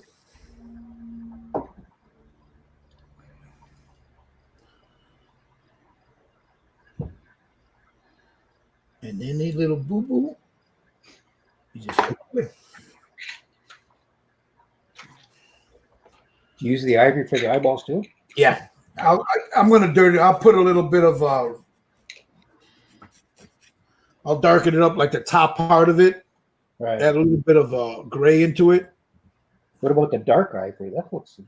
And then a little boo-boo. You just put away. Do you use the ivory for the eyeballs too? Yeah. I'm going to dirty. I'll put a little bit of, I'll darken it up like the top part of it. Right. Add a little bit of gray into it. What about the dark ivory? That looks a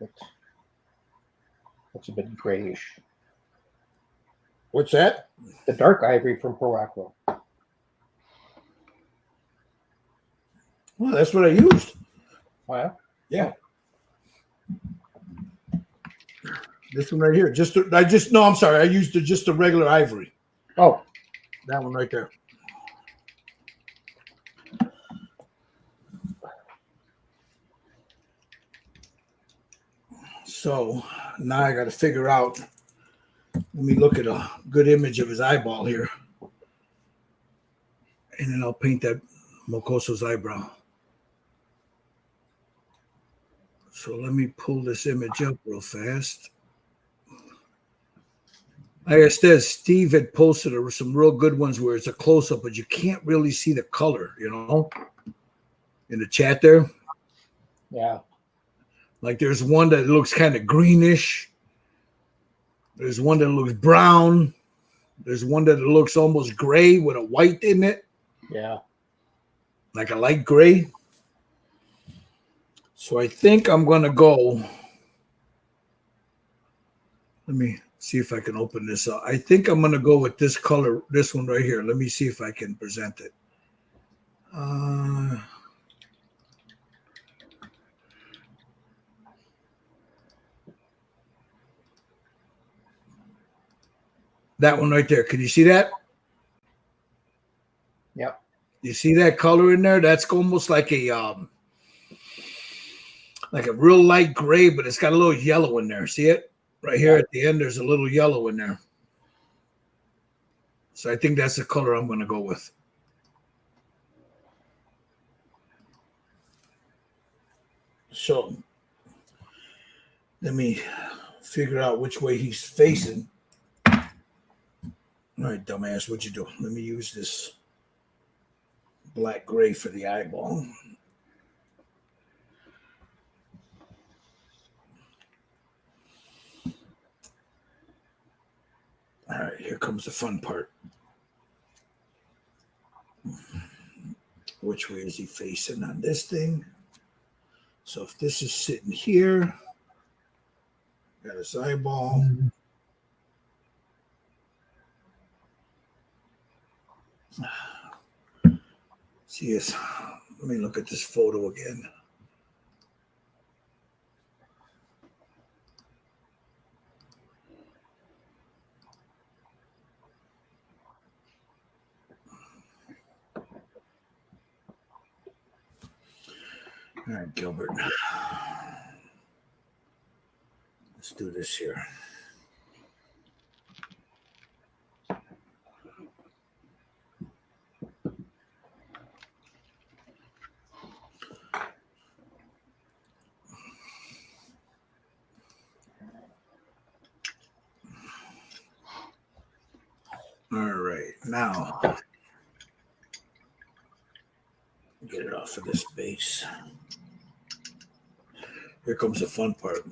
bit grayish. What's that? The dark ivory from Pro Aqua. Well, that's what I used. Oh, yeah? Yeah. This one right here. I'm sorry. I used just a regular ivory. Oh, That one right there. So now I got to figure out. Let me look at a good image of his eyeball here. And then I'll paint that Mocoso's eyebrow. So let me pull this image up real fast. Like I said, Steve had posted some real good ones where it's a close-up, but you can't really see the color, in the chat there. yeah. Like there's one that looks kind of greenish. There's one that looks brown. There's one that looks almost gray with a white in it. Yeah. Like a light gray. So I think I'm going to go. Let me see if I can open this up. I think I'm going to go with this color, this one right here. Let me see if I can present it. That one right there. Can you see that? Yep. You see that color in there? That's almost like a real light gray, but it's got a little yellow in there. See it? Right here at the end, there's a little yellow in there. So I think that's the color I'm going to go with. So let me figure out which way he's facing. All right, dumbass, what you do? Let me use this black gray for the eyeball. All right, here comes the fun part. Which way is he facing on this thing? So if this is sitting here, Got a eyeball. See this. Let me look at this photo again. All right, Gilbert. Let's do this here. All right, now get it off of this base. Here comes the fun part.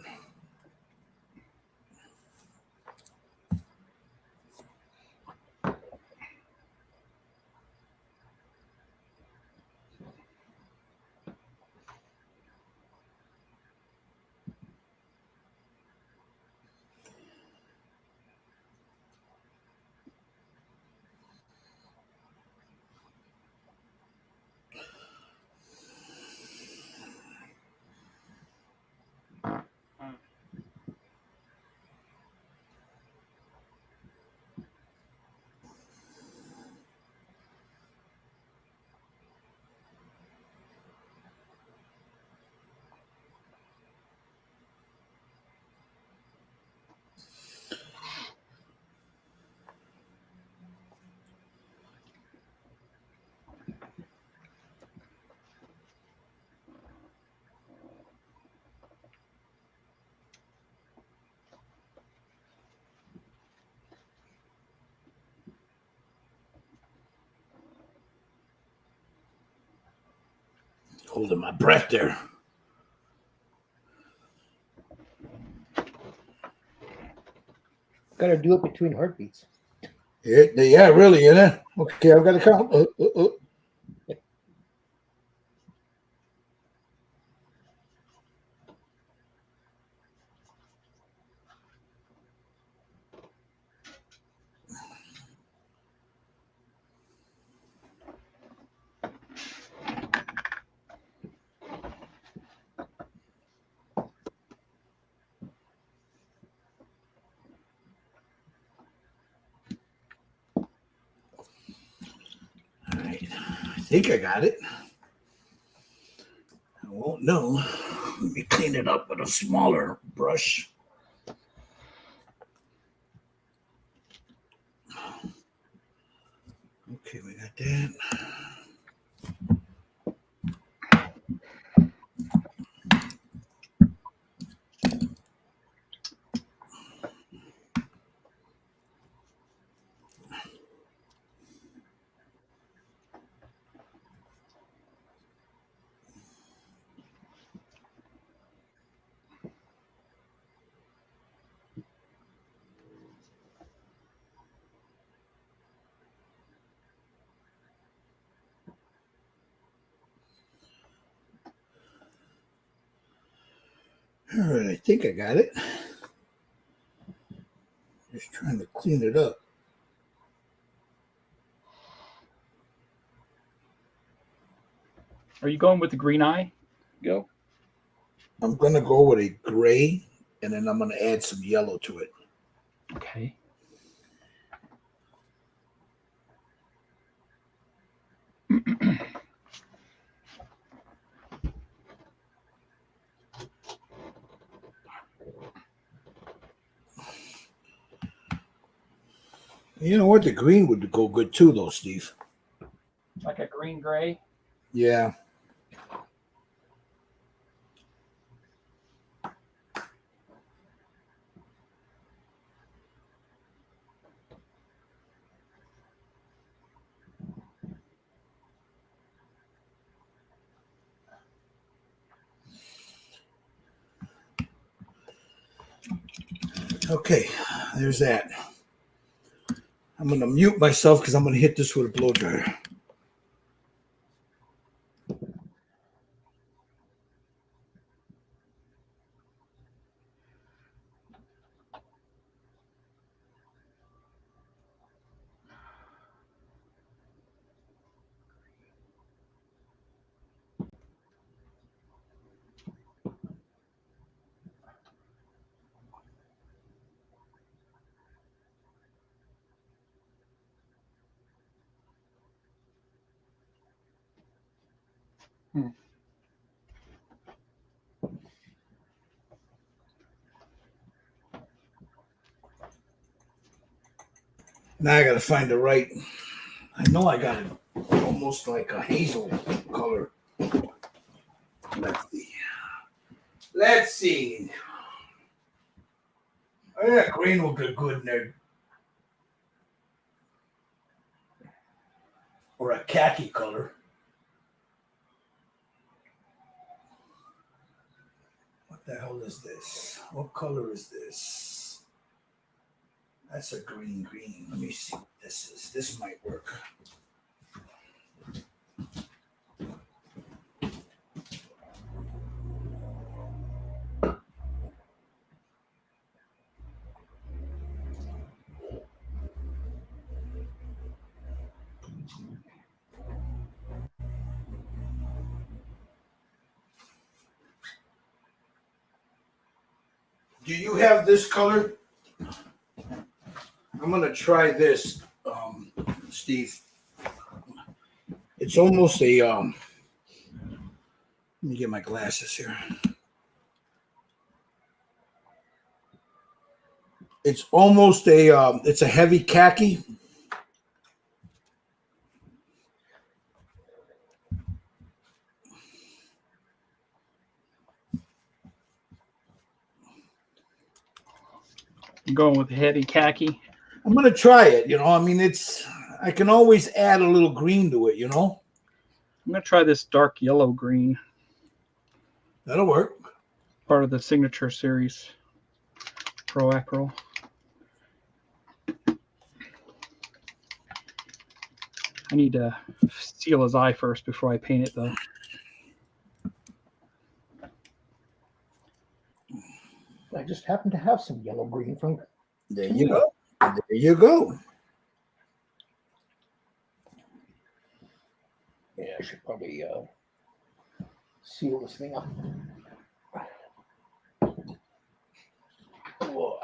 Holding my breath there. Got to do it between heartbeats. Yeah, really, you know. Okay, I've got to count. All right, I think I got it. I won't know. Let me clean it up with a smaller brush. Okay, we got that. All right, I think I got it. Just trying to clean it up. Are you going with the green eye? Go. I'm going to go with a gray, and then I'm going to add some yellow to it. Okay. You know what? The green would go good too, though, Steve. Like a green gray. Yeah. Okay, there's that. I'm going to mute myself because I'm going to hit this with a blow dryer. Hmm. Now I gotta find the right. I know I got it almost like a hazel color. Let's see. Let's see. Oh, yeah, green will get good in there. Or a khaki color. What the hell is this? What color is this? That's a green. Let me see what this is. This might work. Do you have this color? I'm gonna try this, Steve. It's almost a let me get my glasses here. It's almost a it's a heavy khaki. I'm going with heavy khaki. I'm gonna try it. You know, I mean, I can always add a little green to it. You know, I'm going to try this dark yellow green, that'll work. part of the signature series Pro Acryl. I need to seal his eye first before I paint it, though. I just happen to have some yellow green from. There you go. There you go. Yeah, I should probably seal this thing up. Whoa.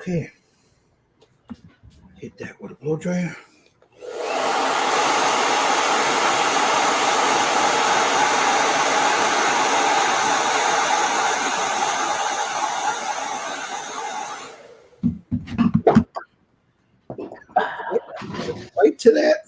Okay. Hit that with a blow dryer. Right to that.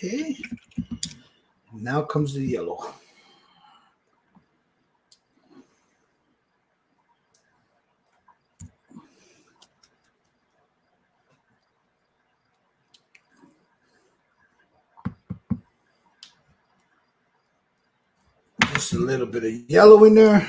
Okay. Now comes the yellow. Just a little bit of yellow in there.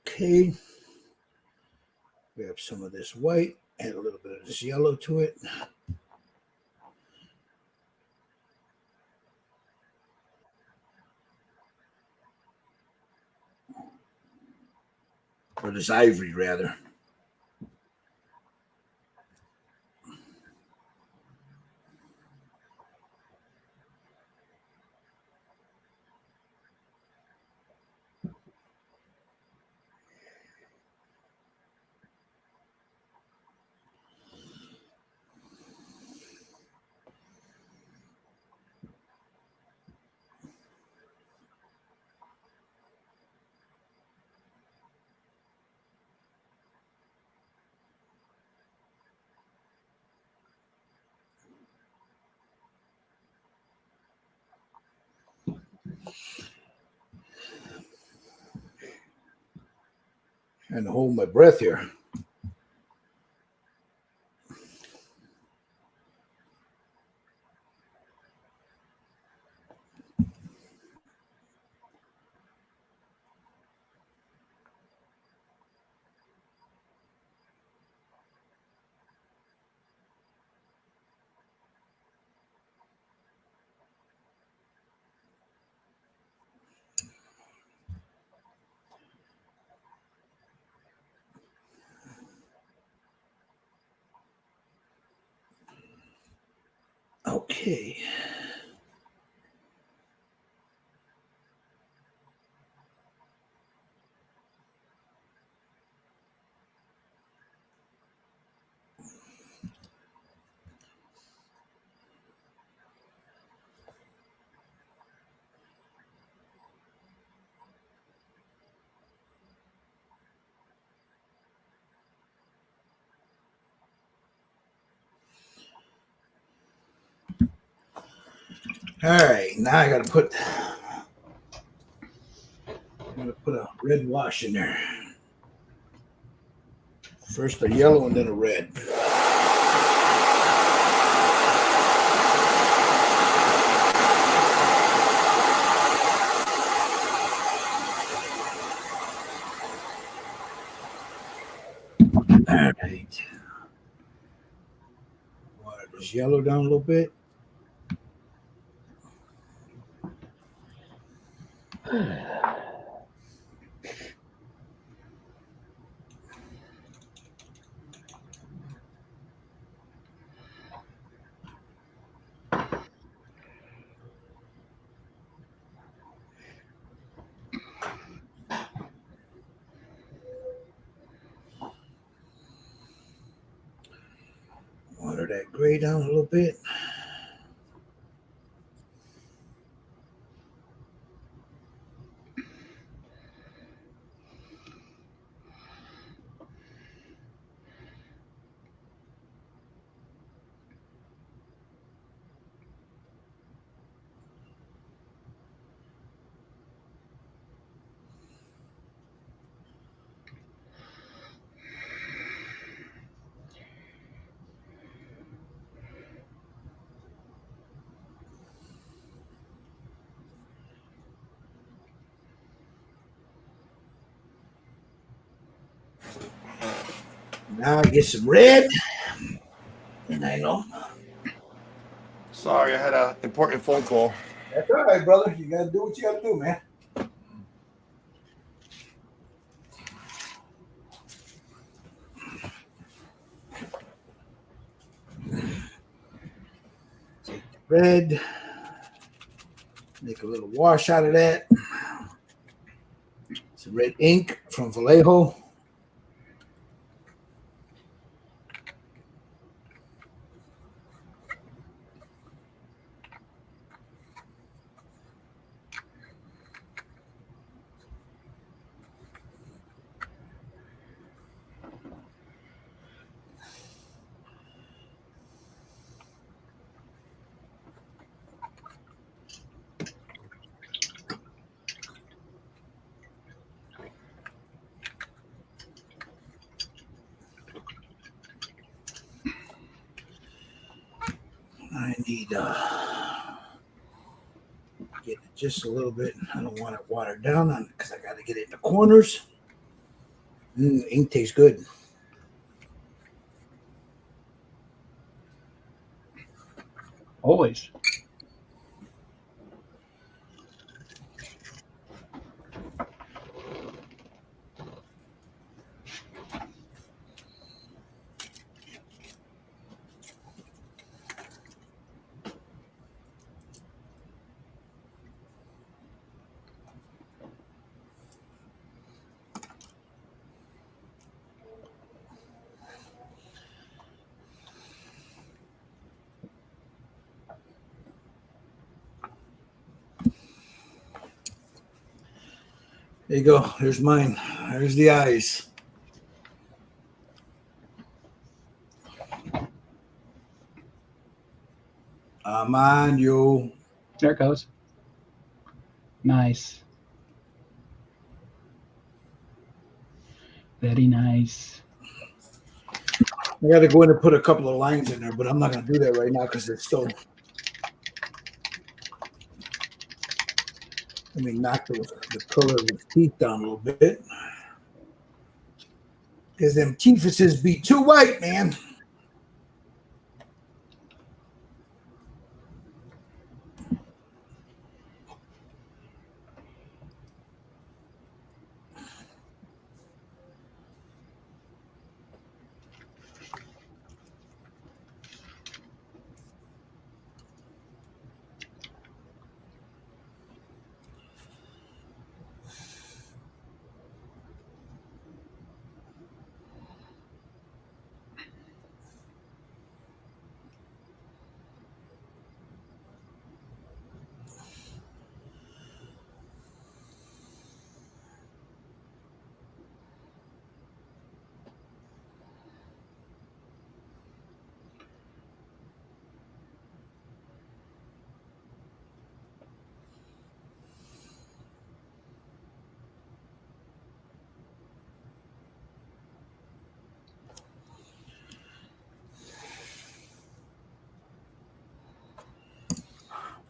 Okay. Grab some of this white, add a little bit of this yellow to it. Or this ivory, rather. And hold my breath here. Okay. All right, now I gotta put a red wash in there. First a yellow and then a red. All right. Water this yellow down a little bit. Water that gray down a little bit. Now I get some red. And I know. Sorry, I had an important phone call. That's all right, brother. You gotta do what you gotta do, man. Take the red, make a little wash out of that. Some red ink from Vallejo. I need get it just a little bit. I don't want it watered down on because I got to get it in the corners. Ink tastes good. Always. There you go. There's mine. There's the eyes. Man, you. There it goes. Nice. Very nice. I got to go in and put a couple of lines in there, but I'm not going to do that right now because it's still. Let me knock the color of his teeth down a little bit. Because them teethuses be too white, man.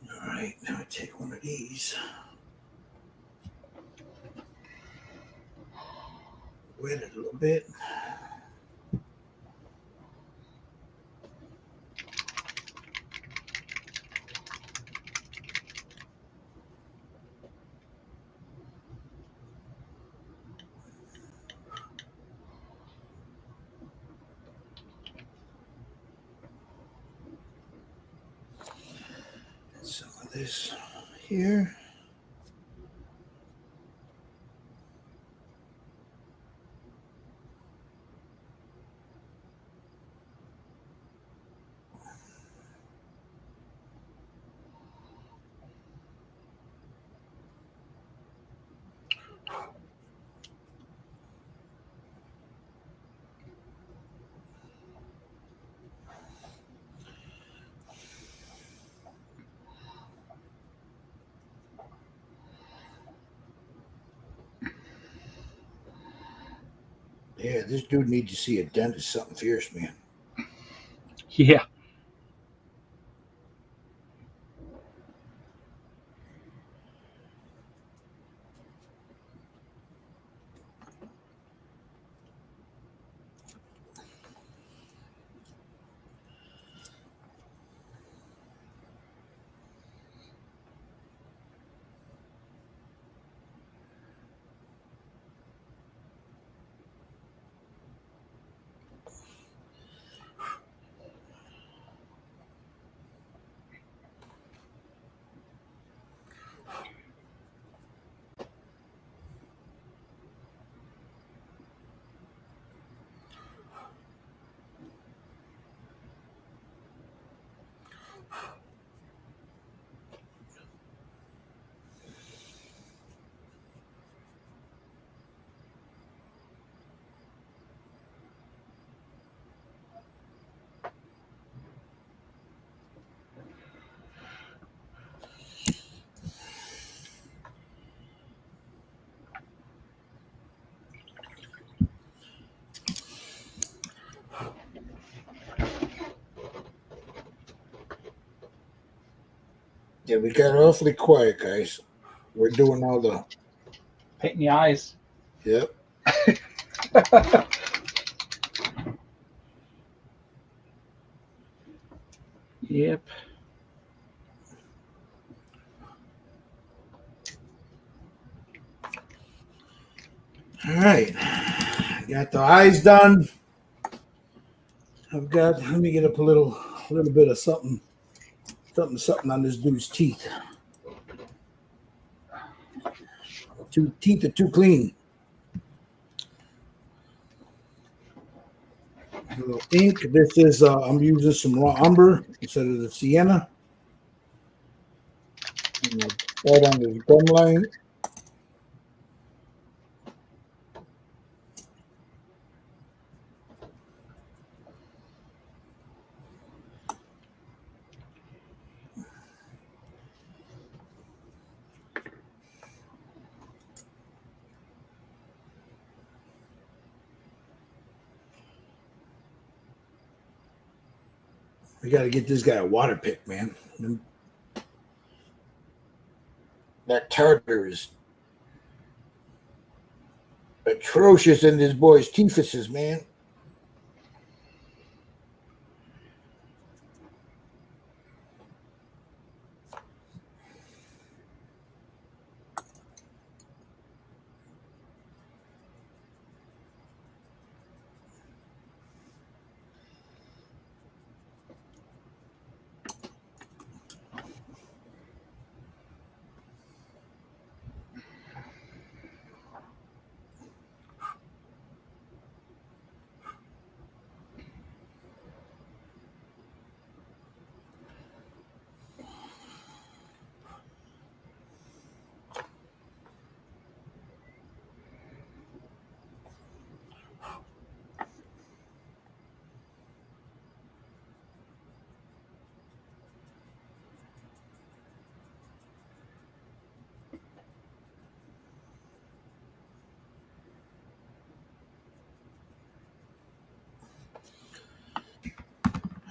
All right, now I take one of these. Wet it a little bit. Some of this here. Yeah, this dude needs to see a dentist. Something fierce, man. Yeah. Yeah, we got awfully quiet, guys. We're doing all the. Painting the eyes. Yep. Yep. All right. Got the eyes done. I've got. Let me get up a little bit of something on this dude's teeth. Two teeth are too clean. A little ink. This is. I'm using some raw umber instead of the sienna. Right on this gum line. We got to get this guy a water pick, man. That tartar is atrocious in this boy's teethuses, man.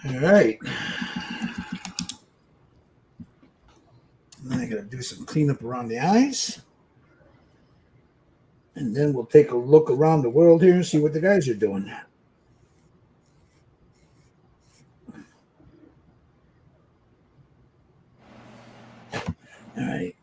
All right. Now I got to do some cleanup around the eyes. And then we'll take a look around the world here and see what the guys are doing. All right.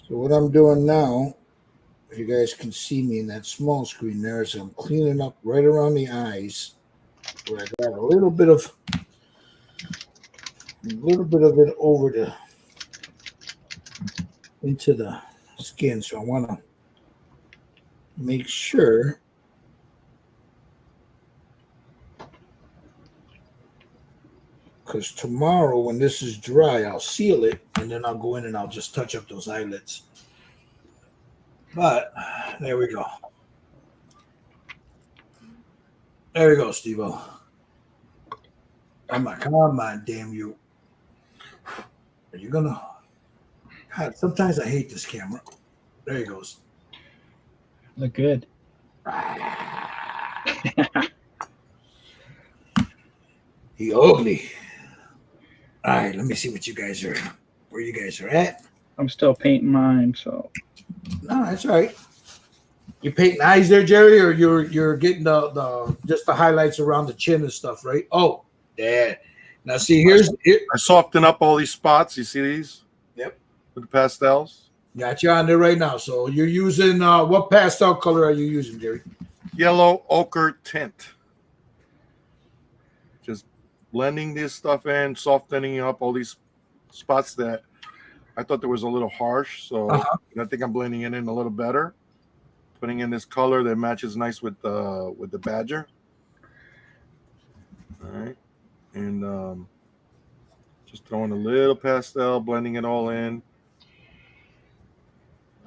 So what I'm doing now, if you guys can see me in that small screen there, is I'm cleaning up right around the eyes where I got a little bit of it over the into the skin. So I want to make sure because tomorrow when this is dry, I'll seal it and then I'll go in and I'll just touch up those eyelids. But there we go. There we go, Steve-O. Come on, damn you. Are you gonna? God, sometimes I hate this camera. There he goes. Look good. He ugly. All right, let me see what you guys are, where you guys are at. I'm still painting mine, so. No, that's all right. You painting eyes there, Jerry, or you're getting the just the highlights around the chin and stuff, right? Oh, yeah. Now see, here's it. I soften up all these spots. You see these? Yep. With the pastels. Got you on there right now. So you're using what pastel color are you using, Jerry? Yellow ochre tint. Just blending this stuff in, softening up all these spots that I thought there was a little harsh. So I think I'm blending it in a little better. putting in this color that matches nice with the badger. All right, and just throwing a little pastel, blending it all in.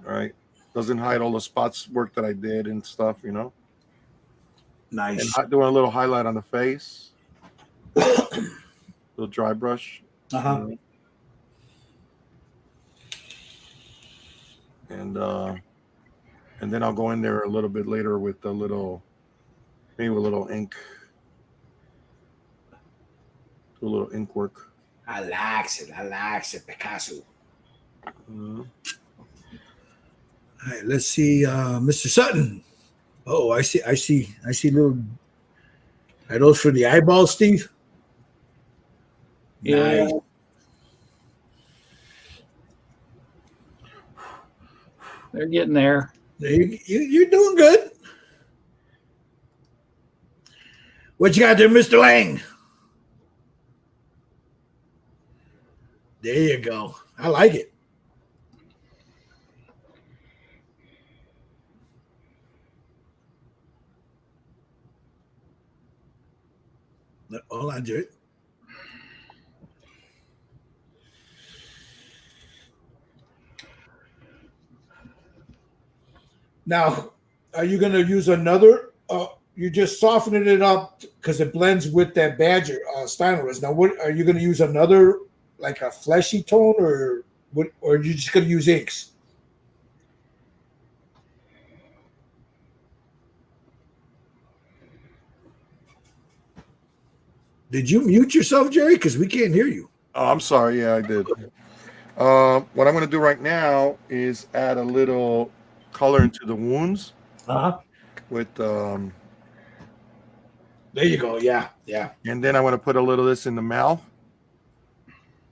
All right, doesn't hide all the spots work that I did and stuff, you know. Nice. And doing a little highlight on the face, little dry brush. Uh-huh. And then I'll go in there a little bit later with maybe a little ink, do a little ink work. I like it, Picasso. All right, let's see, Mr. Sutton. Oh, I see little. Are those for the eyeballs, Steve? Yeah. Nice. They're getting there. You're doing good. What you got there, Mr. Lang? There you go. I like it. Hold on, Jared. Now, are you going to use another? You're just softening it up because it blends with that Badger Steiners. Now, what are you going to use another, like a fleshy tone, or what? Or are you just going to use inks? Did you mute yourself, Jerry? Because we can't hear you. Oh, I'm sorry. Yeah, I did. What I'm going to do right now is add a little color into the wounds with There you go. Yeah. and then I want to put a little of this in the mouth.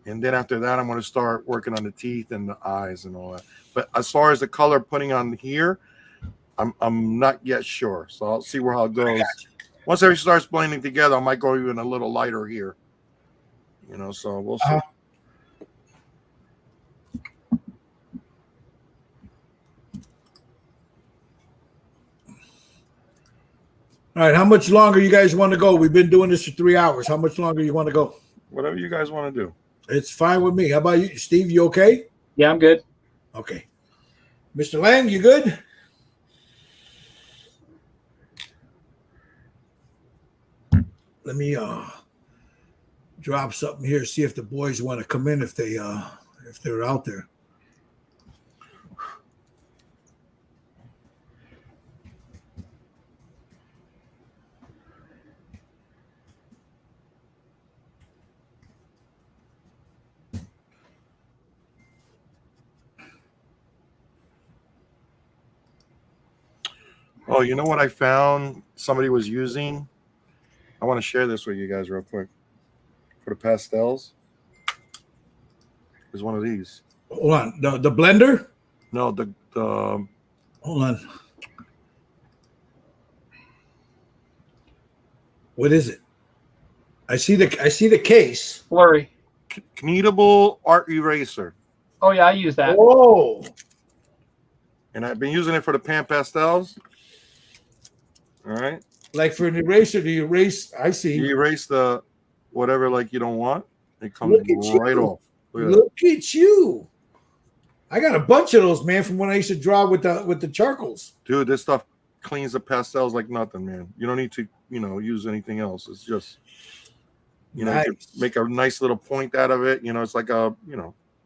And then after that, I'm going to start working on the teeth and the eyes and all that. But as far as the color putting on here, I'm not yet sure. So I'll see how it goes. Once everything starts blending together, I might go even a little lighter here. You know, so we'll see. All right. How much longer you guys want to go? We've been doing this for 3 hours. How much longer you want to go? Whatever you guys want to do. It's fine with me. How about you, Steve? You okay? Yeah, I'm good. Okay. Mr. Lang, you good? Let me drop something here, see if the boys want to come in if they're out there. Oh, you know what I found somebody was using? I want to share this with you guys real quick. For the pastels, there's one of these. Hold on. The blender? No, the Hold on. What is it? I see the case. Blurry. Kneadable art eraser. Oh yeah, I use that. Whoa. And I've been using it for the pan pastels. All right. Like for an eraser to erase, I see. You erase the whatever like you don't want. It comes Look at right you. off. Look at you. I got a bunch of those, man, from when I used to draw with the charcoals. Dude, this stuff cleans the pastels like nothing, man. You don't need to, use anything else. It's just, Nice. you can make a nice little point out of it. It's like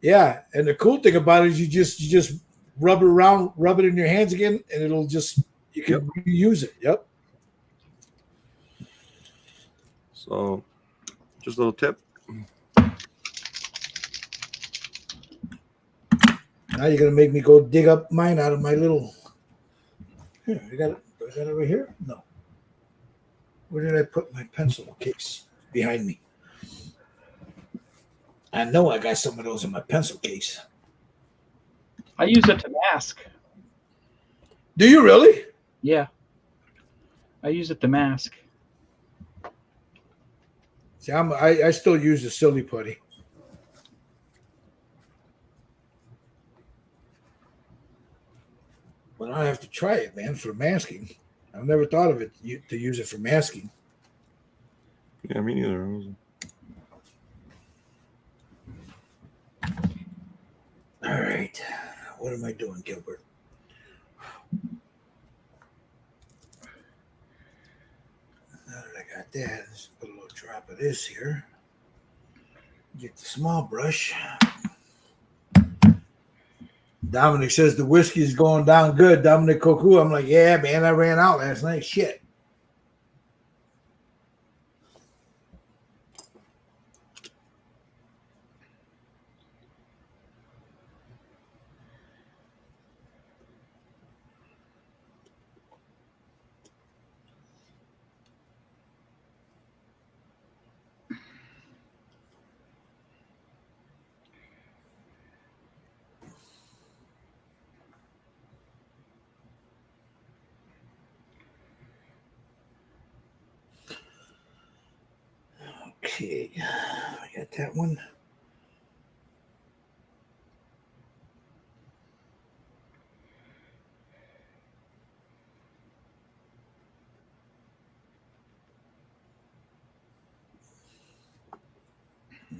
Yeah, and the cool thing about it is you just rub it around, rub it in your hands again, and you can reuse it. Yep. So, just a little tip. Now you're gonna make me go dig up mine out of my little. Here, I got it over here. No. Where did I put my pencil case? Behind me. I know I got some of those in my pencil case. I use it to mask. Do you really? Yeah. I use it to mask. See, I still use the silly putty. But I have to try it, man, for masking. I've never thought of it to use it for masking. Yeah, me neither. All right. What am I doing, Gilbert? Now that I got that, let's put a little drop of this here. Get the small brush. Dominic says the whiskey's going down good. Dominic Koku. I'm like, yeah, man, I ran out last night. Shit. Okay, I got that one.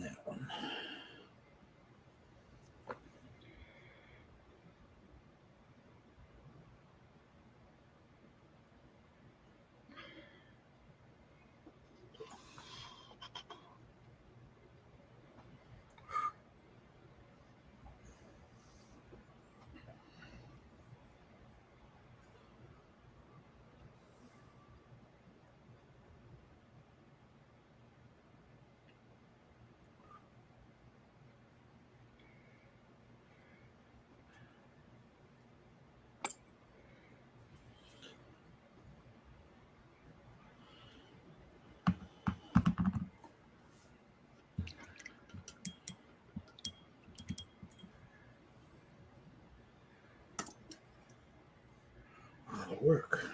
That one. That'll work.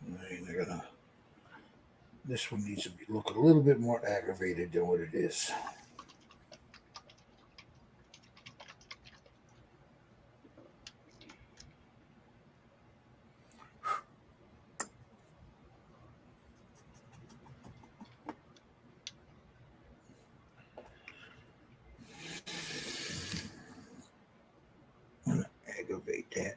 All right, I gotta. This one needs to look a little bit more aggravated than what it is. I'm gonna aggravate that.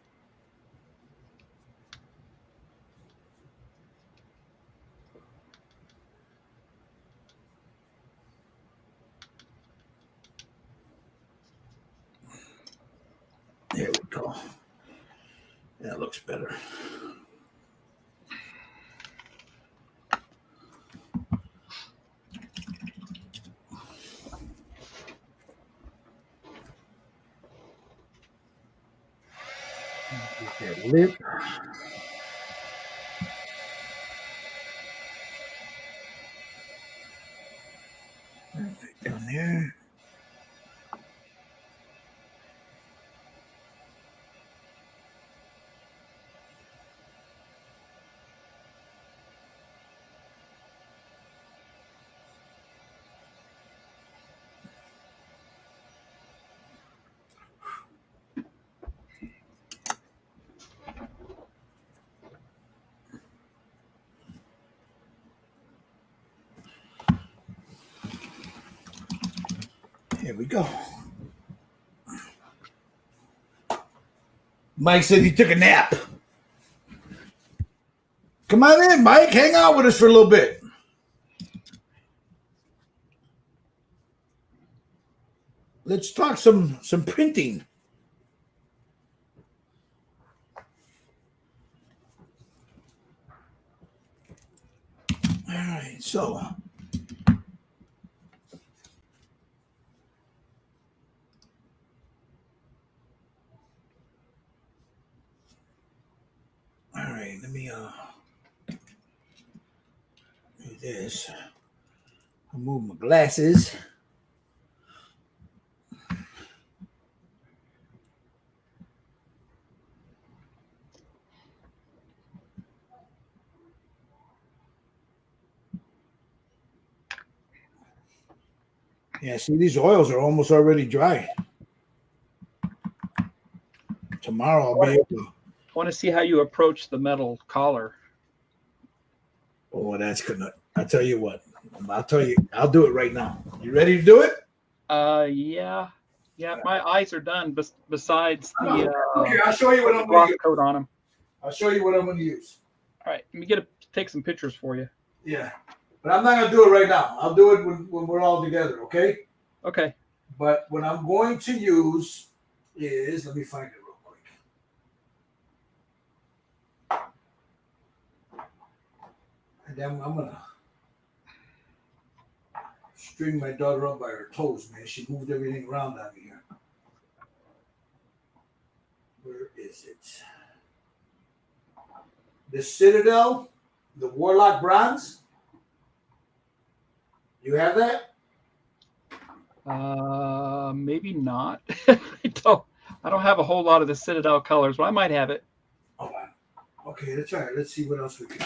There we go. That looks better. Get that lip. Right down there. Here we go. Mike said he took a nap. Come on in, Mike. Hang out with us for a little bit. Let's talk some printing. All right, so is I move my glasses. Yeah, see, these oils are almost already dry. Tomorrow I'll be able to. I want to see how you approach the metal collar. Oh, that's gonna. I'll tell you what. I'll do it right now. You ready to do it? Yeah. My eyes are done. Besides the Okay, I'll show you what I'm gloss gonna use. coat on them. I'll show you what I'm gonna use. All right, let me take some pictures for you. Yeah, but I'm not gonna do it right now. I'll do it when we're all together. Okay. Okay. But what I'm going to use is, let me find it real quick. And then I'm gonna string my daughter up by her toes, man. She moved everything around on me here. Where is it? The Citadel, the Warlock Bronze. You have that? Maybe not. I don't have a whole lot of the Citadel colors, but I might have it. Oh, okay, let's try it. Let's see what else we can do.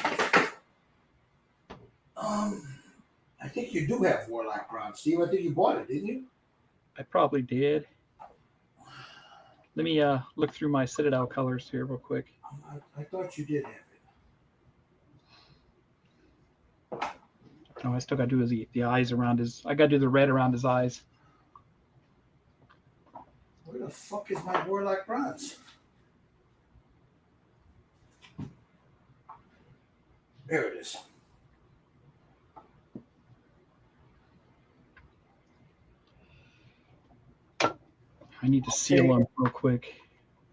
I think you do have Warlock Bronze, Steve. I think you bought it, didn't you? I probably did. Let me look through my Citadel colors here real quick. I thought you did have it. Oh, I still got to do the eyes around his. I got to do the red around his eyes. Where the fuck is my Warlock Bronze? There it is. I need to seal them real quick.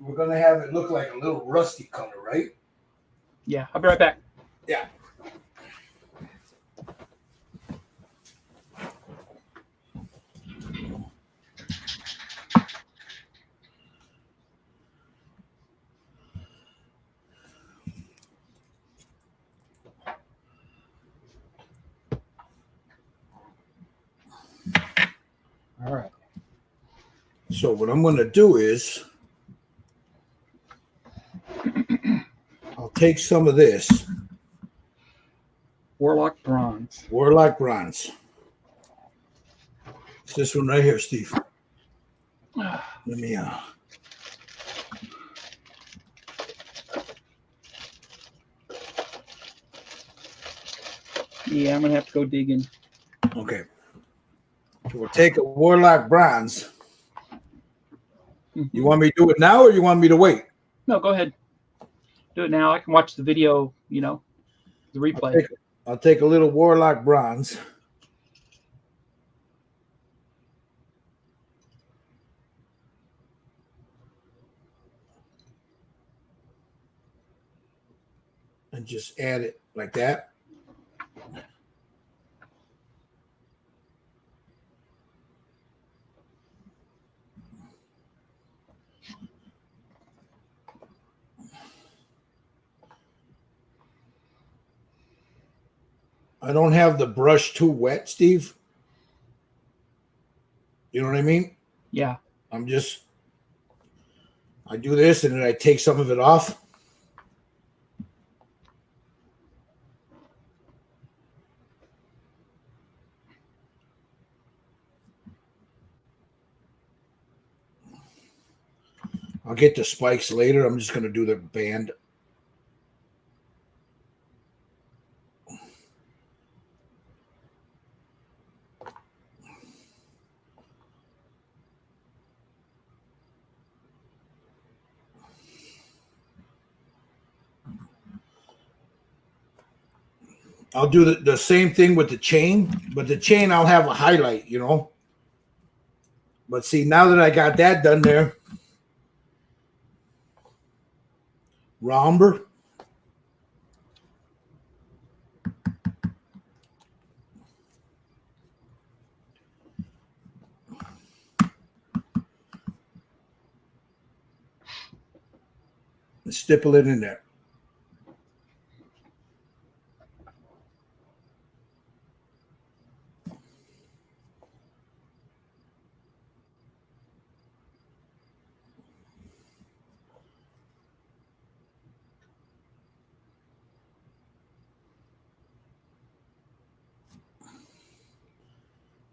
We're gonna have it look like a little rusty color, right? Yeah, I'll be right back. Yeah. All right. So what I'm gonna do is I'll take some of this Warlock Bronze. Warlock Bronze. It's this one right here, Steve. Let me Yeah, I'm gonna have to go digging. okay. So we'll take a Warlock Bronze. You want me to do it now or you want me to wait? No, go ahead. Do it now. I can watch the video, the replay. I'll take a little Warlock Bronze. And just add it like that. I don't have the brush too wet, Steve. You know what I mean? Yeah. I do this and then I take some of it off. I'll get the spikes later. I'm just going to do the band. I'll do the same thing with the chain, but the chain I'll have a highlight, But see, now that I got that done there, Romber. Stipple it in there.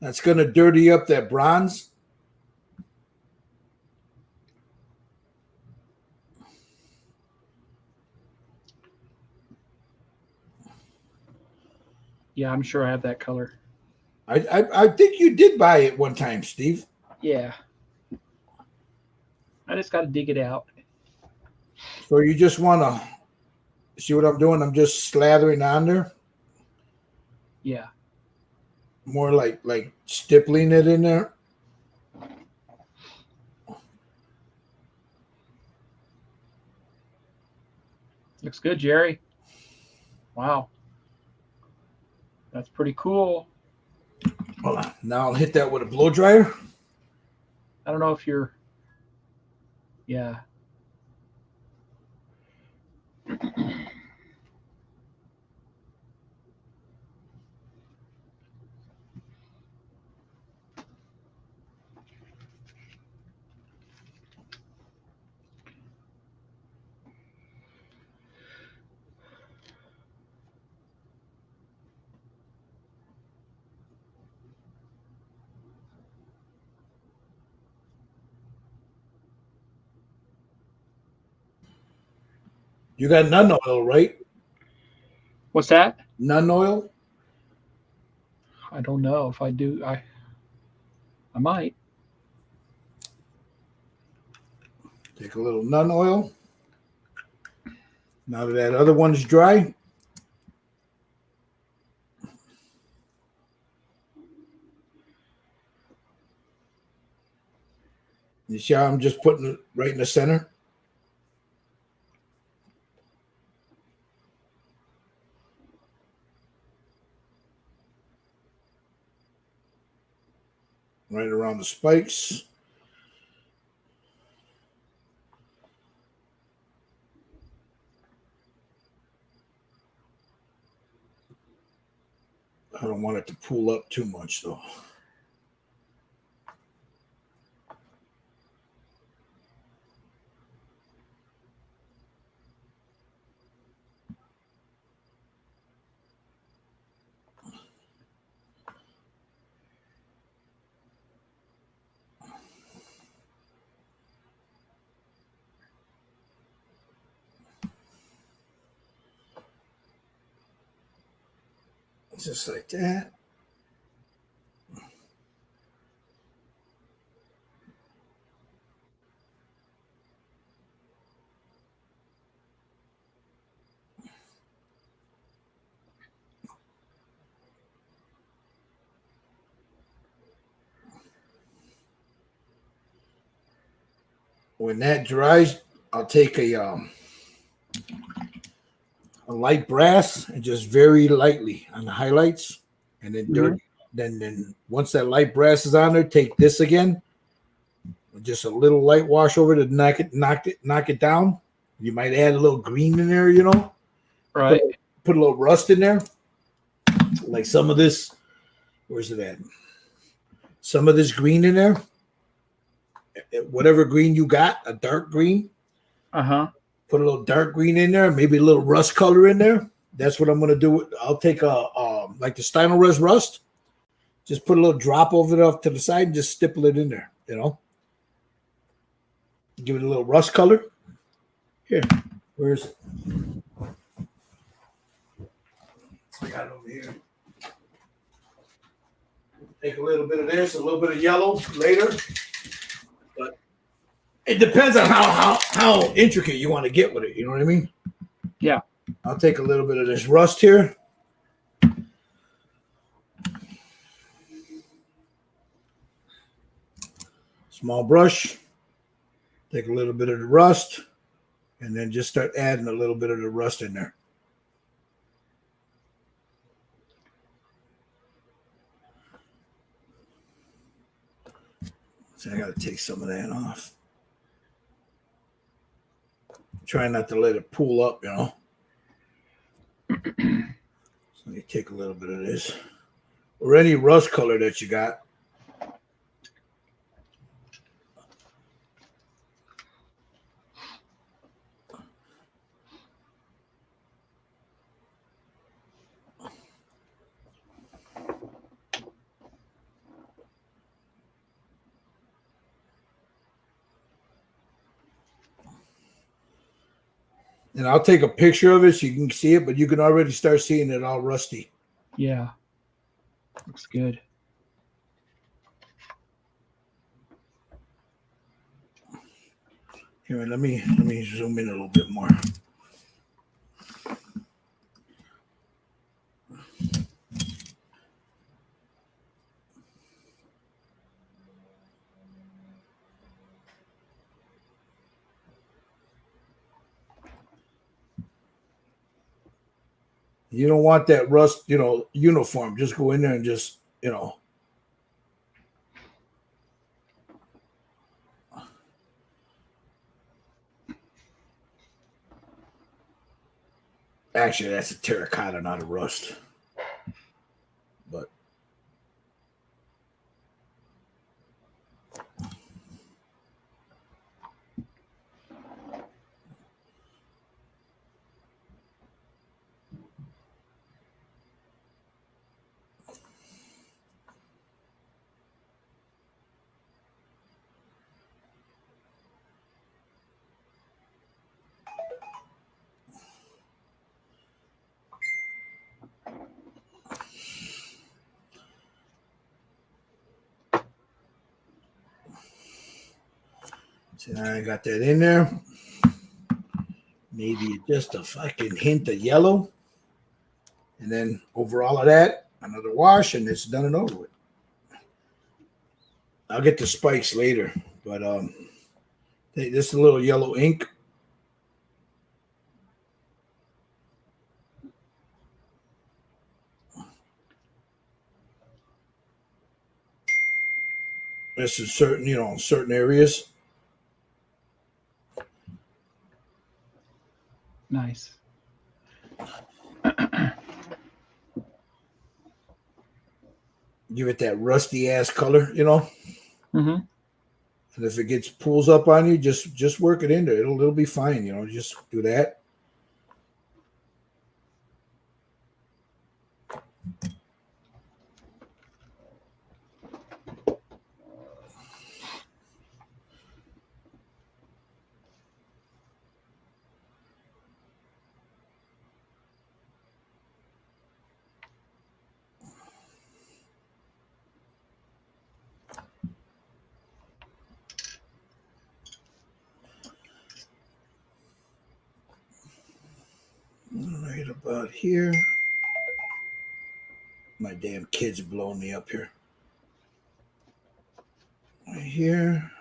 That's going to dirty up that bronze. Yeah, I'm sure I have that color. I think you did buy it one time, Steve. Yeah. I just got to dig it out. So you just want to see what I'm doing? I'm just slathering on there, Yeah. more like stippling it in there. Looks good, Jerry. Wow. That's pretty cool. Hold on. Now I'll hit that with a blow dryer. I don't know if you're. Yeah. You got nun oil, right? What's that? Nun oil. I don't know if I do. I might. Take a little nun oil. Now that other one's dry, you see how I'm just putting it right in the center? Right around the spikes. I don't want it to pull up too much, though. Just like that. When that dries, I'll take a light brass and just very lightly on the highlights, and then Mhm. Then once that light brass is on there, take this again, just a little light wash over to knock it down. You might add a little green in there, Right. Put a little rust in there, like some of this. Where's it at? Some of this green in there, whatever green you got, a dark green. Uh-huh. Put a little dark green in there, maybe a little rust color in there. That's what I'm gonna do. I'll take like the Stynylrez rust, just put a little drop of it off to the side and just stipple it in there. Give it a little rust color. Here, where's it? I got it over here. Take a little bit of this, a little bit of yellow later, but it depends on how intricate you want to get with it. You know what I mean? Yeah. I'll take a little bit of this rust here. Small brush. Take a little bit of the rust, and then just start adding a little bit of the rust in there. So I got to take some of that off. Try not to let it pool up, So you take a little bit of this, or any rust color that you got. And I'll take a picture of it so you can see it, but you can already start seeing it all rusty. Yeah. Looks good. Here, let me zoom in a little bit more. You don't want that rust, uniform. Just go in there and just, Actually, that's a terracotta, not a rust. But see, I got that in there. Maybe just a fucking hint of yellow. And then over all of that, another wash, and it's done and over with. I'll get the spikes later, but this is a little yellow ink. This is certain areas. Nice. Give it that rusty ass color, Mm-hmm. And if it pulls up on you, just work it in there. It'll be fine, Just do that. Right about here. My damn kids blowing me up here. Right here.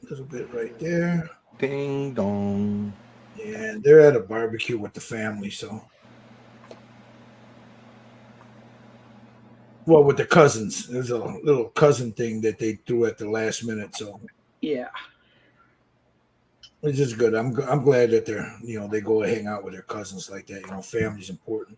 A little bit right there. Ding dong. And they're at a barbecue with the family, so. Well, with the cousins. There's a little cousin thing that they threw at the last minute, so. Yeah. It's just good. I'm glad that they're, they go and hang out with their cousins like that. Family's important.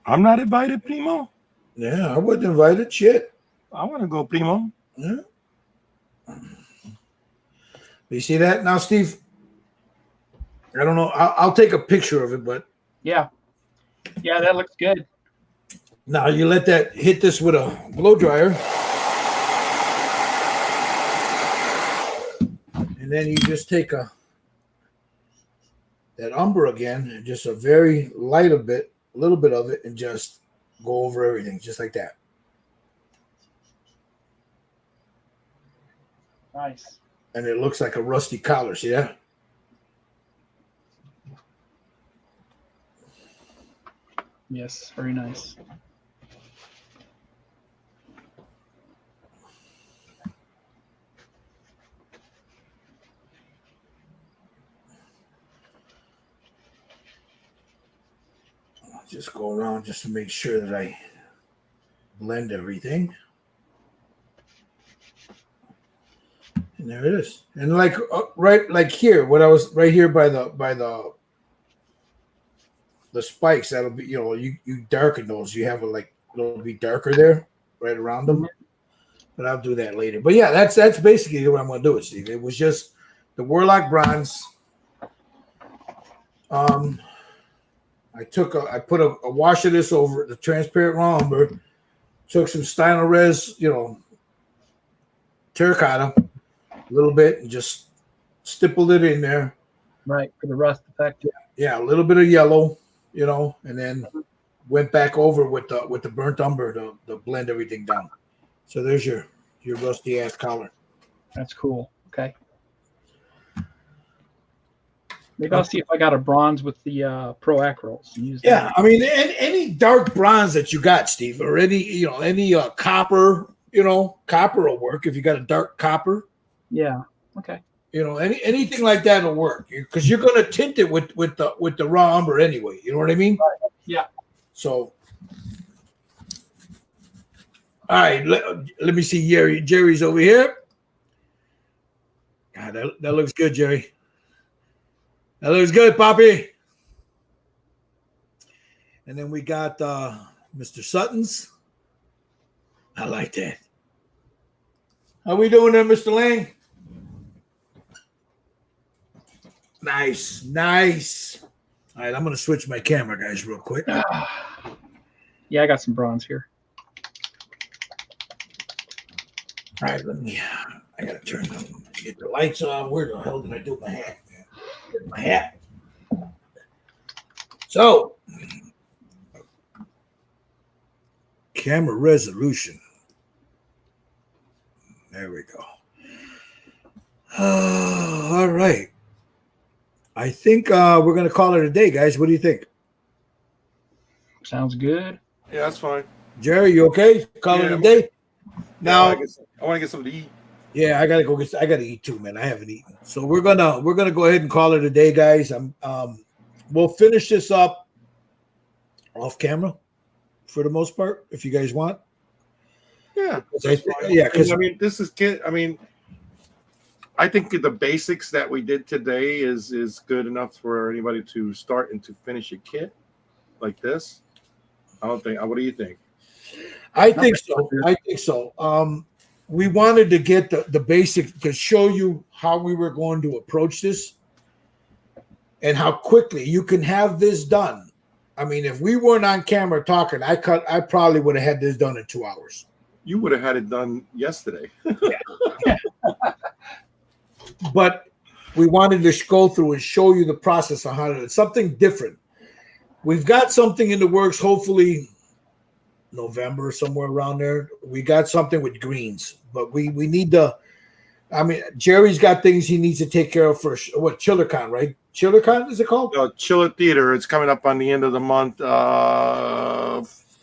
I'm not invited, Primo. Yeah, I wasn't invited. Shit. I want to go, Primo. Yeah. You see that now, Steve? I don't know. I'll take a picture of it, but Yeah. Yeah, that looks good. now you let that hit this with a blow dryer. And then you just take that umber again, and just a very little bit of it, and just go over everything, just like that. Nice. And it looks like a rusty collar. See that? Yes, very nice. Just go around just to make sure that I blend everything. And there it is. And right like here, what I was right here by the spikes, that'll be, you darken those. You have it'll be darker there right around them. But I'll do that later. But yeah, that's basically what I'm gonna do it, Steve. It was just the Warlock bronze. I put a wash of this over the transparent raw umber, took some Stynylrez, terracotta a little bit and just stippled it in there. Right, for the rust effect. Yeah, a little bit of yellow, and then went back over with the burnt umber to blend everything down. So there's your rusty ass collar. That's cool. Okay. Maybe I'll see if I got a bronze with the Pro Acryls. And use Yeah, that. I mean, any dark bronze that you got, Steve, or any copper, copper will work if you got a dark copper. Yeah. Okay. Anything like that will work because you're going to tint it with the raw umber anyway. You know what I mean? Right. Yeah. So, all right, let me see. Jerry's over here. God, that looks good, Jerry. That looks good, Poppy. And then we got Mr. Sutton's. I like that. How we doing there, Mr. Lang? Nice. All right, I'm going to switch my camera, guys, real quick. Yeah, I got some bronze here. All right, I got to get the lights on. Where the hell did I do my hat? Get my hat. So, camera resolution. There we go. All right. I think we're going to call it a day, guys. What do you think? Sounds good. Yeah, that's fine. Jerry, you okay? Call it a day? Now, I want to get something to eat. yeah, I gotta eat too, man. I haven't eaten. So we're gonna go ahead and call it a day, guys. We'll finish this up off camera for the most part, if you guys want. Yeah, because I mean, this is kid. I mean, I think the basics that we did today is good enough for anybody to start and to finish a kit like this. I don't think. What do you think? I think so. We wanted to get the basics to show you how we were going to approach this and how quickly you can have this done. I mean, if we weren't on camera talking, I probably would have had this done in 2 hours. You would have had it done yesterday. But we wanted to go through and show you the process on how to do it. Something different. We've got something in the works, hopefully November, somewhere around there. We got something with greens, but we need to. I mean, Jerry's got things he needs to take care of for what ChillerCon, right? ChillerCon is it called? Chiller Theater. It's coming up on the end of the month.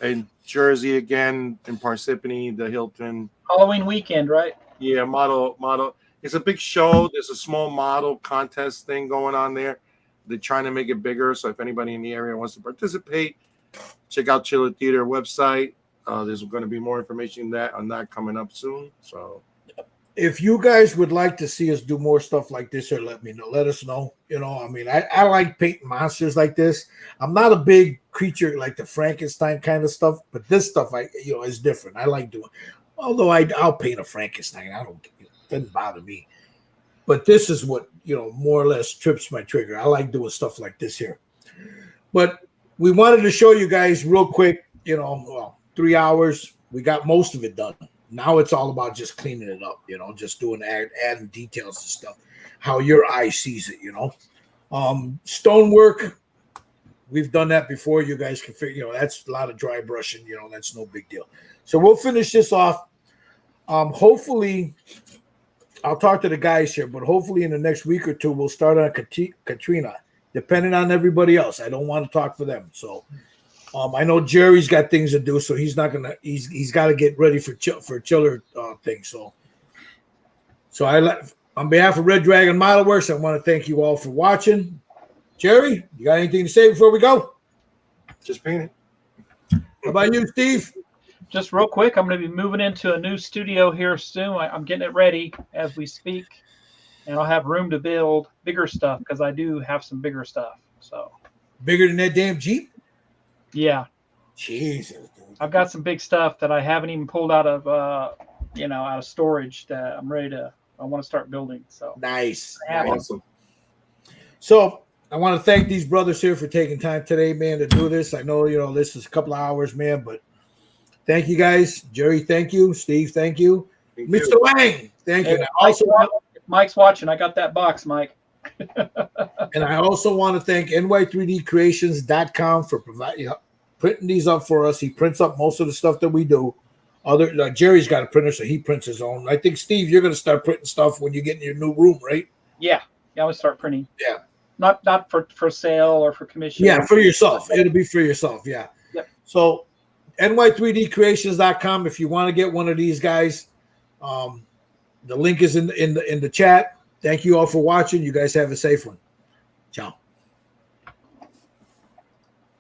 In Jersey again, in Parsippany, the Hilton. Halloween weekend, right? Yeah, model. It's a big show. There's a small model contest thing going on there. They're trying to make it bigger. So if anybody in the area wants to participate, check out Chiller Theater website. There's going to be more information on that coming up soon. So if you guys would like to see us do more stuff like this, or let me know. Let us know. I mean, I like painting monsters like this. I'm not a big creature like the Frankenstein kind of stuff, but this stuff, is different. I like doing. Although I'll paint a Frankenstein. It doesn't bother me. But this is what, more or less trips my trigger. I like doing stuff like this here. But we wanted to show you guys real quick, 3 hours. We got most of it done. Now it's all about just cleaning it up, just doing adding details and stuff, how your eye sees it, Stonework, we've done that before. You guys can figure, that's a lot of dry brushing, that's no big deal. So we'll finish this off. Hopefully, I'll talk to the guys here, but hopefully in the next week or two, we'll start on Katrina, depending on everybody else. I don't want to talk for them. So I know Jerry's got things to do, so he's not gonna. He's got to get ready for chiller thing. So on behalf of Red Dragon Model Works, I want to thank you all for watching. Jerry, you got anything to say before we go? just paint it. How about you, Steve? Just real quick, I'm going to be moving into a new studio here soon. I'm getting it ready as we speak, and I'll have room to build bigger stuff because I do have some bigger stuff. So Bigger than that damn Jeep? yeah, Jesus, dude. I've got some big stuff that I haven't even pulled out of out of storage that I'm ready to. I want to start building. So Nice. Awesome. So I want to thank these brothers here for taking time today, man, to do this. I know, this is a couple of hours, man, but thank you guys. Jerry, thank you. Steve, thank you. Thank Mr. you. Wang, Thank you. Hey, And I also if Mike's watching. I got that box, Mike. and I also want to thank ny3dcreations.com for providing printing these up for us. He prints up most of the stuff that we do. Jerry's got a printer, so he prints his own. I think Steve, you're going to start printing stuff when you get in your new room, right? Yeah, I would start printing. Yeah. Not for sale or for commission. Yeah, for yourself. It'll be for yourself. Yeah. Yep. So ny3dcreations.com if you want to get one of these guys. The link is in the chat. Thank you all for watching. You guys have a safe one. Ciao.